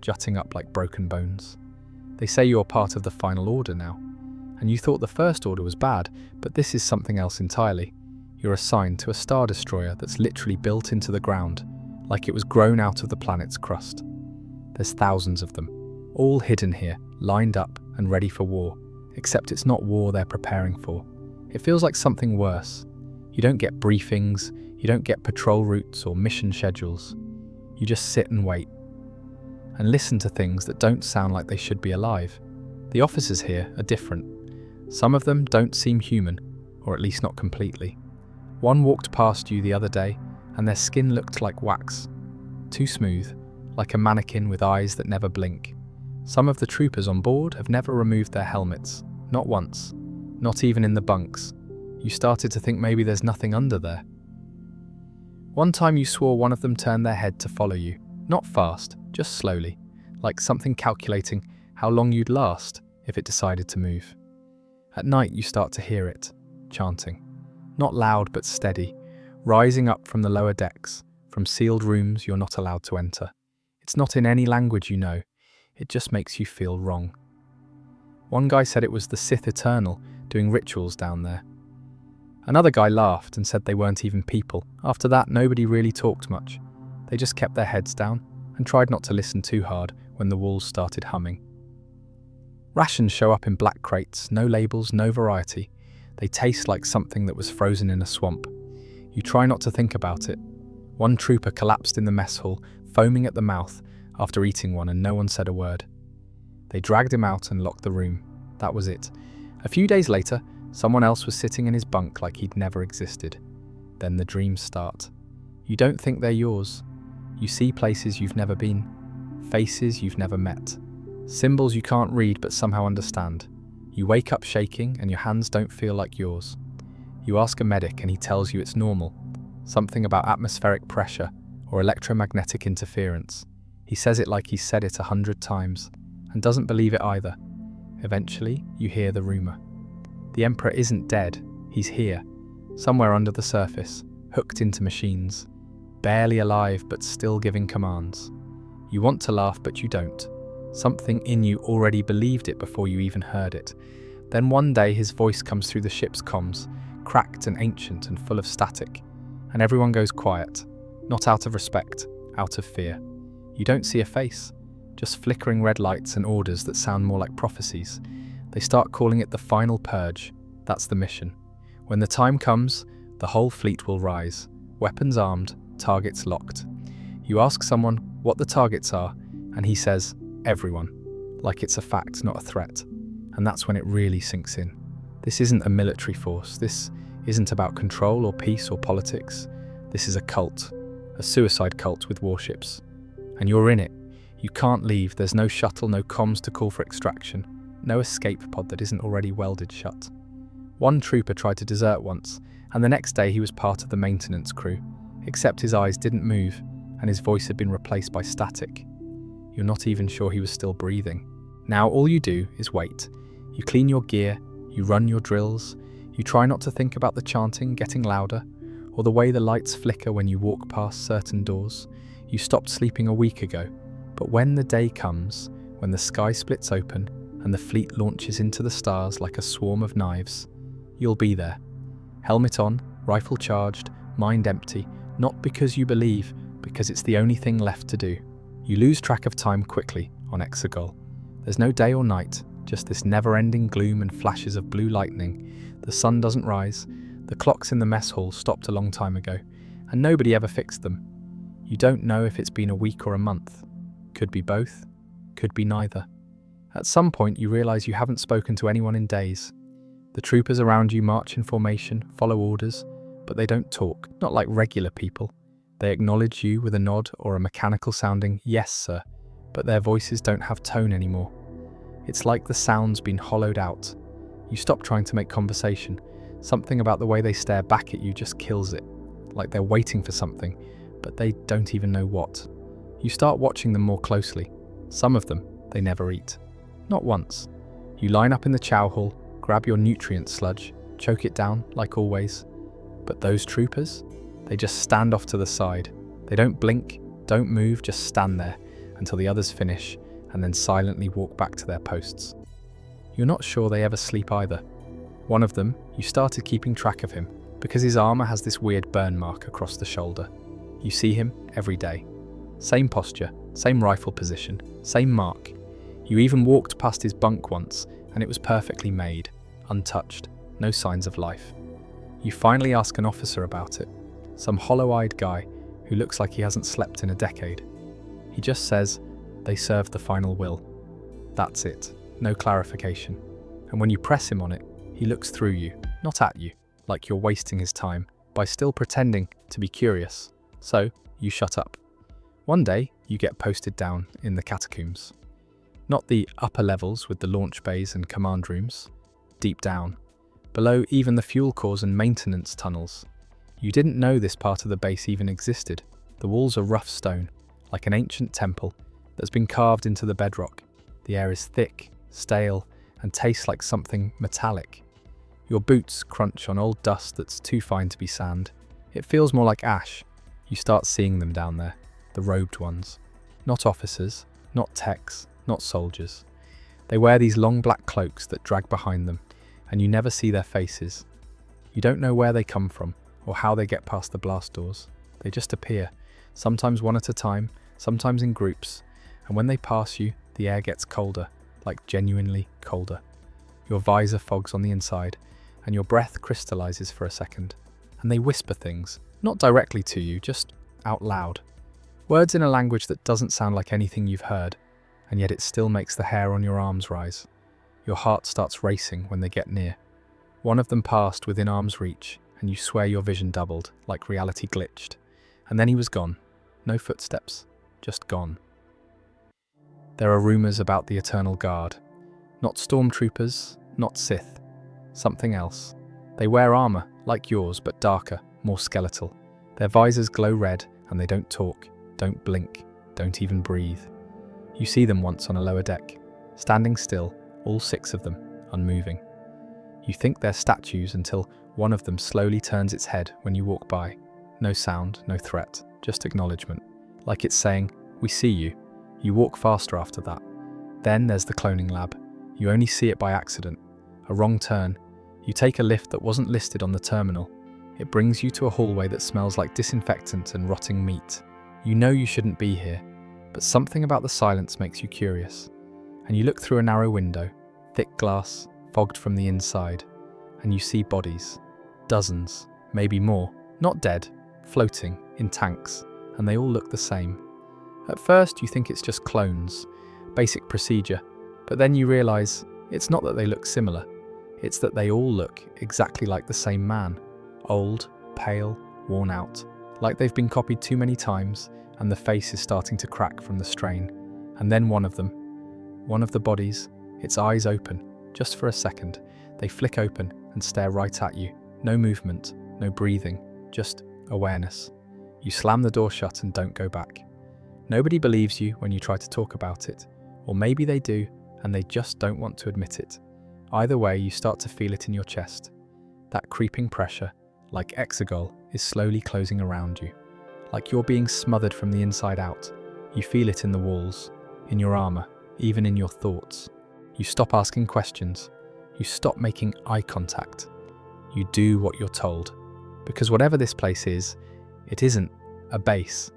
jutting up like broken bones. They say you're part of the Final Order now, and you thought the First Order was bad, but this is something else entirely. You're assigned to a star destroyer that's literally built into the ground, like it was grown out of the planet's crust. There's thousands of them, all hidden here, lined up and ready for war, except it's not war they're preparing for. It feels like something worse. You don't get briefings, you don't get patrol routes or mission schedules. You just sit and wait, and listen to things that don't sound like they should be alive. The officers here are different. Some of them don't seem human, or at least not completely. One walked past you the other day, and their skin looked like wax. Too smooth, like a mannequin with eyes that never blink. Some of the troopers on board have never removed their helmets, not once, not even in the bunks. You started to think maybe there's nothing under there. One time you swore one of them turned their head to follow you, not fast, just slowly, like something calculating how long you'd last if it decided to move. At night you start to hear it, chanting. Not loud but steady, rising up from the lower decks, from sealed rooms you're not allowed to enter. It's not in any language you know, it just makes you feel wrong. One guy said it was the Sith Eternal doing rituals down there. Another guy laughed and said they weren't even people. After that, nobody really talked much. They just kept their heads down and tried not to listen too hard when the walls started humming. Rations show up in black crates, no labels, no variety. They taste like something that was frozen in a swamp. You try not to think about it. One trooper collapsed in the mess hall, foaming at the mouth after eating one, and no one said a word. They dragged him out and locked the room. That was it. A few days later, someone else was sitting in his bunk like he'd never existed. Then the dreams start. You don't think they're yours. You see places you've never been, faces you've never met, symbols you can't read but somehow understand. You wake up shaking and your hands don't feel like yours. You ask a medic and he tells you it's normal, something about atmospheric pressure or electromagnetic interference. He says it like he's said it 100 times and doesn't believe it either. Eventually, you hear the rumor. The Emperor isn't dead, he's here, somewhere under the surface, hooked into machines, barely alive but still giving commands. You want to laugh but you don't. Something in you already believed it before you even heard it. Then one day his voice comes through the ship's comms, cracked and ancient and full of static, and everyone goes quiet, not out of respect, out of fear. You don't see a face, just flickering red lights and orders that sound more like prophecies. They start calling it the final purge. That's the mission. When the time comes, the whole fleet will rise, weapons armed, targets locked. You ask someone what the targets are, and he says, everyone, like it's a fact, not a threat. And that's when it really sinks in. This isn't a military force. This isn't about control or peace or politics. This is a cult, a suicide cult with warships. And you're in it. You can't leave. There's no shuttle, no comms to call for extraction, no escape pod that isn't already welded shut. One trooper tried to desert once, and the next day he was part of the maintenance crew, except his eyes didn't move and his voice had been replaced by static. You're not even sure he was still breathing. Now all you do is wait. You clean your gear, you run your drills, you try not to think about the chanting getting louder, or the way the lights flicker when you walk past certain doors. You stopped sleeping a week ago, but when the day comes, when the sky splits open and the fleet launches into the stars like a swarm of knives, you'll be there. Helmet on, rifle charged, mind empty, not because you believe, because it's the only thing left to do. You lose track of time quickly on Exegol. There's no day or night, just this never-ending gloom and flashes of blue lightning. The sun doesn't rise, the clocks in the mess hall stopped a long time ago, and nobody ever fixed them. You don't know if it's been a week or a month. Could be both, could be neither. At some point you realise you haven't spoken to anyone in days. The troopers around you march in formation, follow orders, but they don't talk, not like regular people. They acknowledge you with a nod or a mechanical sounding, yes sir, but their voices don't have tone anymore. It's like the sound's been hollowed out. You stop trying to make conversation. Something about the way they stare back at you just kills it, like they're waiting for something, but they don't even know what. You start watching them more closely. Some of them, they never eat. Not once. You line up in the chow hall, grab your nutrient sludge, choke it down, like always. But those troopers? They just stand off to the side. They don't blink, don't move, just stand there until the others finish and then silently walk back to their posts. You're not sure they ever sleep either. One of them, you started keeping track of him because his armor has this weird burn mark across the shoulder. You see him every day. Same posture, same rifle position, same mark. You even walked past his bunk once and it was perfectly made, untouched, no signs of life. You finally ask an officer about it, some hollow-eyed guy who looks like he hasn't slept in a decade. He just says, they served the final will. That's it, no clarification. And when you press him on it, he looks through you, not at you, like you're wasting his time, by still pretending to be curious. So, you shut up. One day, you get posted down in the catacombs. Not the upper levels with the launch bays and command rooms. Deep down, below even the fuel cores and maintenance tunnels. You didn't know this part of the base even existed. The walls are rough stone, like an ancient temple that's been carved into the bedrock. The air is thick, stale, and tastes like something metallic. Your boots crunch on old dust that's too fine to be sand. It feels more like ash. You start seeing them down there, the robed ones. Not officers, not techs, not soldiers. They wear these long black cloaks that drag behind them, and you never see their faces. You don't know where they come from, or how they get past the blast doors. They just appear, sometimes one at a time, sometimes in groups, and when they pass you, the air gets colder, like genuinely colder. Your visor fogs on the inside, and your breath crystallizes for a second. And they whisper things, not directly to you, just out loud. Words in a language that doesn't sound like anything you've heard, and yet it still makes the hair on your arms rise. Your heart starts racing when they get near. One of them passed within arm's reach, and you swear your vision doubled, like reality glitched. And then he was gone. No footsteps, just gone. There are rumors about the Eternal Guard. Not Stormtroopers, not Sith. Something else. They wear armor, like yours, but darker, more skeletal. Their visors glow red, and they don't talk, don't blink, don't even breathe. You see them once on a lower deck, standing still, all 6 of them, unmoving. You think they're statues until one of them slowly turns its head when you walk by. No sound, no threat, just acknowledgement. Like it's saying, we see you. You walk faster after that. Then there's the cloning lab. You only see it by accident. A wrong turn. You take a lift that wasn't listed on the terminal. It brings you to a hallway that smells like disinfectant and rotting meat. You know you shouldn't be here, But something about the silence makes you curious, and you look through a narrow window, thick glass, fogged from the inside, and you see bodies. Dozens, maybe more, not dead, floating in tanks, and they all look the same. At first you think it's just clones, basic procedure, but then you realise it's not that they look similar, it's that they all look exactly like the same man. Old, pale, worn out, like they've been copied too many times and the face is starting to crack from the strain. And then one of the bodies, its eyes open, just for a second. They flick open and stare right at you. No movement, no breathing, just awareness. You slam the door shut and don't go back. Nobody believes you when you try to talk about it, or maybe they do and they just don't want to admit it. Either way, you start to feel it in your chest. That creeping pressure, like Exegol, is slowly closing around you. Like you're being smothered from the inside out. You feel it in the walls, in your armor, even in your thoughts. You stop asking questions. You stop making eye contact. You do what you're told. Because whatever this place is, it isn't a base.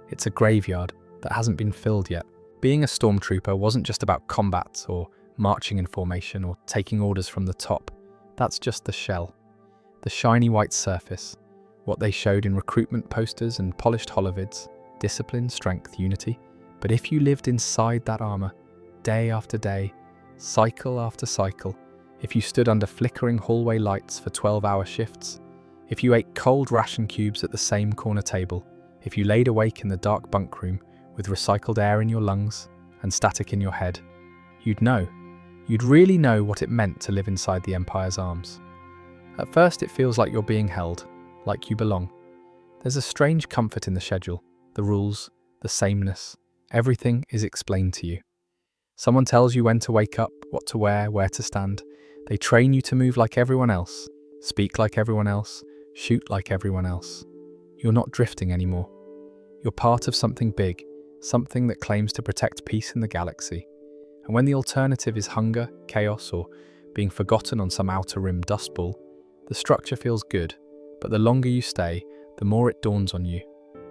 It's a graveyard that hasn't been filled yet. Being a Stormtrooper wasn't just about combat or marching in formation or taking orders from the top. That's just the shell. The shiny white surface. What they showed in recruitment posters and polished holovids. Discipline, strength, unity. But if you lived inside that armor, day after day, cycle after cycle, if you stood under flickering hallway lights for 12-hour shifts, if you ate cold ration cubes at the same corner table, if you laid awake in the dark bunk room with recycled air in your lungs and static in your head, you'd know. You'd really know what it meant to live inside the Empire's arms. At first it feels like you're being held, like you belong. There's a strange comfort in the schedule, the rules, the sameness. Everything is explained to you. Someone tells you when to wake up, what to wear, where to stand. They train you to move like everyone else, speak like everyone else, shoot like everyone else. You're not drifting anymore. You're part of something big, something that claims to protect peace in the galaxy. And when the alternative is hunger, chaos, or being forgotten on some outer rim dust ball, the structure feels good, but the longer you stay, the more it dawns on you.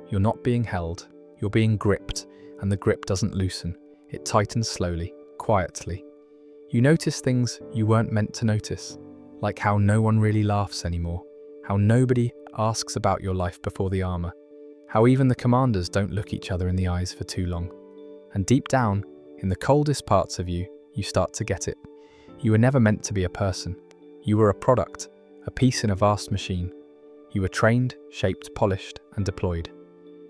You're not being held, you're being gripped, and the grip doesn't loosen. It tightens slowly, quietly. You notice things you weren't meant to notice, like how no one really laughs anymore, how nobody asks about your life before the armor, how even the commanders don't look each other in the eyes for too long. And deep down, in the coldest parts of you, you start to get it. You were never meant to be a person. You were a product, a piece in a vast machine. You were trained, shaped, polished, and deployed.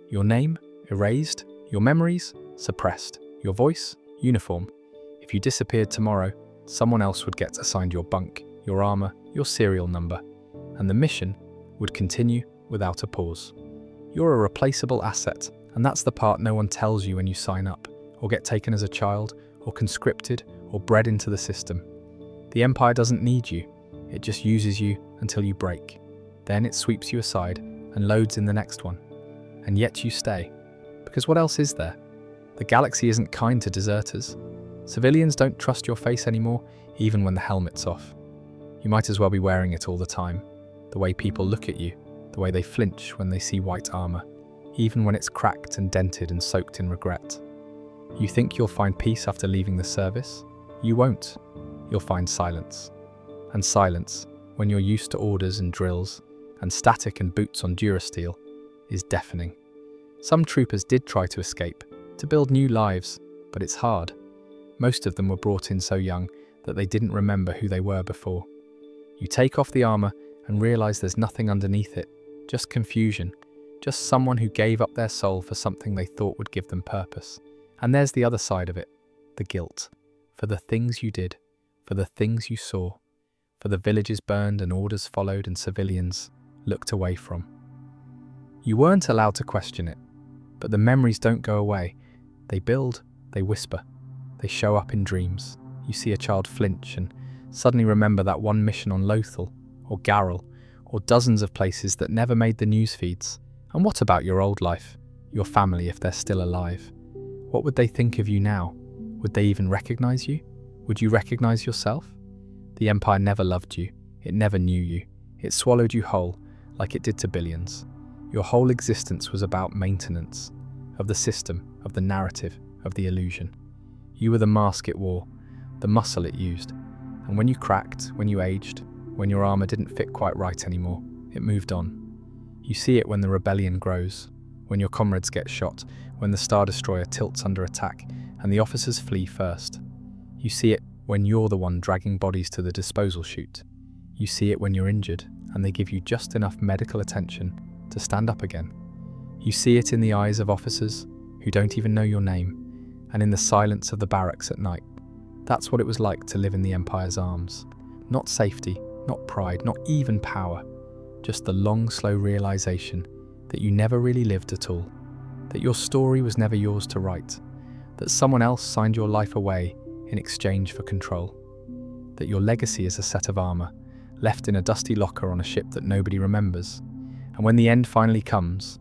Your name, erased. Your memories, suppressed. Your voice, uniform. If you disappeared tomorrow, someone else would get assigned your bunk, your armor, your serial number, and the mission would continue without a pause. You're a replaceable asset, and that's the part no one tells you when you sign up, or get taken as a child, or conscripted, or bred into the system. The Empire doesn't need you, it just uses you until you break. Then it sweeps you aside and loads in the next one. And yet you stay. Because what else is there? The galaxy isn't kind to deserters. Civilians don't trust your face anymore, even when the helmet's off. You might as well be wearing it all the time. The way people look at you, the way they flinch when they see white armor, even when it's cracked and dented and soaked in regret. You think you'll find peace after leaving the service? You won't. You'll find silence. And silence, when you're used to orders and drills, and static and boots on Durasteel, is deafening. Some troopers did try to escape, to build new lives, but it's hard. Most of them were brought in so young that they didn't remember who they were before. You take off the armor and realize there's nothing underneath it, just confusion, just someone who gave up their soul for something they thought would give them purpose. And there's the other side of it, the guilt, for the things you did, for the things you saw, for the villages burned and orders followed and civilians looked away from. You weren't allowed to question it, but the memories don't go away. They build, they whisper, they show up in dreams. You see a child flinch and suddenly remember that one mission on Lothal, or Garrel, or dozens of places that never made the news feeds. And what about your old life, your family if they're still alive? What would they think of you now? Would they even recognize you? Would you recognize yourself? The Empire never loved you. It never knew you. It swallowed you whole, like it did to billions. Your whole existence was about maintenance, of the system, of the narrative, of the illusion. You were the mask it wore, the muscle it used. And when you cracked, when you aged, when your armor didn't fit quite right anymore, it moved on. You see it when the rebellion grows, when your comrades get shot, when the Star Destroyer tilts under attack and the officers flee first. You see it when you're the one dragging bodies to the disposal chute. You see it when you're injured and they give you just enough medical attention to stand up again. You see it in the eyes of officers who don't even know your name, and in the silence of the barracks at night. That's what it was like to live in the Empire's arms. Not safety, not pride, not even power. Just the long, slow realization that you never really lived at all. That your story was never yours to write. That someone else signed your life away in exchange for control. That your legacy is a set of armor, left in a dusty locker on a ship that nobody remembers. And when the end finally comes,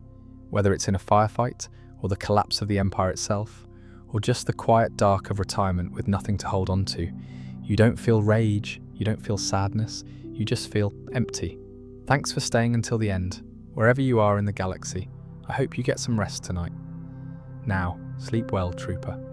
whether it's in a firefight, or the collapse of the Empire itself, or just the quiet dark of retirement with nothing to hold on to, you don't feel rage, you don't feel sadness, you just feel empty. Thanks for staying until the end. Wherever you are in the galaxy, I hope you get some rest tonight. Now, sleep well, Trooper.